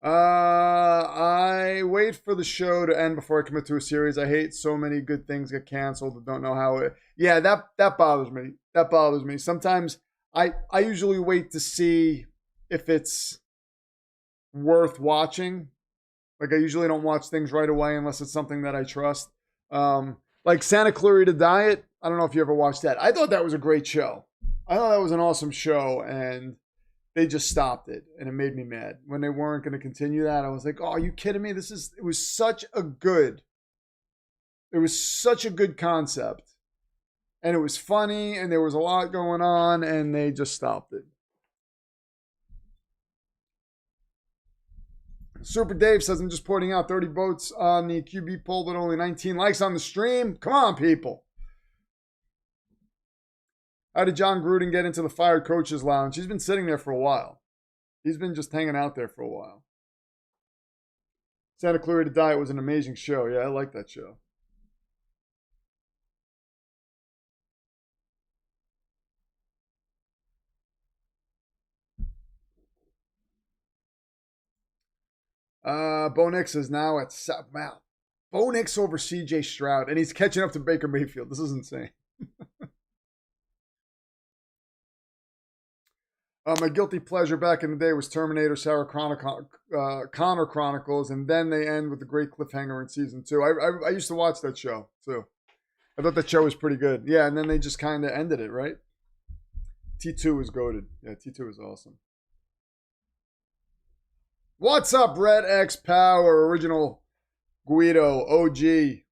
I wait for the show to end before I commit to a series. I hate so many good things get canceled and don't know how it... Yeah, that bothers me. That bothers me. Sometimes I usually wait to see if it's worth watching. Like, I usually don't watch things right away unless it's something that I trust. Like Santa Clarita Diet. I don't know if you ever watched that. I thought that was a great show. I thought that was an awesome show, and they just stopped it, and it made me mad. When they weren't going to continue that, I was like, oh, are you kidding me? It was such a good concept. And it was funny, and there was a lot going on, and they just stopped it. Super Dave says, I'm just pointing out 30 votes on the QB poll, but only 19 likes on the stream. Come on, people. How did John Gruden get into the fired coaches lounge? He's been sitting there for a while. He's been just hanging out there for a while. Santa Clarita Diet was an amazing show. Yeah, I like that show. Bo Nix is now at wow. Bo Nix over CJ Stroud, and he's catching up to Baker Mayfield. This is insane. My guilty pleasure back in the day was Terminator Sarah Connor Chronicles, and then they end with the great cliffhanger in season 2. I used to watch that show, too. I thought that show was pretty good. Yeah, and then they just kind of ended it, right? T2 was goated. Yeah, T2 was awesome. What's up, Red X Power? Original Guido, OG.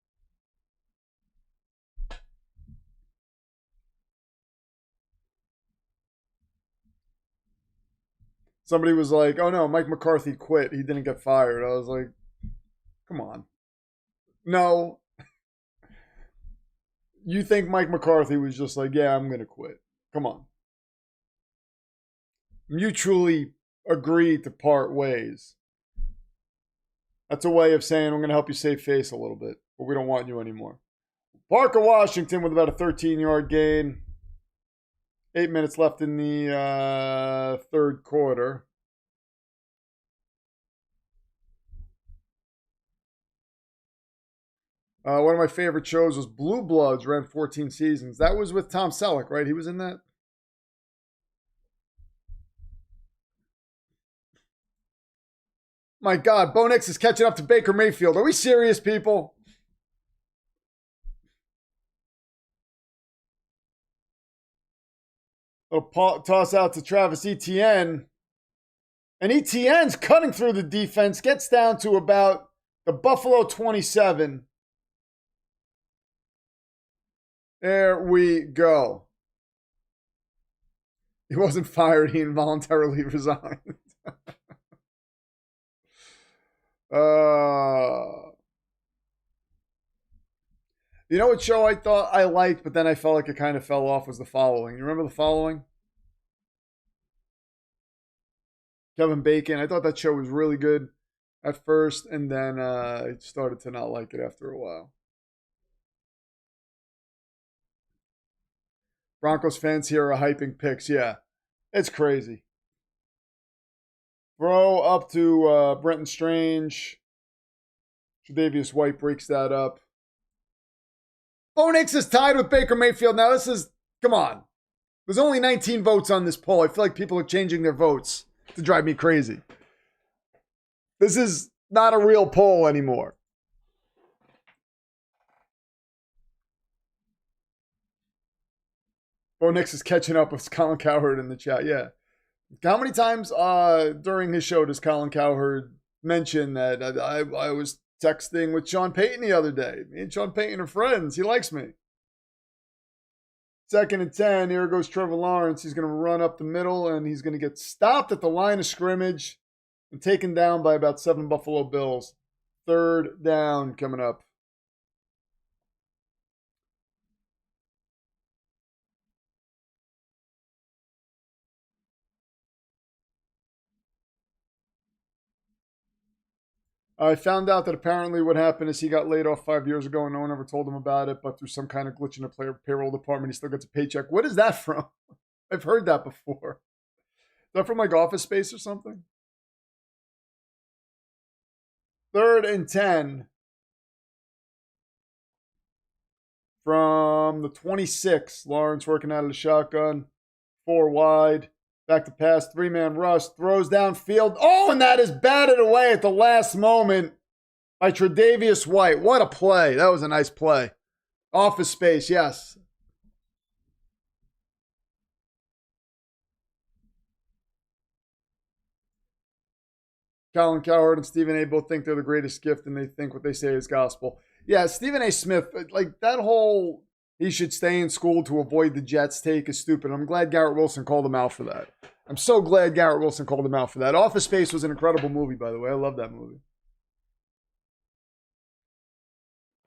Somebody was like, oh no, Mike McCarthy quit. He didn't get fired. I was like, come on. No. You think Mike McCarthy was just like, yeah, I'm going to quit. Come on. Mutually agreed to part ways. That's a way of saying, I'm going to help you save face a little bit, but we don't want you anymore. Parker Washington with about a 13-yard gain. 8 minutes left in the third quarter. One of my favorite shows was Blue Bloods, ran 14 seasons. That was with Tom Selleck, right? He was in that? My God, Bo Nix is catching up to Baker Mayfield. Are we serious, people? Toss out to Travis Etienne. And Etienne's cutting through the defense, gets down to about the Buffalo 27. There we go. He wasn't fired. He involuntarily resigned. You know what show I thought I liked, but then I felt like it kind of fell off was The Following. You remember The Following? Kevin Bacon. I thought that show was really good at first, and then I started to not like it after a while. Broncos fans here are hyping picks. Yeah, it's crazy. Throw up to Brenton Strange. Tre'Davious White breaks that up. Bo Nix is tied with Baker Mayfield. Now this is, come on. There's only 19 votes on this poll. I feel like people are changing their votes to drive me crazy. This is not a real poll anymore. Bo Nix is catching up with Colin Cowherd in the chat. Yeah. How many times during his show does Colin Cowherd mention that I was texting with Sean Payton the other day? Me and Sean Payton are friends. He likes me. 2nd and 10. Here goes Trevor Lawrence. He's going to run up the middle, and he's going to get stopped at the line of scrimmage and taken down by about 7 Buffalo Bills. 3rd down coming up. I found out that apparently what happened is he got laid off 5 years ago and no one ever told him about it, but through some kind of glitch in the payroll department, he still gets a paycheck. What is that from? I've heard that before. Is that from like Office Space or something? 3rd and 10 from the 26. Lawrence working out of the shotgun. 4 wide. Back to pass, 3-man rush, throws downfield. Oh, and that is batted away at the last moment by Tre'Davious White. What a play. That was a nice play. Office Space, yes. Colin Cowherd and Stephen A. both think they're the greatest gift, and they think what they say is gospel. Yeah, Stephen A. Smith, like that whole he should stay in school to avoid the Jets take is stupid. I'm glad Garrett Wilson called him out for that. I'm so glad Garrett Wilson called him out for that. Office Space was an incredible movie, by the way. I love that movie.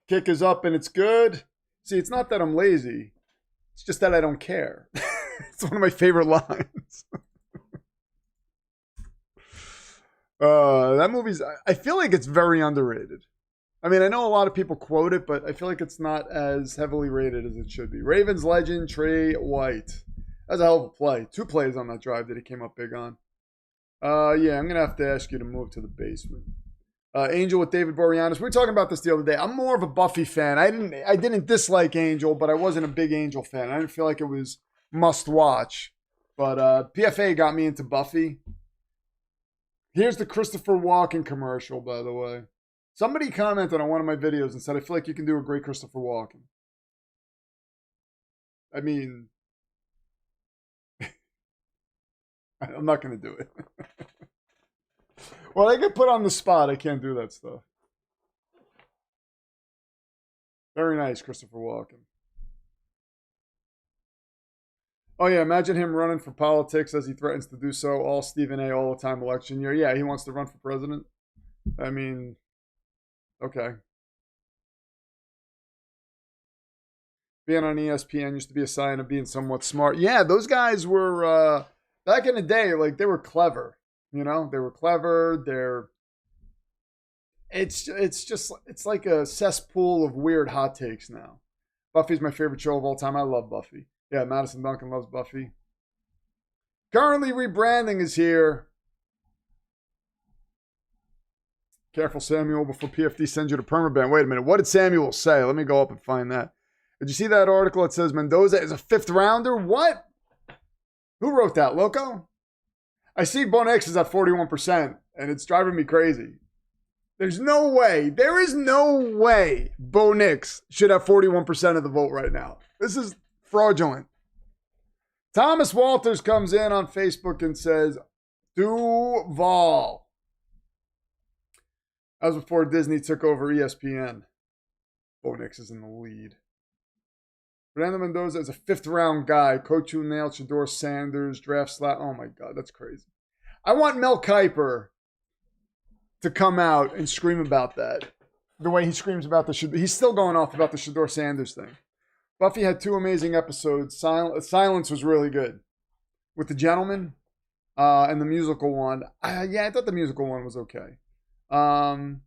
Kick is up and it's good. See, it's not that I'm lazy. It's just that I don't care. It's one of my favorite lines. That movie's, I feel like it's very underrated. I mean, I know a lot of people quote it, but I feel like it's not as heavily rated as it should be. Ravens legend, Trey White. That's a hell of a play. 2 plays on that drive that he came up big on. Yeah, I'm going to have to ask you to move to the basement. Angel with David Boreanaz. We were talking about this the other day. I'm more of a Buffy fan. I didn't dislike Angel, but I wasn't a big Angel fan. I didn't feel like it was must watch. But PFA got me into Buffy. Here's the Christopher Walken commercial, by the way. Somebody commented on one of my videos and said, I feel like you can do a great Christopher Walken. I mean, I'm not going to do it. Well, I get put on the spot. I can't do that stuff. Very nice, Christopher Walken. Oh, yeah, imagine him running for politics as he threatens to do so all Stephen A. all the time election year. Yeah, he wants to run for president. I mean, okay. Being on ESPN used to be a sign of being somewhat smart. Yeah, those guys were, back in the day, like, they were clever. You know, they were clever. It's like a cesspool of weird hot takes now. Buffy's my favorite show of all time. I love Buffy. Yeah, Madison Duncan loves Buffy. Currently rebranding is here. Careful, Samuel, before PFD sends you to permaban. Wait a minute. What did Samuel say? Let me go up and find that. Did you see that article that says Mendoza is a 5th rounder? What? Who wrote that, Loco? I see Bo Nix is at 41%, and it's driving me crazy. There's no way. There is no way Bo Nix should have 41% of the vote right now. This is fraudulent. Thomas Walters comes in on Facebook and says, Duval. That was before Disney took over ESPN. Bo Nix is in the lead. Fernando Mendoza is a 5th-round guy. Coach who nailed Shedeur Sanders. Draft slot. Oh, my God. That's crazy. I want Mel Kiper to come out and scream about that. The way he screams about he's still going off about the Shedeur Sanders thing. Buffy had 2 amazing episodes. Silence was really good. With the gentleman and the musical one. Yeah, I thought the musical one was okay. The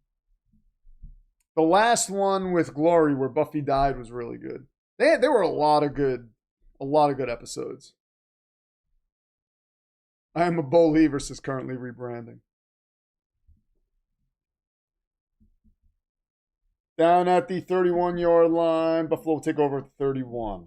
last one with Glory where Buffy died was really good. There were a lot of good episodes. I am a believer is currently rebranding. Down at the 31-yard line, Buffalo will take over at the 31.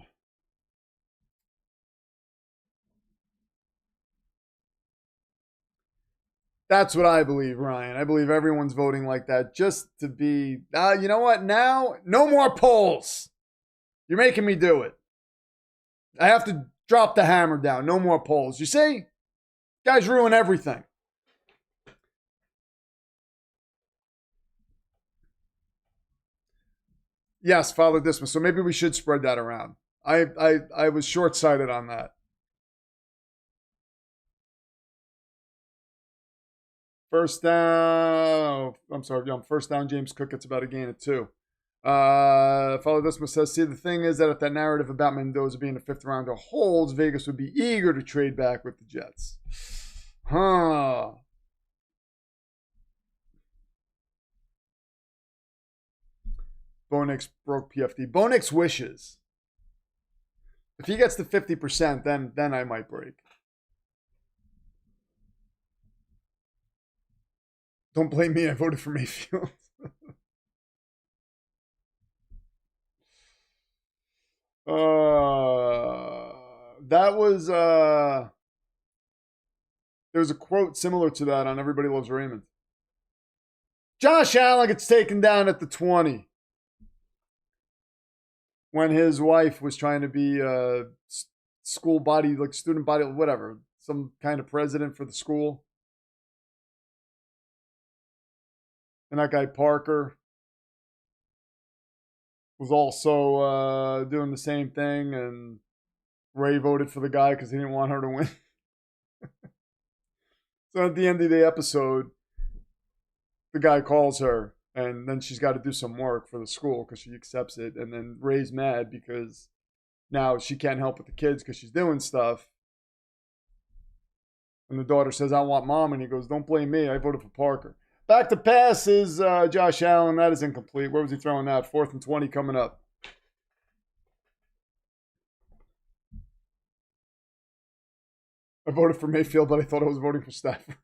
That's what I believe, Ryan. I believe everyone's voting like that just to be, you know what? Now, no more polls. You're making me do it. I have to drop the hammer down. No more polls. You see? Guys ruin everything. Yes, Father Dismas. So maybe we should spread that around. I was short-sighted on that. First down. I'm sorry. First down, James Cook gets about a gain of 2. Father Dismas says, see, the thing is that if that narrative about Mendoza being a 5th rounder holds, Vegas would be eager to trade back with the Jets. Huh. Bo Nix broke PFD. Bo Nix wishes. If he gets to 50%, then I might break. Don't blame me. I voted for Mayfield. That was there was a quote similar to that on Everybody Loves Raymond. Josh Allen gets taken down at the 20 when his wife was trying to be school body, like student body, whatever, some kind of president for the school. And that guy Parker was also doing the same thing, and Ray voted for the guy because he didn't want her to win. So at the end of the episode, the guy calls her, and then she's got to do some work for the school because she accepts it. And then Ray's mad because now she can't help with the kids because she's doing stuff. And the daughter says, I want mom. And he goes, don't blame me. I voted for Parker. Back to pass is Josh Allen. That is incomplete. Where was he throwing that? 4th and 20 coming up. I voted for Mayfield, but I thought I was voting for Stafford.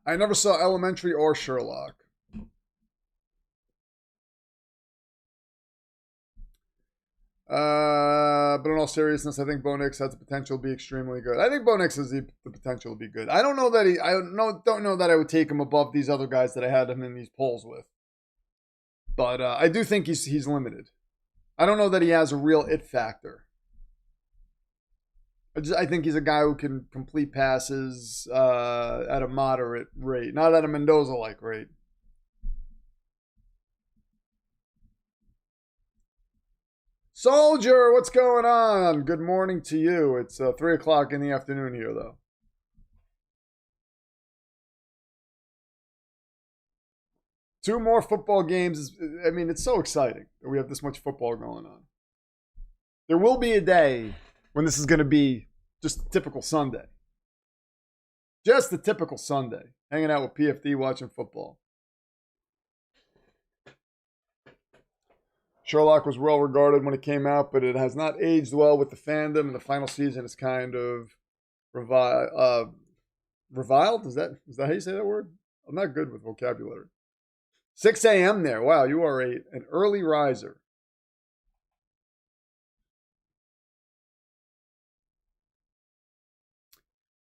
I never saw Elementary or Sherlock. But in all seriousness, I think Bo Nix has the potential to be extremely good. I think Bo Nix has the potential to be good. I don't know that don't know that I would take him above these other guys that I had him in these polls with. But I do think he's limited. I don't know that he has a real it factor. I think he's a guy who can complete passes at a moderate rate, not at a Mendoza-like rate. Soldier, what's going on? Good morning to you. It's 3 o'clock in the afternoon here, though. Two more football games. I mean, it's so exciting that we have this much football going on. There will be a day when this is going to be just a typical Sunday. Just a typical Sunday. Hanging out with PFD, watching football. Sherlock was well regarded when it came out, but it has not aged well with the fandom, and the final season is kind of reviled. Is that how you say that word? I'm not good with vocabulary. 6 a.m. there. Wow, you are an early riser.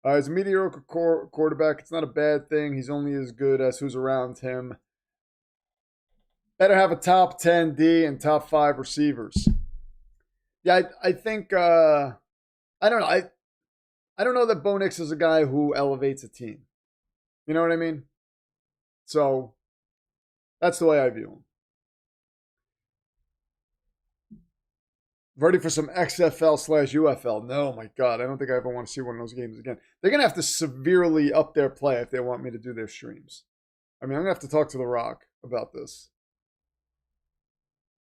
He's a mediocre quarterback. It's not a bad thing. He's only as good as who's around him. Better have a top 10 D and top 5 receivers. Yeah, I think I don't know. I don't know that Bo Nix is a guy who elevates a team. You know what I mean? So that's the way I view him. Ready for some XFL/UFL? No, my God. I don't think I ever want to see one of those games again. They're going to have to severely up their play if they want me to do their streams. I mean, I'm going to have to talk to The Rock about this.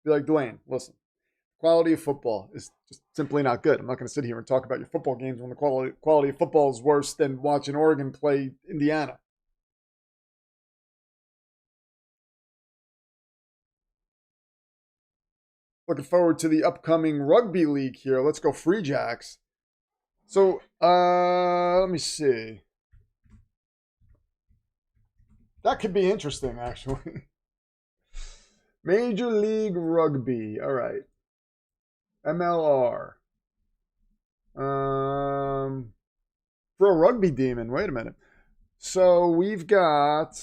Be like, Dwayne, listen, quality of football is just simply not good. I'm not going to sit here and talk about your football games when the quality of football is worse than watching Oregon play Indiana. Looking forward to the upcoming rugby league here. Let's go Free Jacks. So, let me see. That could be interesting, actually. Major League Rugby. All right. MLR. For a rugby demon. Wait a minute. So we've got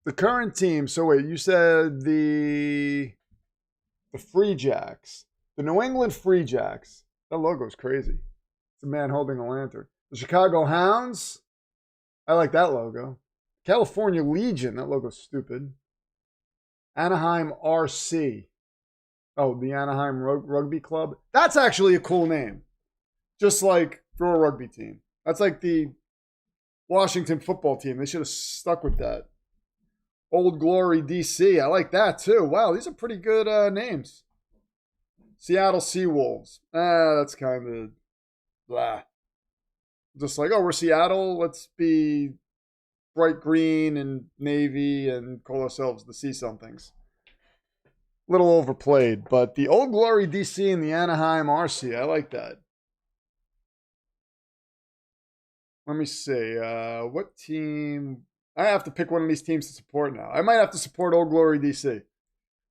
the current team. So wait, you said the Free Jacks. The New England Free Jacks. That logo's crazy. It's a man holding a lantern. The Chicago Hounds. I like that logo. California Legion. That logo's stupid. Anaheim RC. Oh, the Anaheim Rugby Club. That's actually a cool name. Just like for a rugby team. That's like the Washington football team. They should have stuck with that. Old Glory DC. I like that too. Wow, these are pretty good names. Seattle Seawolves. That's kind of blah. Just like, oh, we're Seattle. Let's be bright green and navy and call ourselves the Sea Somethings. Little overplayed, but the Old Glory DC and the Anaheim RC. I like that. Let me see. What team? I have to pick one of these teams to support now. I might have to support Old Glory DC.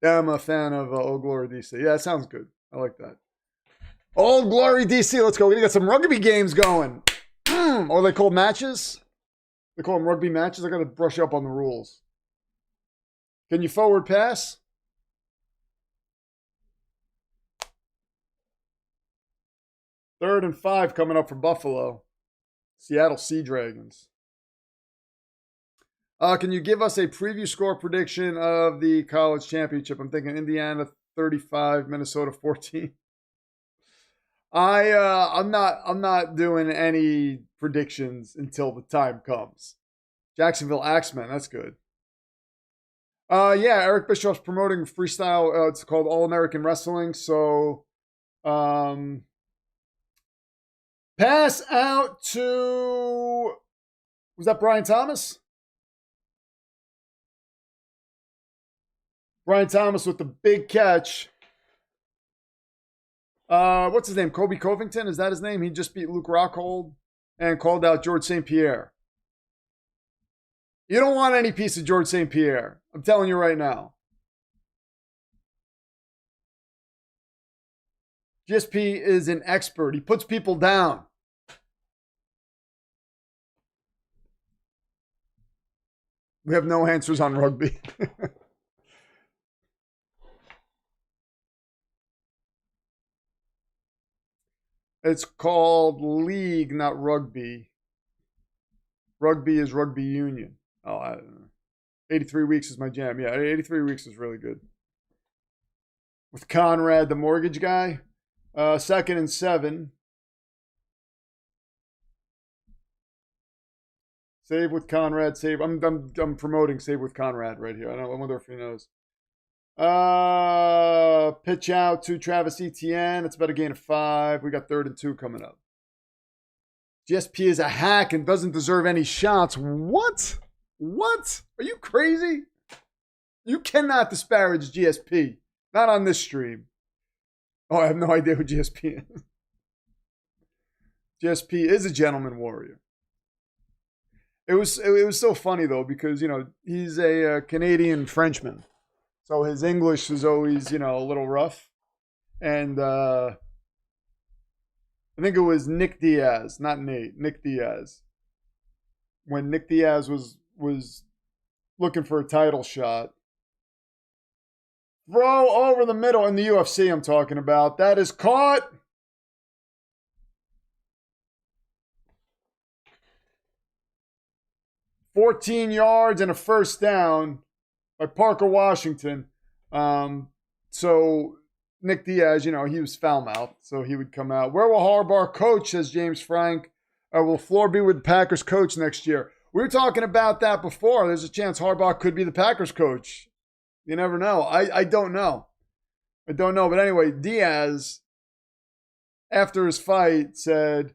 Yeah, I'm a fan of Old Glory DC. Yeah, that sounds good. I like that. Old Glory DC. Let's go. We're going to get some rugby games going. Or they called matches? They call them rugby matches. I got to brush up on the rules. Can you forward pass? Third and 5 coming up for Buffalo. Seattle Sea Dragons. Can you give us a preview score prediction of the college championship? I'm thinking Indiana 35, Minnesota 14. I'm not doing any predictions until the time comes. Jacksonville Axemen, that's good. Yeah, Eric Bischoff's promoting freestyle. It's called All American Wrestling. So, pass out to, was that Brian Thomas? Brian Thomas with the big catch. What's his name? Kobe Covington? Is that his name? He just beat Luke Rockhold and called out George St. Pierre. You don't want any piece of George St. Pierre. I'm telling you right now. GSP is an expert. He puts people down. We have no answers on rugby. It's called league, not rugby. Rugby is rugby union. Oh, I don't know. 83 weeks is my jam. Yeah, 83 weeks is really good. With Conrad, the mortgage guy. 2nd and 7. Save with Conrad. Save. I'm promoting Save with Conrad right here. I wonder if he knows. Pitch out to Travis Etienne. It's about a gain of 5. We got 3rd and 2 coming up. GSP is a hack and doesn't deserve any shots. What? What? Are you crazy? You cannot disparage GSP. Not on this stream. Oh, I have no idea who GSP is. GSP is a gentleman warrior. It was so funny though because he's a Canadian Frenchman, so his English is always a little rough, and I think it was Nick Diaz, not Nate. Nick Diaz. When Nick Diaz was looking for a title shot. Throw over the middle in the UFC I'm talking about. That is caught. $14 yards and a first down by Parker Washington. So Nick Diaz, he was foul-mouthed, so he would come out. Where will Harbaugh coach, says James Frank. Will Floor be with the Packers coach next year? We were talking about that before. There's a chance Harbaugh could be the Packers coach. You never know. I don't know. I don't know. But anyway, Diaz, after his fight, said,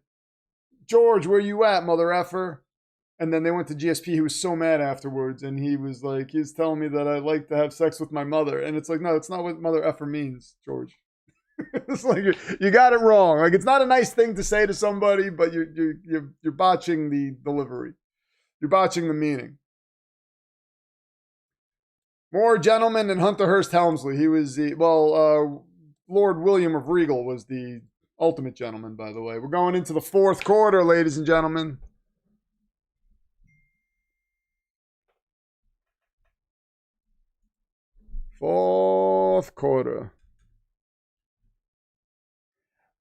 George, where you at, mother effer? And then they went to GSP. He was so mad afterwards. And he was telling me that I like to have sex with my mother. And it's like, no, that's not what mother effer means, George. It's like, you got it wrong. Like, it's not a nice thing to say to somebody, but you're botching the delivery. You're botching the meaning. More gentleman than Hunter Hearst Helmsley. He was Lord William of Regal was the ultimate gentleman, by the way. We're going into the fourth quarter, ladies and gentlemen. Fourth quarter.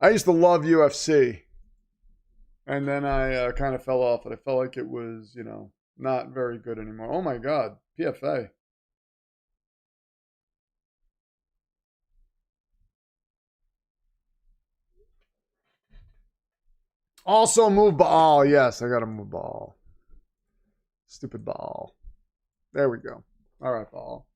I used to love UFC. And then I kind of fell off it. I felt like it was, not very good anymore. Oh my God, PFA. Also move ball. Yes, I got to move ball. Stupid ball. There we go. All right, ball.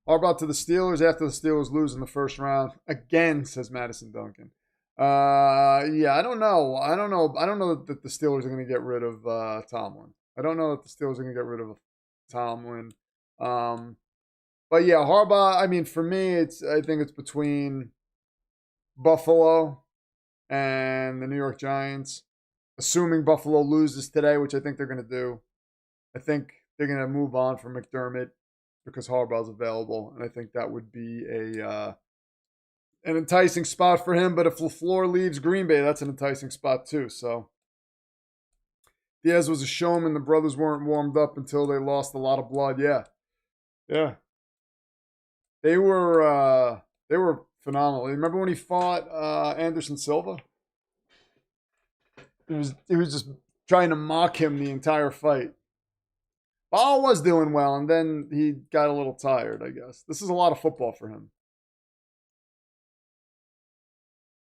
Harbaugh to the Steelers after the Steelers lose in the first round. Again, says Madison Duncan. Yeah, I don't know. I don't know that the Steelers are going to get rid of Tomlin. I don't know that the Steelers are going to get rid of Tomlin. But yeah, Harbaugh, I mean, for me, I think it's between Buffalo and the New York Giants. Assuming Buffalo loses today, which I think they're going to do. I think they're going to move on from McDermott because Harbaugh's available. And I think that would be an enticing spot for him. But if LaFleur leaves Green Bay, that's an enticing spot too. So Diaz was a showman. The brothers weren't warmed up until they lost a lot of blood. Yeah. Yeah. They were phenomenal. Remember when he fought Anderson Silva? He was just trying to mock him the entire fight. Ball was doing well, and then he got a little tired, I guess. This is a lot of football for him.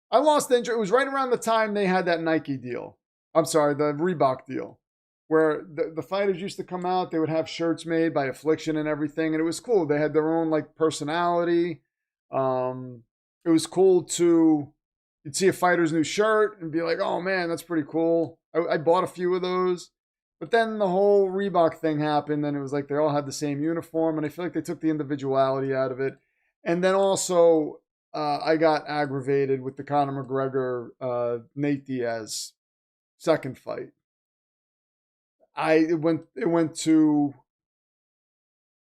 I lost interest. It was right around the time they had that Nike deal. I'm sorry, the Reebok deal. Where the fighters used to come out, they would have shirts made by Affliction and everything, and it was cool. They had their own personality. It was cool you'd see a fighter's new shirt and be like, oh man, that's pretty cool. I bought a few of those. But then the whole Reebok thing happened, and it was like they all had the same uniform, and I feel like they took the individuality out of it. And then also, I got aggravated with the Conor McGregor, Nate Diaz second fight. It went to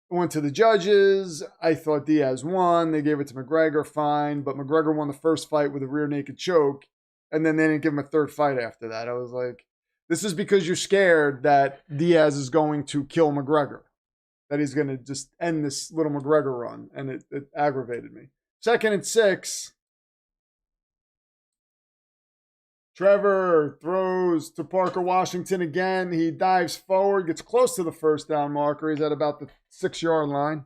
the judges. I thought Diaz won. They gave it to McGregor, fine. But McGregor won the first fight with a rear naked choke. And then they didn't give him a third fight after that. I was like, this is because you're scared that Diaz is going to kill McGregor. That he's going to just end this little McGregor run. And it aggravated me. 2nd and 6. Trevor throws to Parker Washington again. He dives forward, gets close to the first down marker. He's at about the 6-yard line.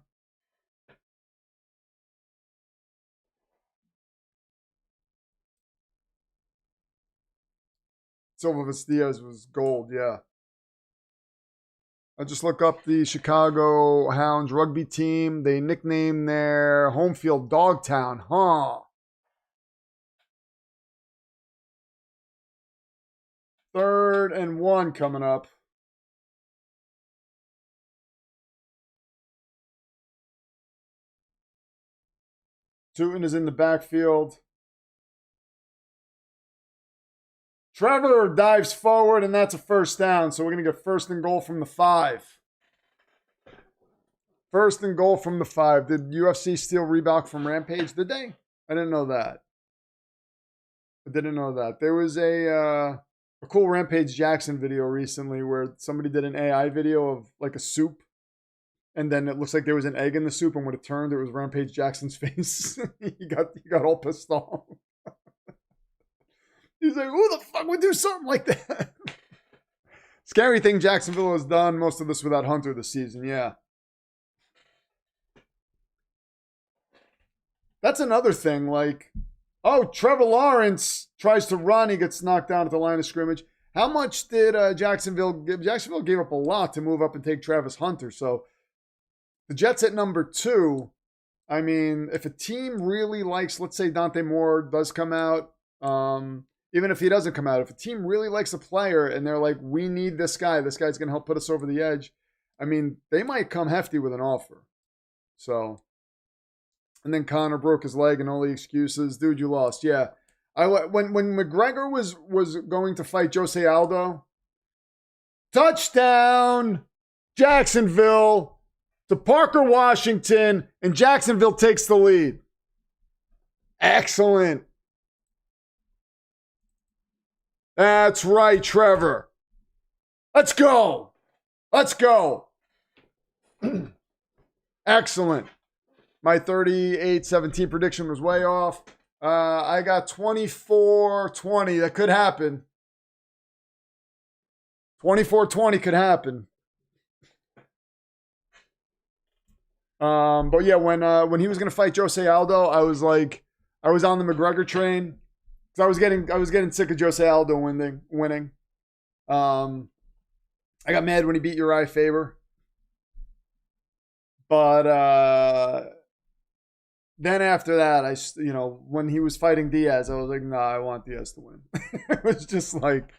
Silvas Diaz was gold, yeah. I just look up the Chicago Hounds rugby team. They nicknamed their home field Dogtown, huh? 3rd and 1 coming up. Tootin is in the backfield. Trevor dives forward, and that's a first down. So we're going to get 1st and goal from the 5. 1st and goal from the 5. Did UFC steal Reebok from Rampage? Did they? I didn't know that. I didn't know that. There was a a cool Rampage Jackson video recently where somebody did an AI video of like a soup, and then it looks like there was an egg in the soup, and when it turned, it was Rampage Jackson's face. he got all pissed off. He's like, "Who the fuck would do something like that?" Scary thing Jacksonville has done most of this without Hunter this season. Yeah. That's another thing. Like, oh, Trevor Lawrence tries to run. He gets knocked down at the line of scrimmage. How much did Jacksonville give? Jacksonville gave up a lot to move up and take Travis Hunter. So the Jets at number 2. I mean, if a team really likes, let's say Dante Moore does come out, even if he doesn't come out, if a team really likes a player and they're like, we need this guy's going to help put us over the edge, I mean, they might come hefty with an offer. So, and then Connor broke his leg and all the excuses. Dude, you lost. Yeah. When McGregor was going to fight Jose Aldo, touchdown, Jacksonville to Parker Washington, and Jacksonville takes the lead. Excellent. That's right, Trevor. Let's go. Let's go. Excellent. My 38-17 prediction was way off. I got 24-20. That could happen. 24-20 could happen. But yeah, when he was gonna fight Jose Aldo, I was on the McGregor train. So I was getting sick of Jose Aldo winning. I got mad when he beat Uriah Faber. But then after that, when he was fighting Diaz, I was like, nah, I want Diaz to win. It was just like,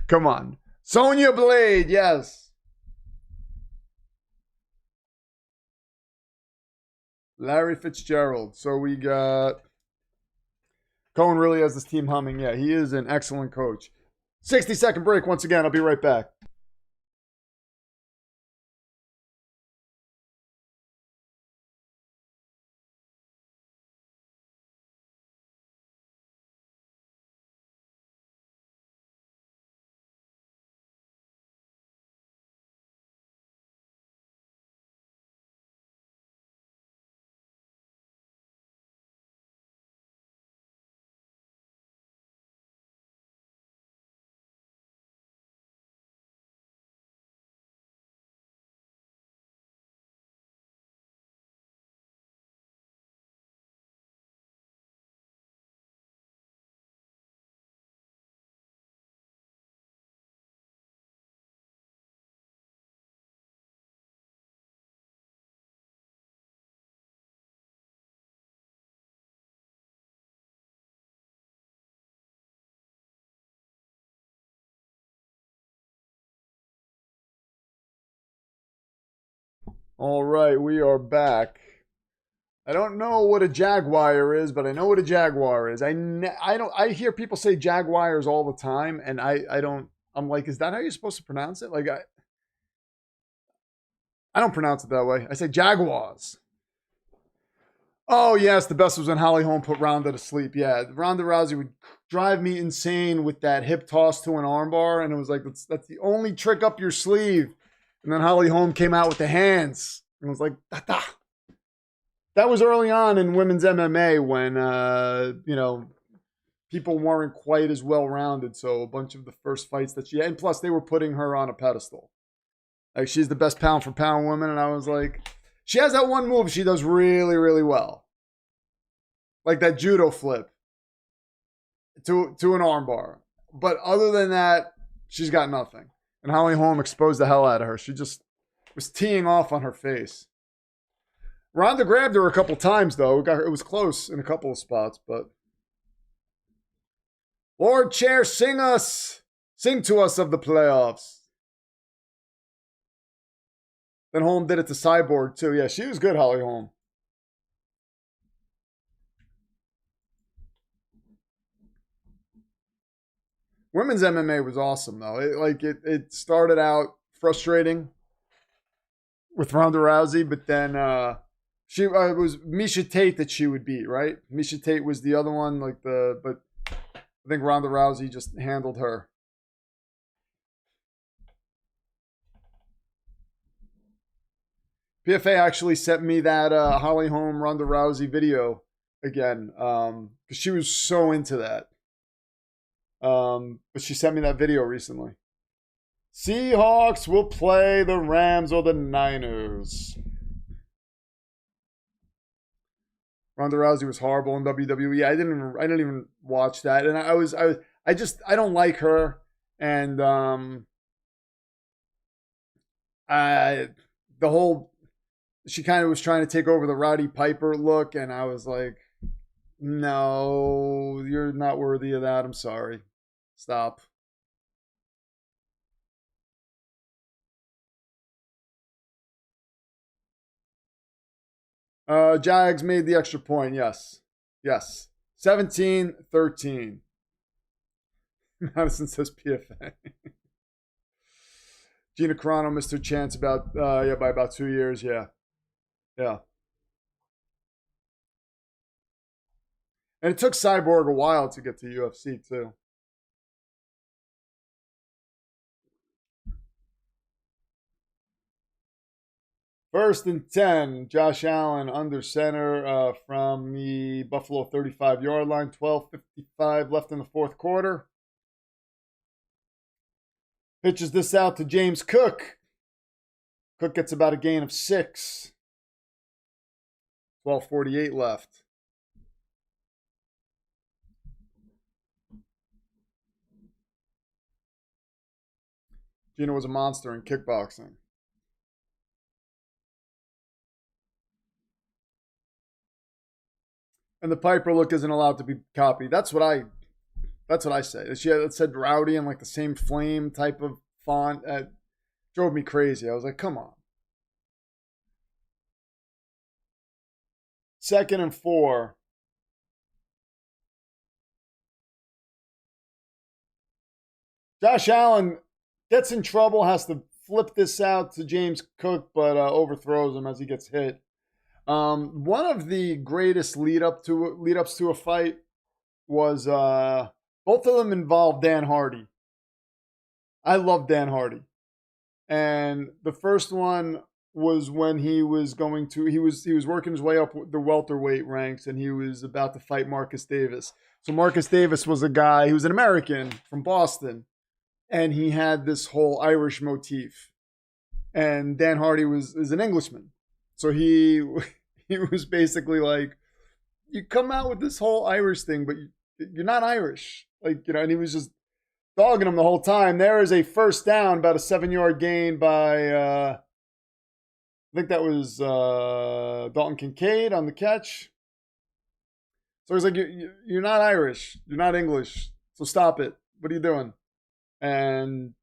come on. Sonya Blade, yes. Larry Fitzgerald. So we got Cohen really has this team humming. Yeah, he is an excellent coach. 60-second break once again. I'll be right back. All right, we are back. I don't know what a Jaguar is, but I know what a Jaguar is. I hear people say Jaguars all the time, and I don't. I'm like, is that how you're supposed to pronounce it? Like I don't pronounce it that way. I say Jaguars. Oh yes, the best was when Holly Holm put Ronda to sleep. Yeah, Ronda Rousey would drive me insane with that hip toss to an armbar, and it was like that's the only trick up your sleeve. And then Holly Holm came out with the hands. And was like, da-da. That was early on in women's MMA when, people weren't quite as well-rounded. So a bunch of the first fights that she had. And plus, they were putting her on a pedestal. Like, she's the best pound-for-pound woman. And I was like, she has that one move she does really, really well. Like that judo flip to an armbar. But other than that, she's got nothing. And Holly Holm exposed the hell out of her. She just was teeing off on her face. Ronda grabbed her a couple times, though. It was close in a couple of spots, but... Lord Chair, sing to us of the playoffs. Then Holm did it to Cyborg, too. Yeah, she was good, Holly Holm. Women's MMA was awesome, though. It started out frustrating with Ronda Rousey, but then it was Miesha Tate that she would beat, right? Miesha Tate was the other one, but I think Ronda Rousey just handled her. PFA actually sent me that Holly Holm Ronda Rousey video again because she was so into that. But she sent me that video recently. Seahawks will play the Rams or the Niners. Ronda Rousey was horrible in WWE. I didn't even watch that, and I don't like her, and she kind of was trying to take over the Roddy Piper look, and I was like, no, you're not worthy of that. I'm sorry. Stop. Jags made the extra point. Yes. 17-13. Madison says PFA. Gina Carano missed her chance by about 2 years. Yeah. And it took Cyborg a while to get to UFC too. First and 10, Josh Allen under center from the Buffalo 35-yard line. 12:55 left in the fourth quarter. Pitches this out to James Cook. Cook gets about a gain of 6. 12:48 left. Gina was a monster in kickboxing. And the Piper look isn't allowed to be copied. That's what I say. It said Rowdy in like the same flame type of font. It drove me crazy. I was like, come on. 2nd and 4. Josh Allen gets in trouble, has to flip this out to James Cook, but overthrows him as he gets hit. One of the greatest lead-ups to a fight was both of them involved Dan Hardy. I love Dan Hardy. And the first one was when he was working his way up the welterweight ranks, and he was about to fight Marcus Davis. So Marcus Davis was a guy, he was an American from Boston, and he had this whole Irish motif. And Dan Hardy is an Englishman. So he was basically like, you come out with this whole Irish thing, but you're not Irish. Like, and he was just dogging him the whole time. There is a first down, about a 7-yard gain by, I think that was Dalton Kincaid on the catch. So he's like, you're not Irish. You're not English. So stop it. What are you doing? And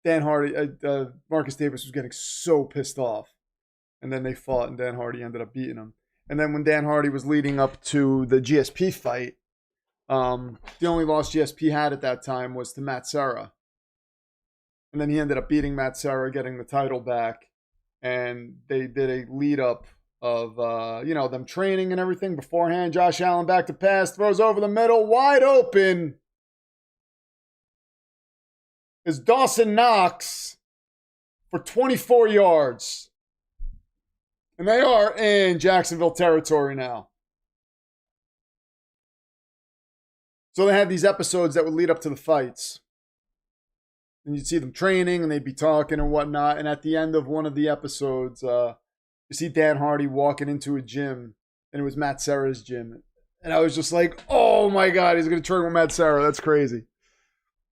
Dan Hardy, Marcus Davis was getting so pissed off. And then they fought, and Dan Hardy ended up beating him. And then when Dan Hardy was leading up to the GSP fight, the only loss GSP had at that time was to Matt Serra. And then he ended up beating Matt Serra, getting the title back. And they did a lead up of, them training and everything beforehand. Josh Allen back to pass, throws over the middle, wide open is Dawson Knox for 24 yards. And they are in Jacksonville territory now. So they had these episodes that would lead up to the fights. And you'd see them training and they'd be talking and whatnot. And at the end of one of the episodes, you see Dan Hardy walking into a gym. And it was Matt Serra's gym. And I was just like, oh my God, he's going to train with Matt Serra. That's crazy.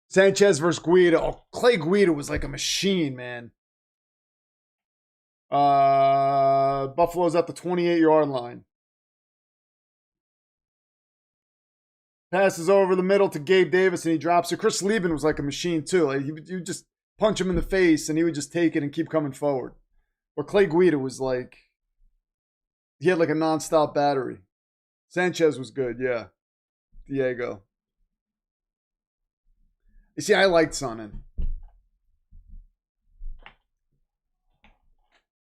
Sanchez versus Guida. Oh, Clay Guida was like a machine, man. Buffalo's at the 28-yard line. Passes over the middle to Gabe Davis, and he drops it. Chris Lieben was like a machine, too. Like, you just punch him in the face, and he would just take it and keep coming forward. Or Clay Guida was like, he had like a nonstop battery. Sanchez was good, yeah. Diego. You see, I liked Sonnen.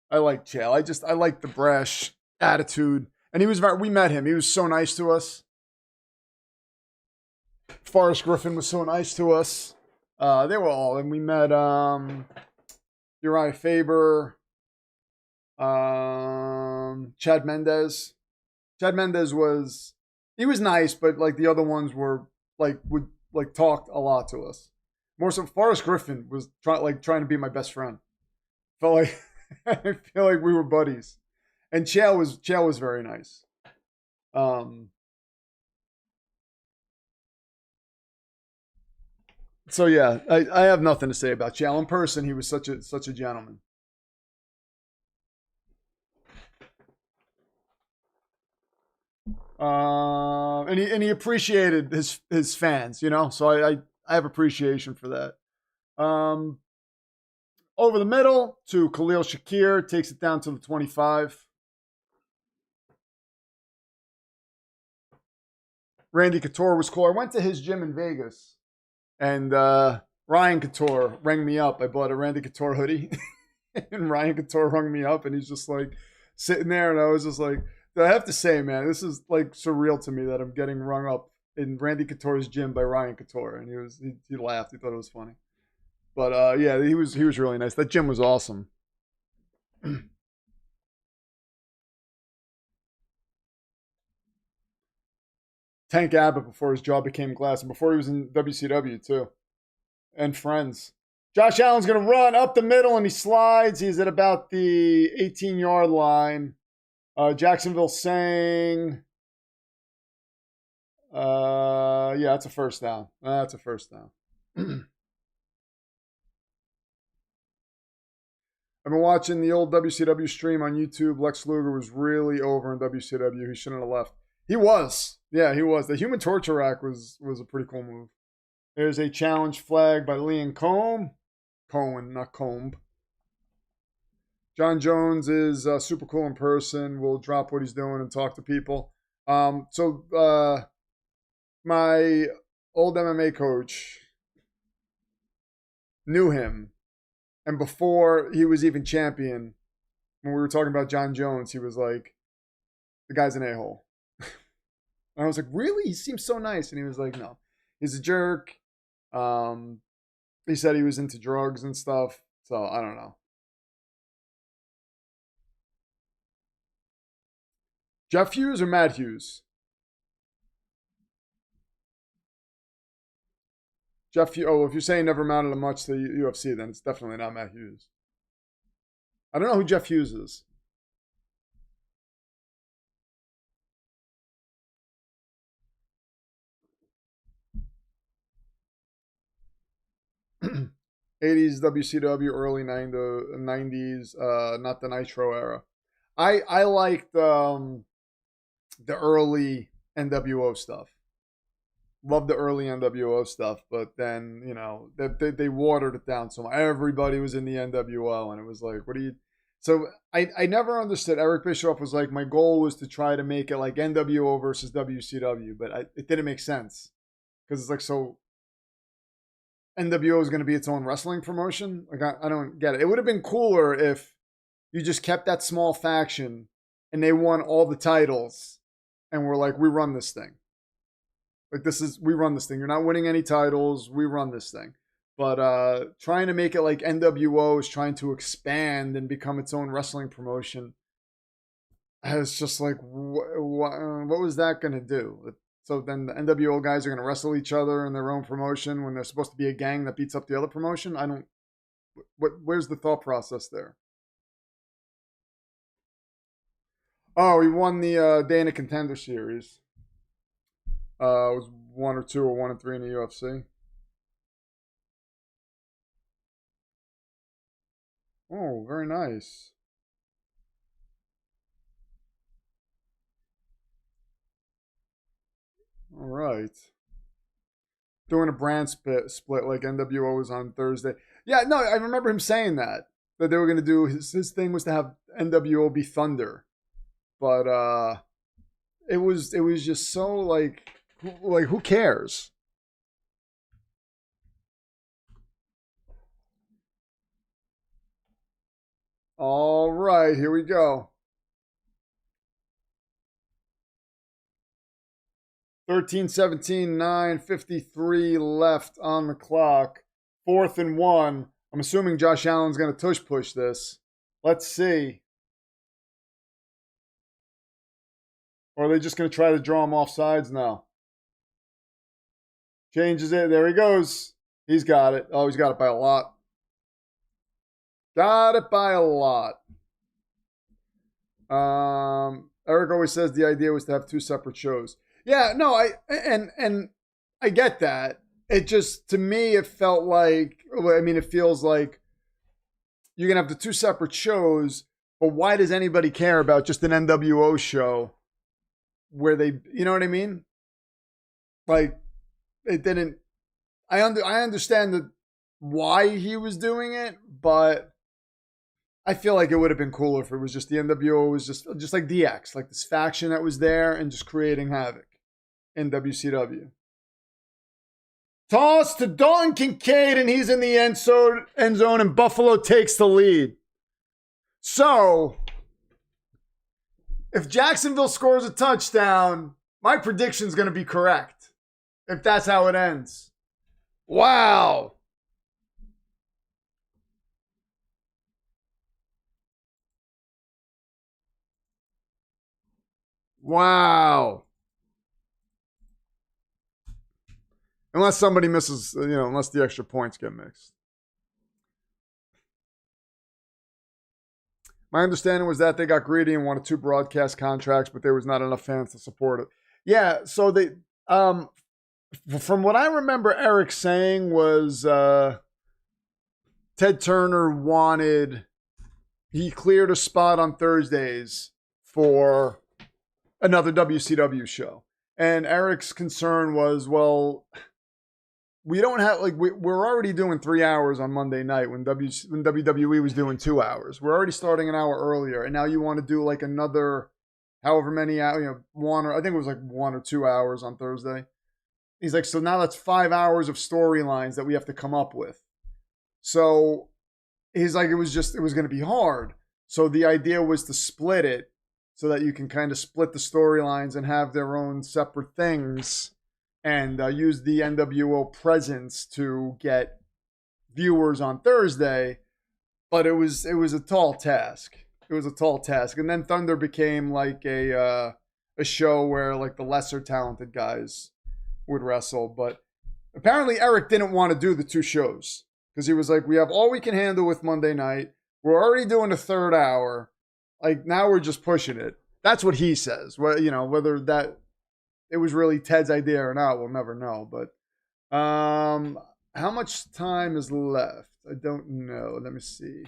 I like Chael. I like the brash attitude. And we met him. He was so nice to us. Forrest Griffin was so nice to us. They were all. And we met Uriah Faber. Chad Mendez. Chad Mendez he was nice, but like the other ones were would talked a lot to us. More so, Forrest Griffin was trying to be my best friend. Felt like I feel like we were buddies, and Chael was very nice. So yeah, I have nothing to say about Chael in person. He was such a gentleman. And he appreciated his fans, you know. So I have appreciation for that. Over the middle to Khalil Shakir, takes it down to the 25. Randy Couture was cool. I went to his gym in Vegas, and Ryan Couture rang me up. I bought a Randy Couture hoodie, and Ryan Couture rung me up, and he's just like sitting there, and I was just like, I have to say, man, this is like surreal to me that I'm getting rung up in Randy Couture's gym by Ryan Couture, and he laughed. He thought it was funny. But yeah, he was really nice. That gym was awesome. Tank Abbott before his jaw became glass, and before he was in WCW too, and Friends. Josh Allen's going to run up the middle, and he slides. He's at about the 18-yard line. Jacksonville saying, yeah, that's a first down. That's a first down. I've been watching the old WCW stream on YouTube. Lex Luger was really over in WCW. He shouldn't have left. He was. Yeah, he was. The Human Torture Rack was a pretty cool move. There's a challenge flag by Liam Cohen, not Combe. John Jones is super cool in person. Will drop what he's doing and talk to people. So my old MMA coach knew him. And before he was even champion, when we were talking about John Jones, he was like, the guy's an a-hole. And I was like, really? He seems so nice. And he was like, no, he's a jerk. He said he was into drugs and stuff. So I don't know. Jeff Hughes or Matt Hughes? Jeff Hughes. Oh, if you're saying never amounted to much to UFC, then it's definitely not Matt Hughes. I don't know who Jeff Hughes is. '80s WCW, early '90s, not the Nitro era. I liked the early NWO stuff. Loved the early NWO stuff, but then they watered it down so much. Everybody was in the NWO, and it was like, what do you? So I never understood. Eric Bischoff was like, my goal was to try to make it like NWO versus WCW, but it didn't make sense because it's like, so NWO is going to be its own wrestling promotion. Like I don't get it. It would have been cooler if you just kept that small faction and they won all the titles and we're like, we run this thing. Like we run this thing. You're not winning any titles. We run this thing. But trying to make it like NWO is trying to expand and become its own wrestling promotion. It's just like, what was that going to do? So then the NWO guys are going to wrestle each other in their own promotion when they're supposed to be a gang that beats up the other promotion? Where's the thought process there? Oh, he won the Dana Contender Series. It was 1 or 2 or 1 and 3 in the UFC. Oh, very nice. All right. Doing a brand split like NWO was on Thursday. Yeah, no, I remember him saying that they were going to do his thing was to have NWO be Thunder. But it was just so like who cares? All right, here we go. 13-17, 9:53 left on the clock. 4th and 1. I'm assuming Josh Allen's going to tush push this. Let's see. Or are they just going to try to draw him off sides now? Changes it. There he goes. He's got it. Oh, he's got it by a lot. Got it by a lot. Eric always says the idea was to have two separate shows. Yeah, no, I get that. It just, to me, it felt like, I mean, it feels like you're going to have the two separate shows, but why does anybody care about just an NWO show where they, you know what I mean? Like, it didn't, I understand that why he was doing it, but I feel like it would have been cooler if it was just the NWO was just like DX, like this faction that was there and just creating havoc in WCW. Toss to Dalton Kincaid, and he's in the end zone, and Buffalo takes the lead. So, if Jacksonville scores a touchdown, my prediction's going to be correct. If that's how it ends. Wow. Wow. Unless somebody misses, unless the extra points get mixed. My understanding was that they got greedy and wanted 2 broadcast contracts, but there was not enough fans to support it. Yeah, so they, from what I remember Eric saying was Ted Turner he cleared a spot on Thursdays for another WCW show. And Eric's concern was, well, we don't have, like, we're already doing 3 hours on Monday night when WWE was doing 2 hours. We're already starting an hour earlier, and now you want to do like another however many hours, I think it was like 1 or 2 hours on Thursday. He's like, so now that's 5 hours of storylines that we have to come up with. So he's like, it was going to be hard. So the idea was to split it so that you can kind of split the storylines and have their own separate things. And use the NWO presence to get viewers on Thursday, but it was a tall task. It was a tall task, and then Thunder became like a show where like the lesser talented guys would wrestle. But apparently Eric didn't want to do the 2 shows because he was like, we have all we can handle with Monday night. We're already doing the 3rd hour. Like now we're just pushing it. That's what he says. Well, whether that it was really Ted's idea or not, we'll never know. But how much time is left? I don't know. Let me see.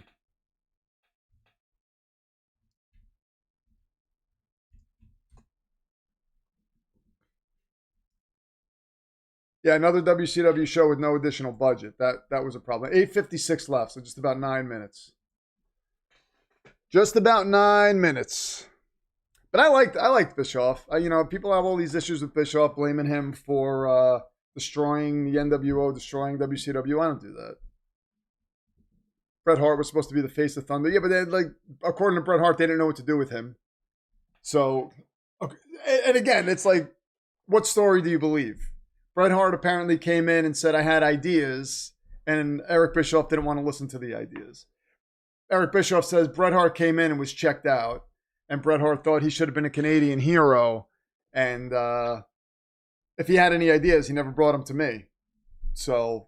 Yeah, another WCW show with no additional budget. That was a problem. 8:56 left, so just about 9 minutes. Just about 9 minutes. But I liked Bischoff. People have all these issues with Bischoff, blaming him for destroying the NWO, destroying WCW. I don't do that. Bret Hart was supposed to be the face of Thunder. Yeah, but according to Bret Hart, they didn't know what to do with him. So, okay. And again, it's like, what story do you believe? Bret Hart apparently came in and said, I had ideas, and Eric Bischoff didn't want to listen to the ideas. Eric Bischoff says Bret Hart came in and was checked out. And Bret Hart thought he should have been a Canadian hero. And if he had any ideas, he never brought them to me. So,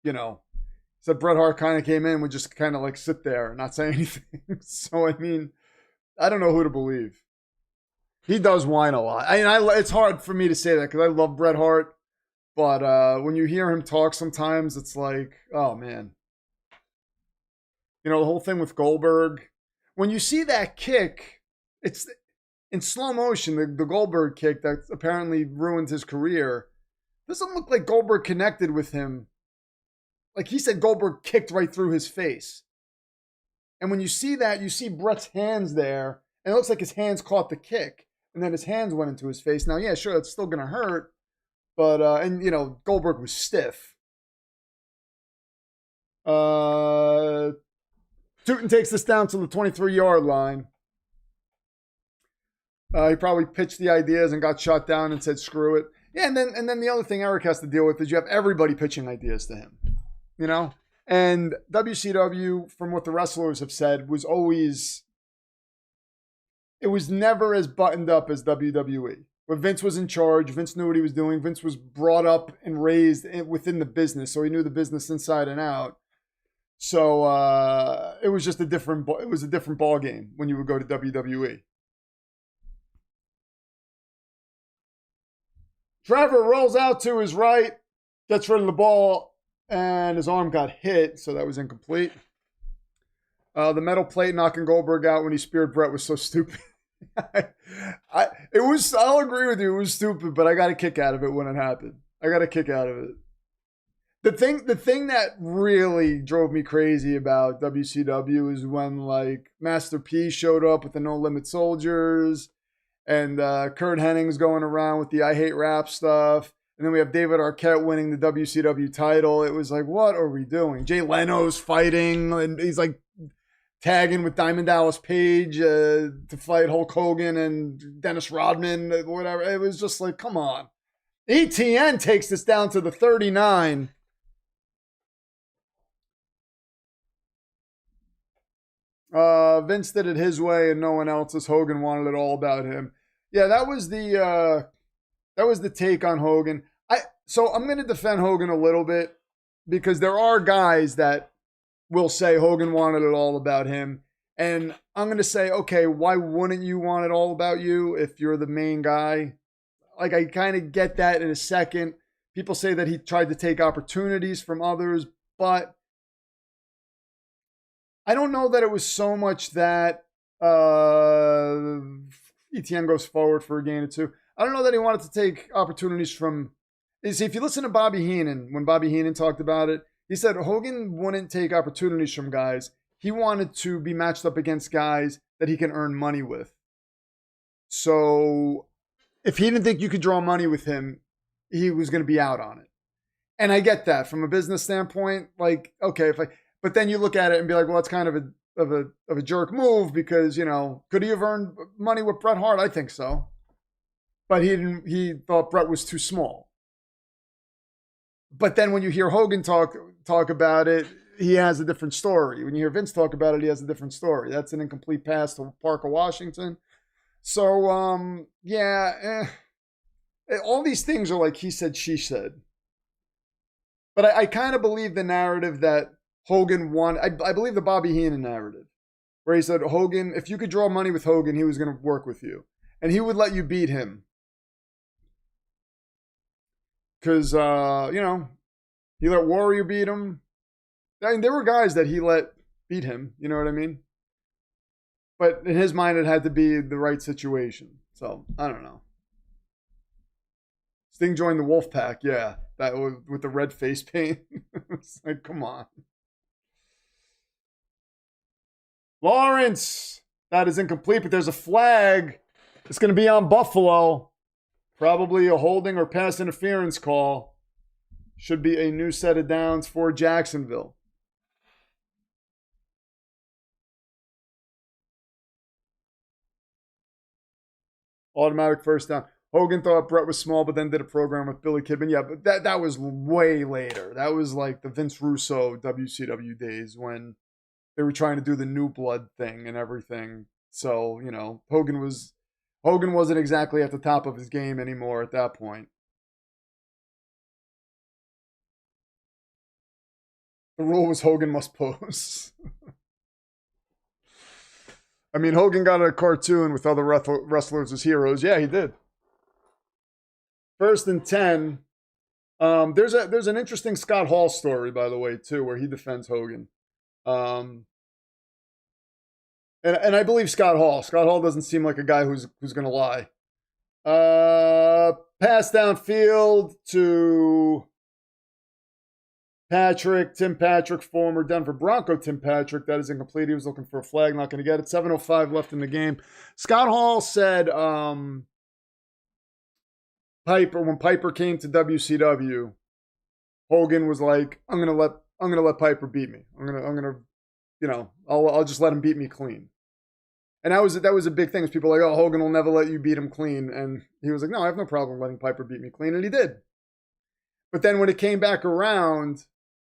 so Bret Hart kind of came in and would just kind of like sit there and not say anything. So, I mean, I don't know who to believe. He does whine a lot. It's hard for me to say that because I love Bret Hart. But when you hear him talk sometimes, it's like, oh, man. The whole thing with Goldberg. When you see that kick, it's in slow motion, the Goldberg kick that apparently ruined his career. Doesn't look like Goldberg connected with him. Like he said, Goldberg kicked right through his face. And when you see that, you see Bret's hands there, and it looks like his hands caught the kick, and then his hands went into his face. Now, yeah, sure, it's still going to hurt, but, Goldberg was stiff. Tootin takes this down to the 23-yard line. He probably pitched the ideas and got shot down and said, screw it. Yeah, and then the other thing Eric has to deal with is you have everybody pitching ideas to him, And WCW, from what the wrestlers have said, was always it was never as buttoned up as WWE. But Vince was in charge. Vince knew what he was doing. Vince was brought up and raised within the business, so he knew the business inside and out. So it was just a different ball game when you would go to WWE. Trevor rolls out to his right, gets rid of the ball, and his arm got hit, so that was incomplete. The metal plate knocking Goldberg out when he speared Brett was so stupid. I'll agree with you, it was stupid, but I got a kick out of it when it happened. I got a kick out of it. The thing that really drove me crazy about WCW is when like Master P showed up with the No Limit Soldiers, and Kurt Henning's going around with the I Hate Rap stuff, and then we have David Arquette winning the WCW title. It was like, what are we doing? Jay Leno's fighting, and he's like tagging with Diamond Dallas Page to fight Hulk Hogan and Dennis Rodman, whatever. It was just like, come on. ETN takes this down to the 39. Vince did it his way and no one else's. Hogan wanted it all about him. Yeah, that was the take on Hogan. So I'm going to defend Hogan a little bit because there are guys that will say Hogan wanted it all about him. And I'm going to say, okay, why wouldn't you want it all about you if you're the main guy? Like, I kind of get that in a second. People say that he tried to take opportunities from others, but I don't know that it was so much that ETN goes forward for a gain or two. I don't know that he wanted to take opportunities from... See, if you listen to Bobby Heenan, when Bobby Heenan talked about it, he said Hogan wouldn't take opportunities from guys. He wanted to be matched up against guys that he can earn money with. So if he didn't think you could draw money with him, he was going to be out on it. And I get that from a business standpoint. Like, okay, but then you look at it and be like, well, that's kind of a jerk move because, you know, could he have earned money with Bret Hart? I think so. But he thought Bret was too small. But then when you hear Hogan talk about it, he has a different story. When you hear Vince talk about it, he has a different story. That's an incomplete pass to Parker Washington. So, all these things are like he said, she said. But I kind of believe the narrative that Hogan won. I believe the Bobby Heenan narrative, where he said, Hogan, if you could draw money with Hogan, he was going to work with you. And he would let you beat him. Because, he let Warrior beat him. I mean, there were guys that he let beat him. You know what I mean? But in his mind, it had to be the right situation. So, I don't know. Sting joined the Wolfpack. Yeah, that was with the red face paint. It's like, come on. Lawrence. That is incomplete, but there's a flag. It's going to be on Buffalo. Probably a holding or pass interference call. Should be a new set of downs for Jacksonville. Automatic first down. Hogan thought Brett was small, but then did a program with Billy Kidman. Yeah, but that was way later. That was like the Vince Russo WCW days when they were trying to do the new blood thing and everything. So, you know, Hogan wasn't exactly at the top of his game anymore at that point. The rule was Hogan must pose. I mean, Hogan got a cartoon with other wrestlers as heroes. Yeah, he did. 1st and 10. There's an interesting Scott Hall story, by the way, too, where he defends Hogan. And I believe Scott Hall. Scott Hall doesn't seem like a guy who's going to lie. Pass downfield to Tim Patrick, former Denver Bronco Tim Patrick. That is incomplete. He was looking for a flag, not going to get it. 7:05 left in the game. Scott Hall said when Piper came to WCW, Hogan was like, I'm gonna let Piper beat me. I'm gonna I'll just let him beat me clean. And that was a big thing. People were like, oh, Hogan will never let you beat him clean. And he was like, no, I have no problem letting Piper beat me clean. And he did. But then when it came back around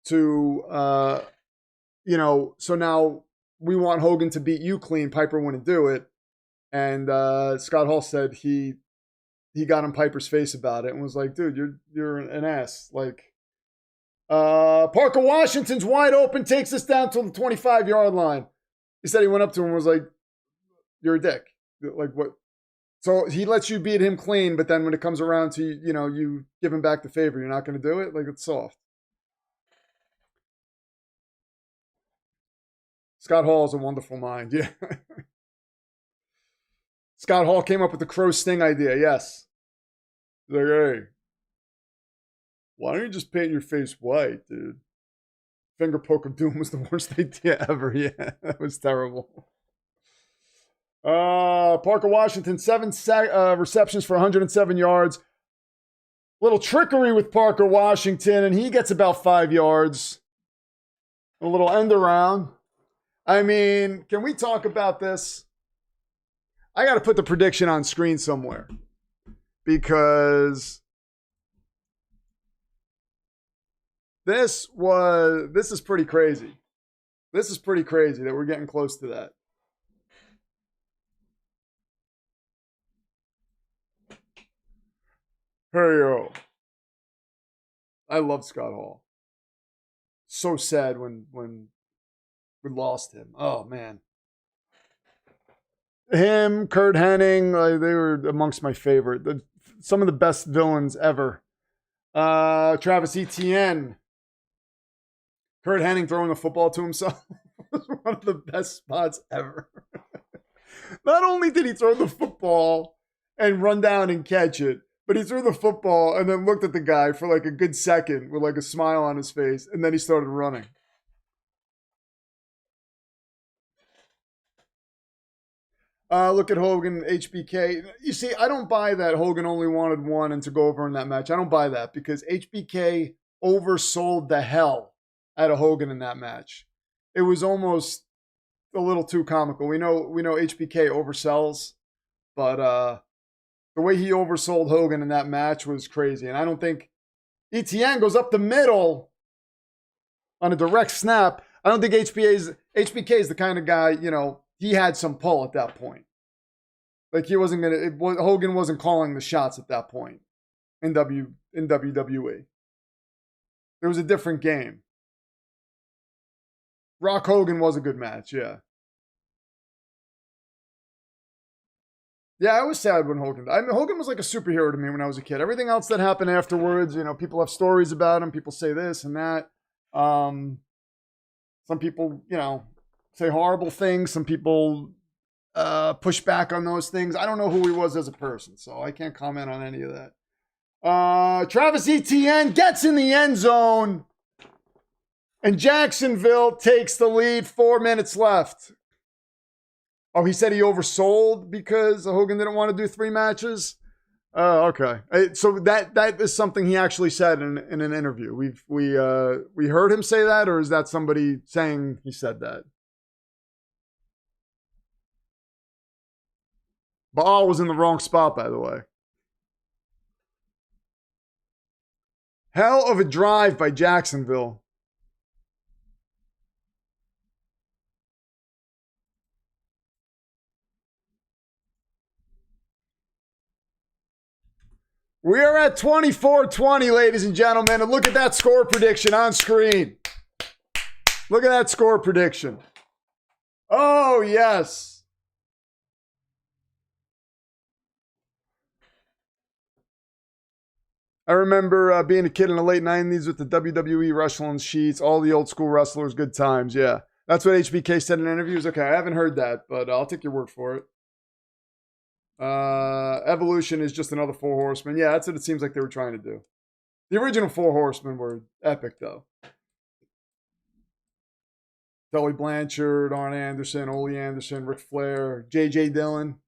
to, so now we want Hogan to beat you clean. Piper wouldn't do it. And Scott Hall said he got in Piper's face about it and was like, dude, you're an ass. Like, Parker Washington's wide open, takes us down to the 25-yard line. He said he went up to him and was like, you're a dick. Like, what? So he lets you beat him clean, but then when it comes around to, you give him back the favor, you're not going to do it? Like, it's soft. Scott Hall is a wonderful mind. Yeah. Scott Hall came up with the crow sting idea. Yes. He's like, hey, why don't you just paint your face white, dude? Finger poke of doom was the worst idea ever. Yeah, that was terrible. Parker Washington, 7 receptions for 107 yards. Little trickery with Parker Washington, and he gets about 5 yards. A little end around. I mean, can we talk about this? I got to put the prediction on screen somewhere because this is pretty crazy. This is pretty crazy that we're getting close to that. Hey, yo. I love Scott Hall. So sad when we lost him. Oh, man. Him, Kurt Hennig, they were amongst my favorite. Some of the best villains ever. Travis Etienne. Kurt Hennig throwing the football to himself was one of the best spots ever. Not only did he throw the football and run down and catch it, but he threw the football and then looked at the guy for like a good second with like a smile on his face, and then he started running. Look at Hogan, HBK. You see, I don't buy that Hogan only wanted one and to go over in that match. I don't buy that because HBK oversold the hell out of Hogan in that match. It was almost a little too comical. We know HBK oversells, but the way he oversold Hogan in that match was crazy. And I don't think Etienne goes up the middle on a direct snap. I don't think HBK is the kind of guy, he had some pull at that point. Like Hogan wasn't calling the shots at that point in WWE. It was a different game. Rock Hogan was a good match, yeah. Yeah, I was sad when Hogan died. I mean, Hogan was like a superhero to me when I was a kid. Everything else that happened afterwards, people have stories about him. People say this and that. Some people, say horrible things. Some people push back on those things. I don't know who he was as a person, so I can't comment on any of that. Travis Etienne gets in the end zone, and Jacksonville takes the lead. 4 minutes left. Oh, he said he oversold because Hogan didn't want to do 3 matches? Oh, okay. So that is something he actually said in an interview. We heard him say that, or is that somebody saying he said that? Baal was in the wrong spot, by the way. Hell of a drive by Jacksonville. We are at 24-20, ladies and gentlemen, and look at that score prediction on screen. Look at that score prediction. Oh, yes. I remember being a kid in the late 90s with the WWE wrestling sheets, all the old school wrestlers, good times, yeah. That's what HBK said in interviews. Okay, I haven't heard that, but I'll take your word for it. Evolution is just another 4 horsemen. Yeah, that's what it seems like they were trying to do. The original 4 horsemen were epic, though. Tully Blanchard, Arn Anderson, Ole Anderson, Ric Flair, J.J. Dillon.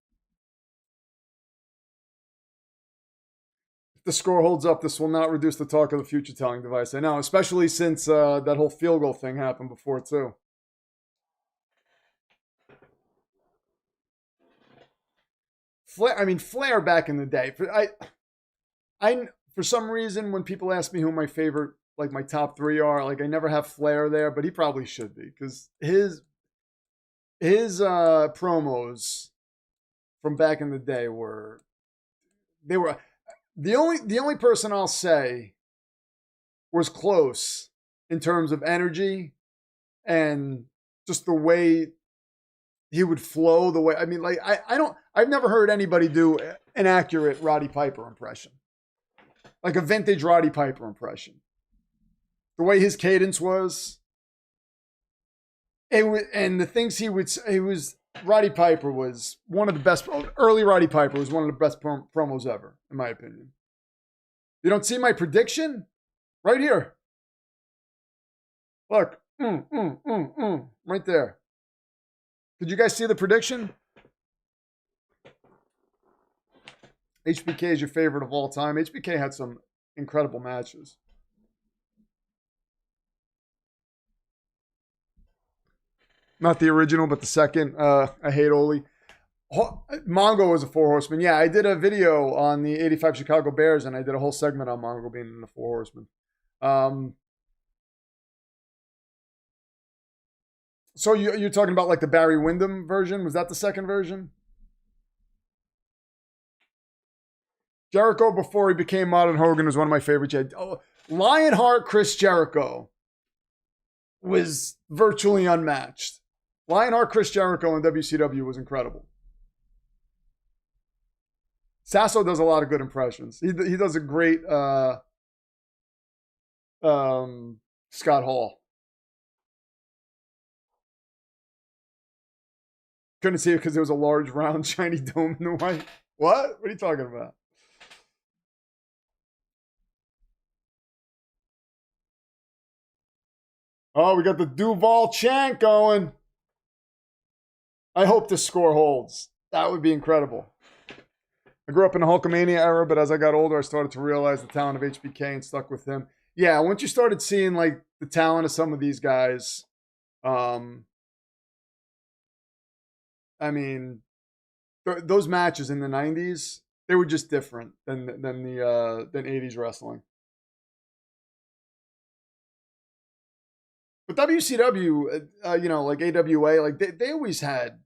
If the score holds up, this will not reduce the talk of the future telling device. I know, especially since that whole field goal thing happened before, too. Flair back in the day. For some reason, when people ask me who my favorite, like my top 3 are, like I never have Flair there, but he probably should be because his promos from back in the day were the only person I'll say was close in terms of energy and just the way he would flow, the way, I mean, like, I've never heard anybody do an accurate Roddy Piper impression. Like a vintage Roddy Piper impression. The way his cadence was. And the things he would say, Roddy Piper was one of the best, early Roddy Piper was one of the best promos ever, in my opinion. You don't see my prediction? Right here. Look. Right there. Did you guys see the prediction? HBK is your favorite of all time. HBK had some incredible matches. Not the original, but the second. I hate Oli. Mongo was a four horseman. Yeah, I did a video on the 85 Chicago Bears, and I did a whole segment on Mongo being in the four horseman. So you're talking about like the Barry Windham version? Was that the second version? Jericho before he became Modern Hogan was one of my favorites. Lionheart Chris Jericho was virtually unmatched. Lionheart Chris Jericho in WCW was incredible. Sasso does a lot of good impressions. He does a great Scott Hall. Couldn't see it because there was a large, round, shiny dome in the white. What? What are you talking about? Oh, we got the Duval chant going. I hope this score holds. That would be incredible. I grew up in the Hulkamania era, but as I got older, I started to realize the talent of HBK and stuck with him. Yeah, once you started seeing like the talent of some of these guys, I mean, those matches in the 90s, they were just different than 80s wrestling. But WCW, like AWA, like they always had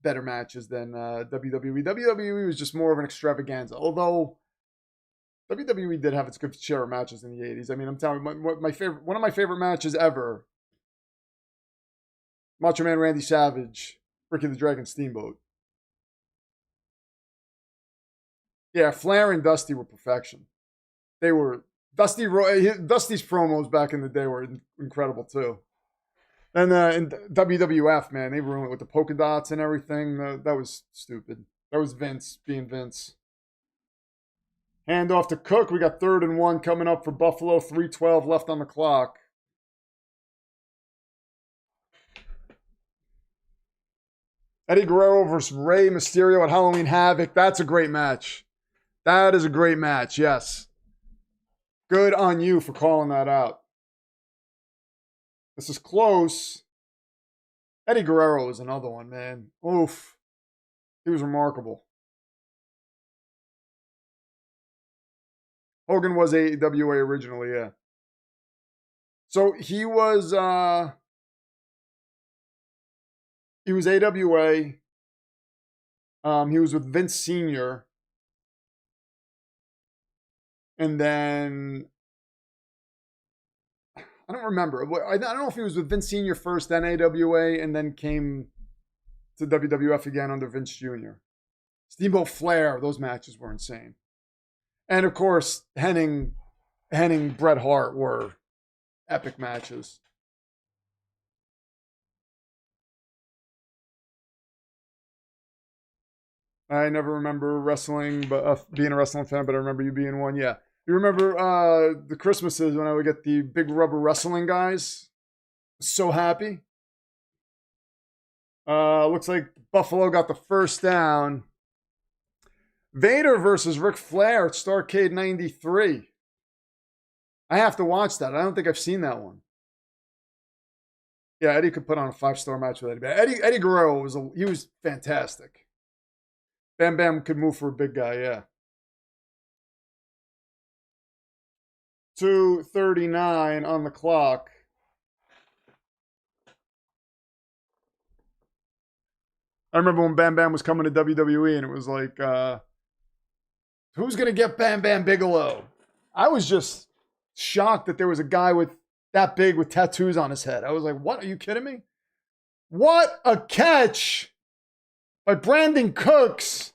better matches than WWE. WWE was just more of an extravaganza. Although WWE did have its good share of matches in the 80s. I mean, I'm telling you, one of my favorite matches ever, Macho Man Randy Savage, Ricky the Dragon Steamboat. Yeah, Flair and Dusty were perfection. They were Dusty's promos back in the day were incredible too. And in WWF, man, they ruined it with the polka dots and everything. That was stupid. That was Vince being Vince. Hand off to Cook. We got 3rd and 1 coming up for Buffalo. 3:12 left on the clock. Eddie Guerrero versus Rey Mysterio at Halloween Havoc. That's a great match. That is a great match, yes. Good on you for calling that out. This is close. Eddie Guerrero is another one, man. Oof. He was remarkable. Hogan was AWA originally, yeah. So he was AWA. He was with Vince Sr. And then I don't remember. I don't know if he was with Vince Sr. first, then AWA, and then came to WWF again under Vince Jr. Steamboat Flair, those matches were insane. And of course, Henning, Bret Hart were epic matches. I never remember wrestling, but being a wrestling fan, but I remember you being one. Yeah. You remember the Christmases when I would get the big rubber wrestling guys? So happy. Looks like Buffalo got the first down. Vader versus Ric Flair at Starrcade 93. I have to watch that. I don't think I've seen that one. Yeah, Eddie could put on a 5-star match with Eddie. Eddie Guerrero was fantastic. Bam Bam could move for a big guy, yeah. 2:39 on the clock. I remember when Bam Bam was coming to WWE and it was like, who's going to get Bam Bam Bigelow? I was just shocked that there was a guy with that big with tattoos on his head. I was like, what? Are you kidding me? What a catch by Brandon Cooks.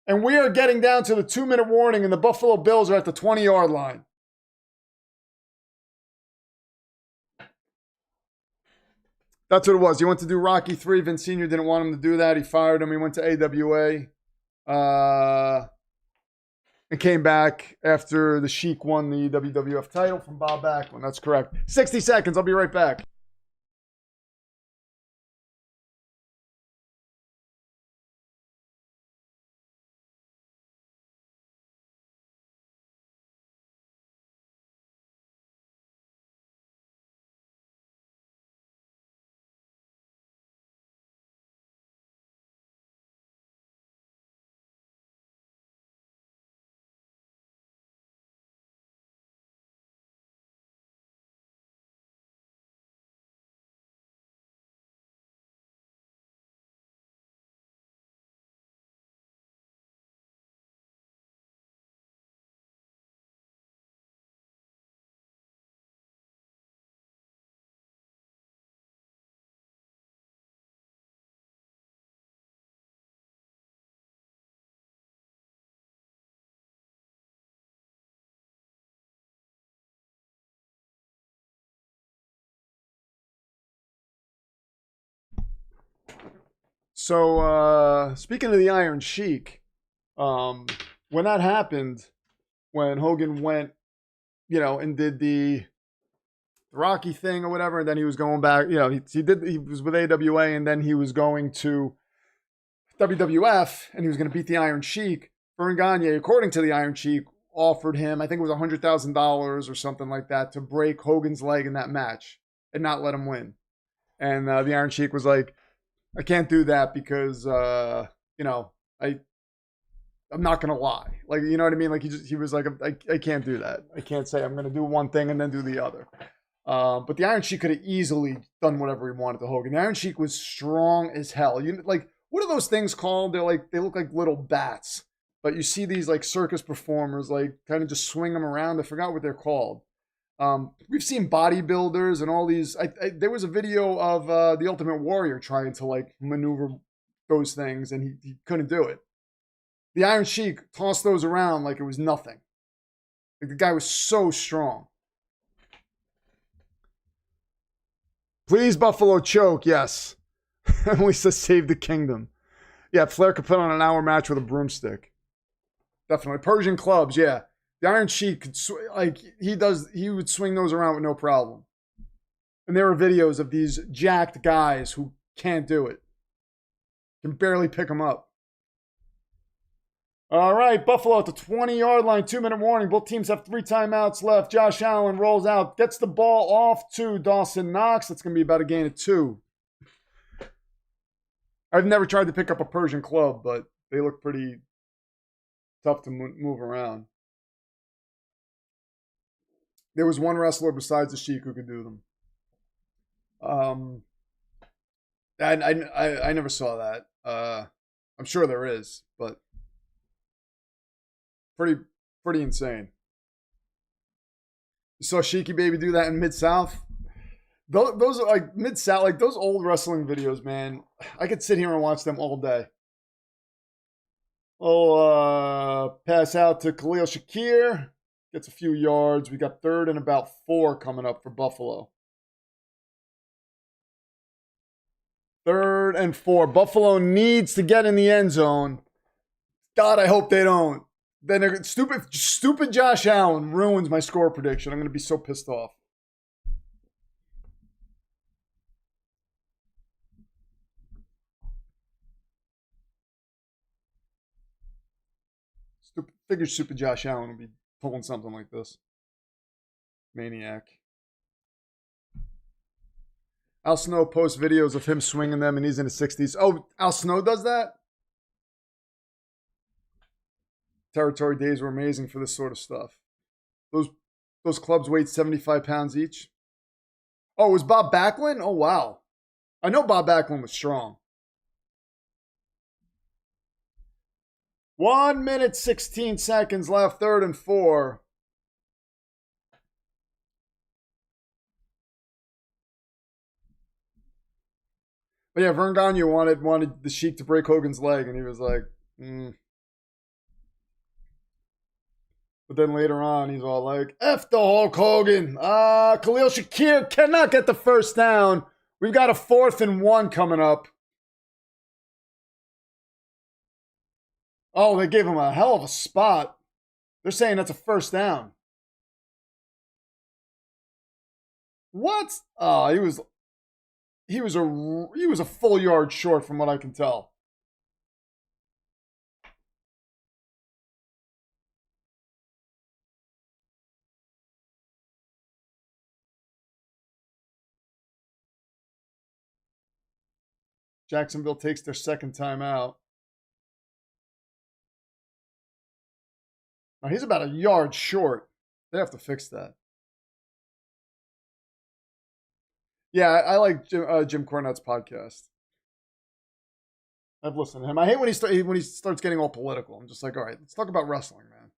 And we are getting down to the 2-minute warning, and the Buffalo Bills are at the 20-yard line. That's what it was. He went to do Rocky 3. Vince Sr. didn't want him to do that. He fired him. He went to AWA. And came back after the Sheik won the WWF title from Bob Backlund. That's correct. 60 seconds. I'll be right back. So, speaking of the Iron Sheik, when that happened, when Hogan went, and did the Rocky thing or whatever, and then he was going back, he was with AWA, and then he was going to WWF, and he was going to beat the Iron Sheik. Vern Gagne, according to the Iron Sheik, offered him, I think it was $100,000 or something like that, to break Hogan's leg in that match and not let him win. And the Iron Sheik was like, I can't do that because, I'm not going to lie. Like, you know what I mean? Like, he was like, I can't do that. I can't say I'm going to do one thing and then do the other. But the Iron Sheik could have easily done whatever he wanted to Hogan. The Iron Sheik was strong as hell. What are those things called? They look like little bats. But you see these like circus performers like kind of just swing them around. I forgot what they're called. We've seen bodybuilders and all these. There was a video of the Ultimate Warrior trying to like maneuver those things, and he couldn't do it. The Iron Sheik tossed those around like it was nothing. Like the guy was so strong. Please, Buffalo choke, yes. Emily says save the kingdom. Yeah, Flair could put on an hour match with a broomstick. Definitely. Persian clubs, yeah. The Iron Sheik could he would swing those around with no problem. And there are videos of these jacked guys who can't do it. Can barely pick them up. All right, Buffalo at the 20-yard line, 2-minute warning. Both teams have 3 timeouts left. Josh Allen rolls out, gets the ball off to Dawson Knox. That's going to be about a gain of 2. I've never tried to pick up a Persian club, but they look pretty tough to move around. There was one wrestler besides the Sheik who could do them. I never saw that. I'm sure there is, but pretty insane. You saw Sheiky Baby do that in Mid-South? Those are like Mid-South, like those old wrestling videos, man. I could sit here and watch them all day. Pass out to Khalil Shakir. Gets a few yards. We got 3rd and about 4 coming up for Buffalo. 3rd and 4. Buffalo needs to get in the end zone. God, I hope they don't. Then stupid Josh Allen ruins my score prediction. I'm going to be so pissed off. Figured stupid Josh Allen would be pulling something like this. Maniac. Al Snow posts videos of him swinging them, and he's in his 60s. Oh, Al Snow does that? Territory days were amazing for this sort of stuff. Those clubs weighed 75 pounds each. Oh, it was Bob Backlund? Oh, wow. I know Bob Backlund was strong. 1 minute, 16 seconds left, 3rd and 4. But yeah, Vern Gagne wanted the Sheik to break Hogan's leg, and he was like, But then later on, he's all like, F the Hulk Hogan. Khalil Shakir cannot get the first down. We've got a 4th and 1 coming up. Oh, they gave him a hell of a spot. They're saying that's a first down. What? Oh, he was a full yard short from what I can tell. Jacksonville takes their second time out. Now he's about a yard short. They have to fix that. Yeah, I like Jim Cornette's podcast. I've listened to him. I hate when he starts getting all political. I'm just like, all right, let's talk about wrestling, man.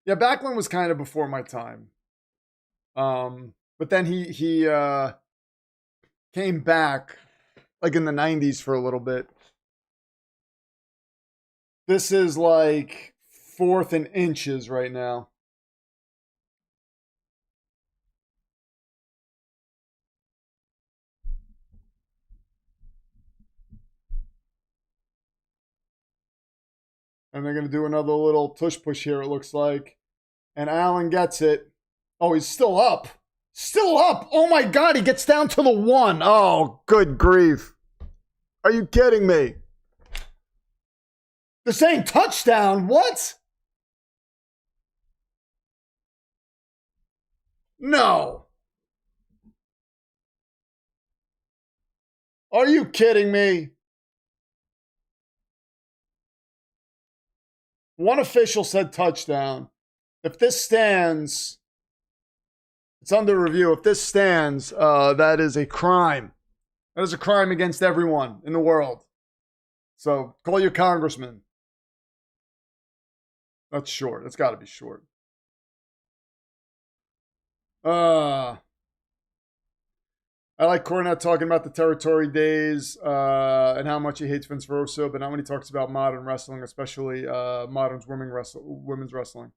Yeah, Backlund was kind of before my time. But then he came back like in the 90s for a little bit. This is like 4th and inches right now. And they're going to do another little tush push here, it looks like. And Allen gets it. Oh, he's still up. Still up. Oh my God, he gets down to the 1. Oh, good grief. Are you kidding me? They're saying touchdown. What? No. Are you kidding me? One official said touchdown. If this stands, it's under review. If this stands, that is a crime. That is a crime against everyone in the world. So call your congressman. That's short. It's got to be short. I like Cornette talking about the territory days and how much he hates Vince Russo, but not when he talks about modern wrestling, especially modern women's wrestling.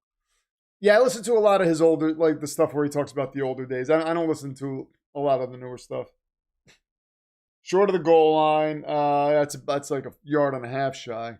Yeah, I listen to a lot of his older, like the stuff where he talks about the older days. I don't listen to a lot of the newer stuff. Short of the goal line, that's like a yard and a half shy.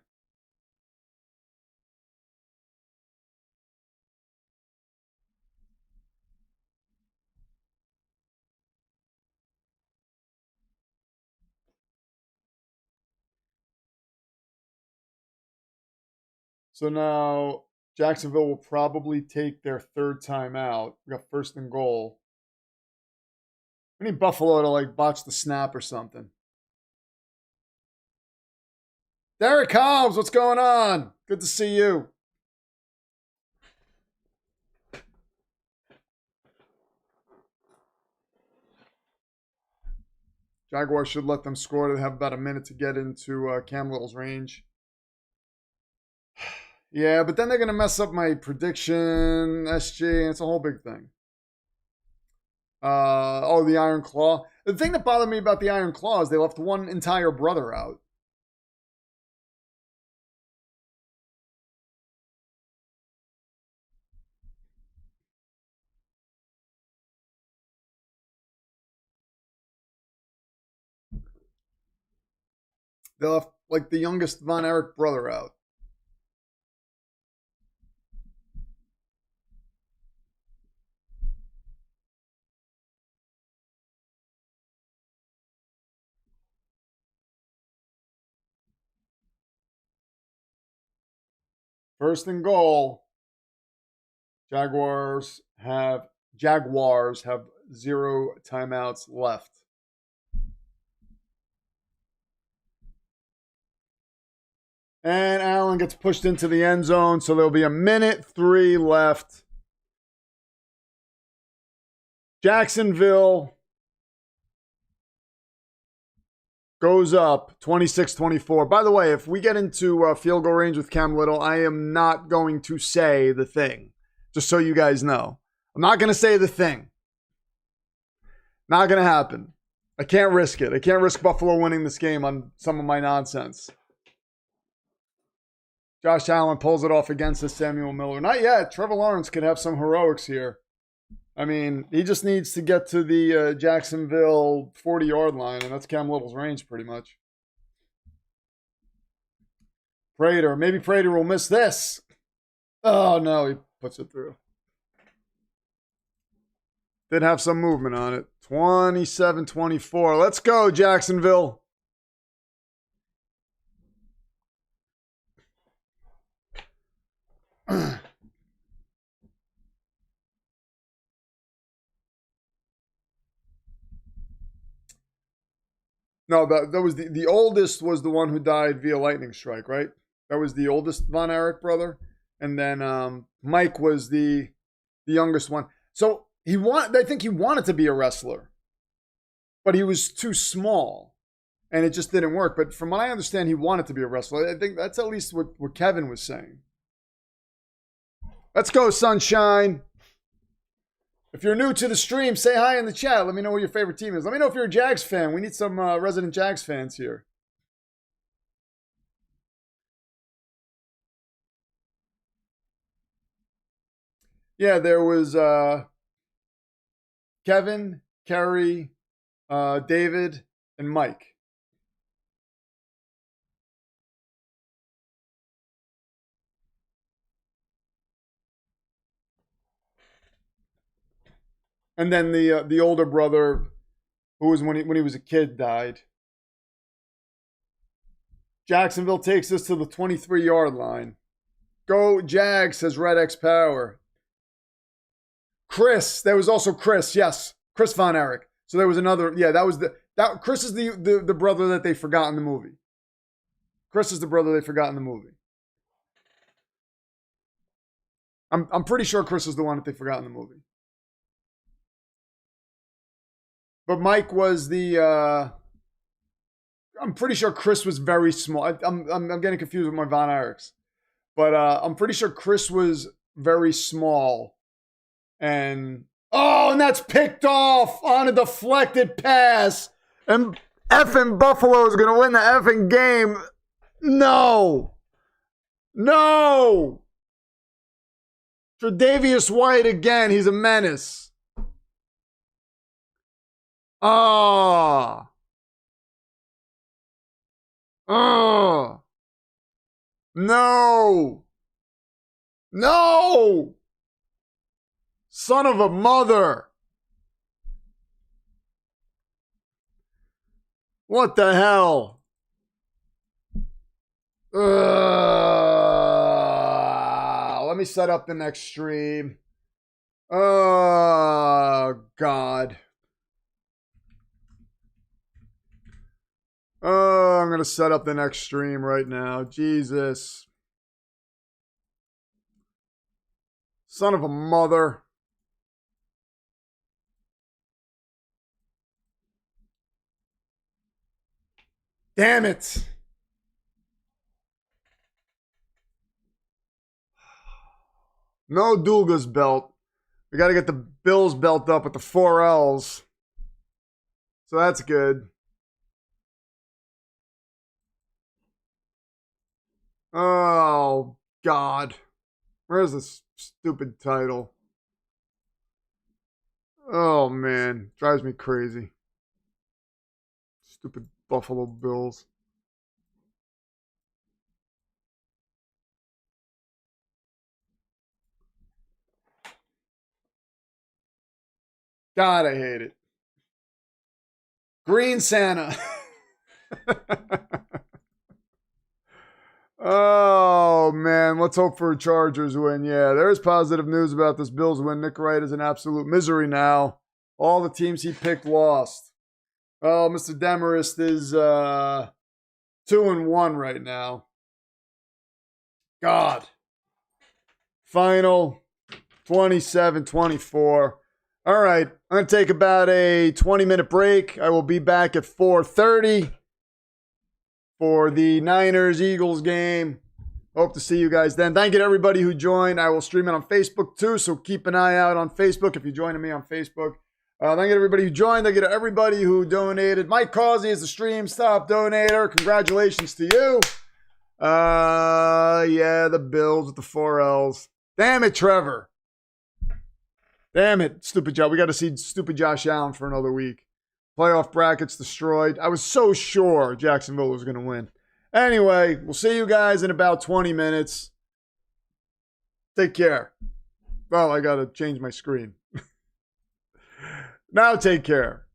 So now Jacksonville will probably take their 3rd time out. We got 1st and goal. We need Buffalo to like botch the snap or something. Derek Hobbs, what's going on? Good to see you. Jaguars should let them score. They have about a minute to get into Cam Little's range. Yeah, but then they're going to mess up my prediction, SG, and it's a whole big thing. The Iron Claw. The thing that bothered me about the Iron Claw is they left one entire brother out. They left like the youngest Von Erich brother out. First and goal. Jaguars have 0 timeouts left. And Allen gets pushed into the end zone, so there'll be a minute 3 left. Jacksonville goes up 26-24. By the way, if we get into field goal range with Cam Little, I am not going to say the thing. Just so you guys know. I'm not going to say the thing. Not going to happen. I can't risk it. I can't risk Buffalo winning this game on some of my nonsense. Josh Allen pulls it off against the Samuel Miller. Not yet. Trevor Lawrence could have some heroics here. I mean, he just needs to get to the Jacksonville 40-yard line, and that's Cam Little's range pretty much. Prater. Maybe Prater will miss this. Oh, no. He puts it through. Did have some movement on it. 27-24. Let's go, Jacksonville. No, that was the oldest was the one who died via lightning strike, right? That was the oldest Von Erich brother. And then Mike was the youngest one. So I think he wanted to be a wrestler, but he was too small and it just didn't work. But from what I understand, he wanted to be a wrestler. I think that's at least what Kevin was saying. Let's go, Sunshine. If you're new to the stream, say hi in the chat. Let me know what your favorite team is. Let me know if you're a Jags fan. We need some resident Jags fans here. Yeah, there was Kevin, Kerry, David, and Mike. And then the older brother, who was when he was a kid, died. Jacksonville takes us to the 23-yard line. Go Jags, says Red X Power. Chris, there was also Chris, yes. Chris Von Erich. So there was another, yeah, Chris is the brother that they forgot in the movie. Chris is the brother they forgot in the movie. I'm pretty sure Chris is the one that they forgot in the movie. But Mike was I'm pretty sure Chris was very small. I'm getting confused with my Von Erichs. But I'm pretty sure Chris was very small. And that's picked off on a deflected pass. And effing Buffalo is going to win the effing game. No. Tre'Davious White again. He's a menace. No. Son of a mother. What the hell? Let me set up the next stream. Oh, God. Oh, I'm going to set up the next stream right now. Jesus. Son of a mother. Damn it. No Dulga's belt. We got to get the Bills belt up with the 4 L's. So that's good. Oh, God. Where's this stupid title? Oh, man. Drives me crazy. Stupid Buffalo Bills. God, I hate it. Green Santa. Oh, man. Let's hope for a Chargers win. Yeah, there's positive news about this Bills win. Nick Wright is in absolute misery now. All the teams he picked lost. Oh, Mr. Demarest is 2-1 right now. God. Final 27-24. All right. I'm going to take about a 20-minute break. I will be back at 4:30 for the Niners-Eagles game. Hope to see you guys then. Thank you to everybody who joined. I will stream it on Facebook too, so keep an eye out on Facebook if you're joining me on Facebook. Thank you to everybody who joined. Thank you to everybody who donated. Mike Causey is the Stream Stop donator. Congratulations to you. Yeah, the Bills with the 4 L's. Damn it, Trevor. Damn it, stupid Josh. We got to see stupid Josh Allen for another week. Playoff brackets destroyed. I was so sure Jacksonville was going to win. Anyway, we'll see you guys in about 20 minutes. Take care. Well, I got to change my screen. Now take care.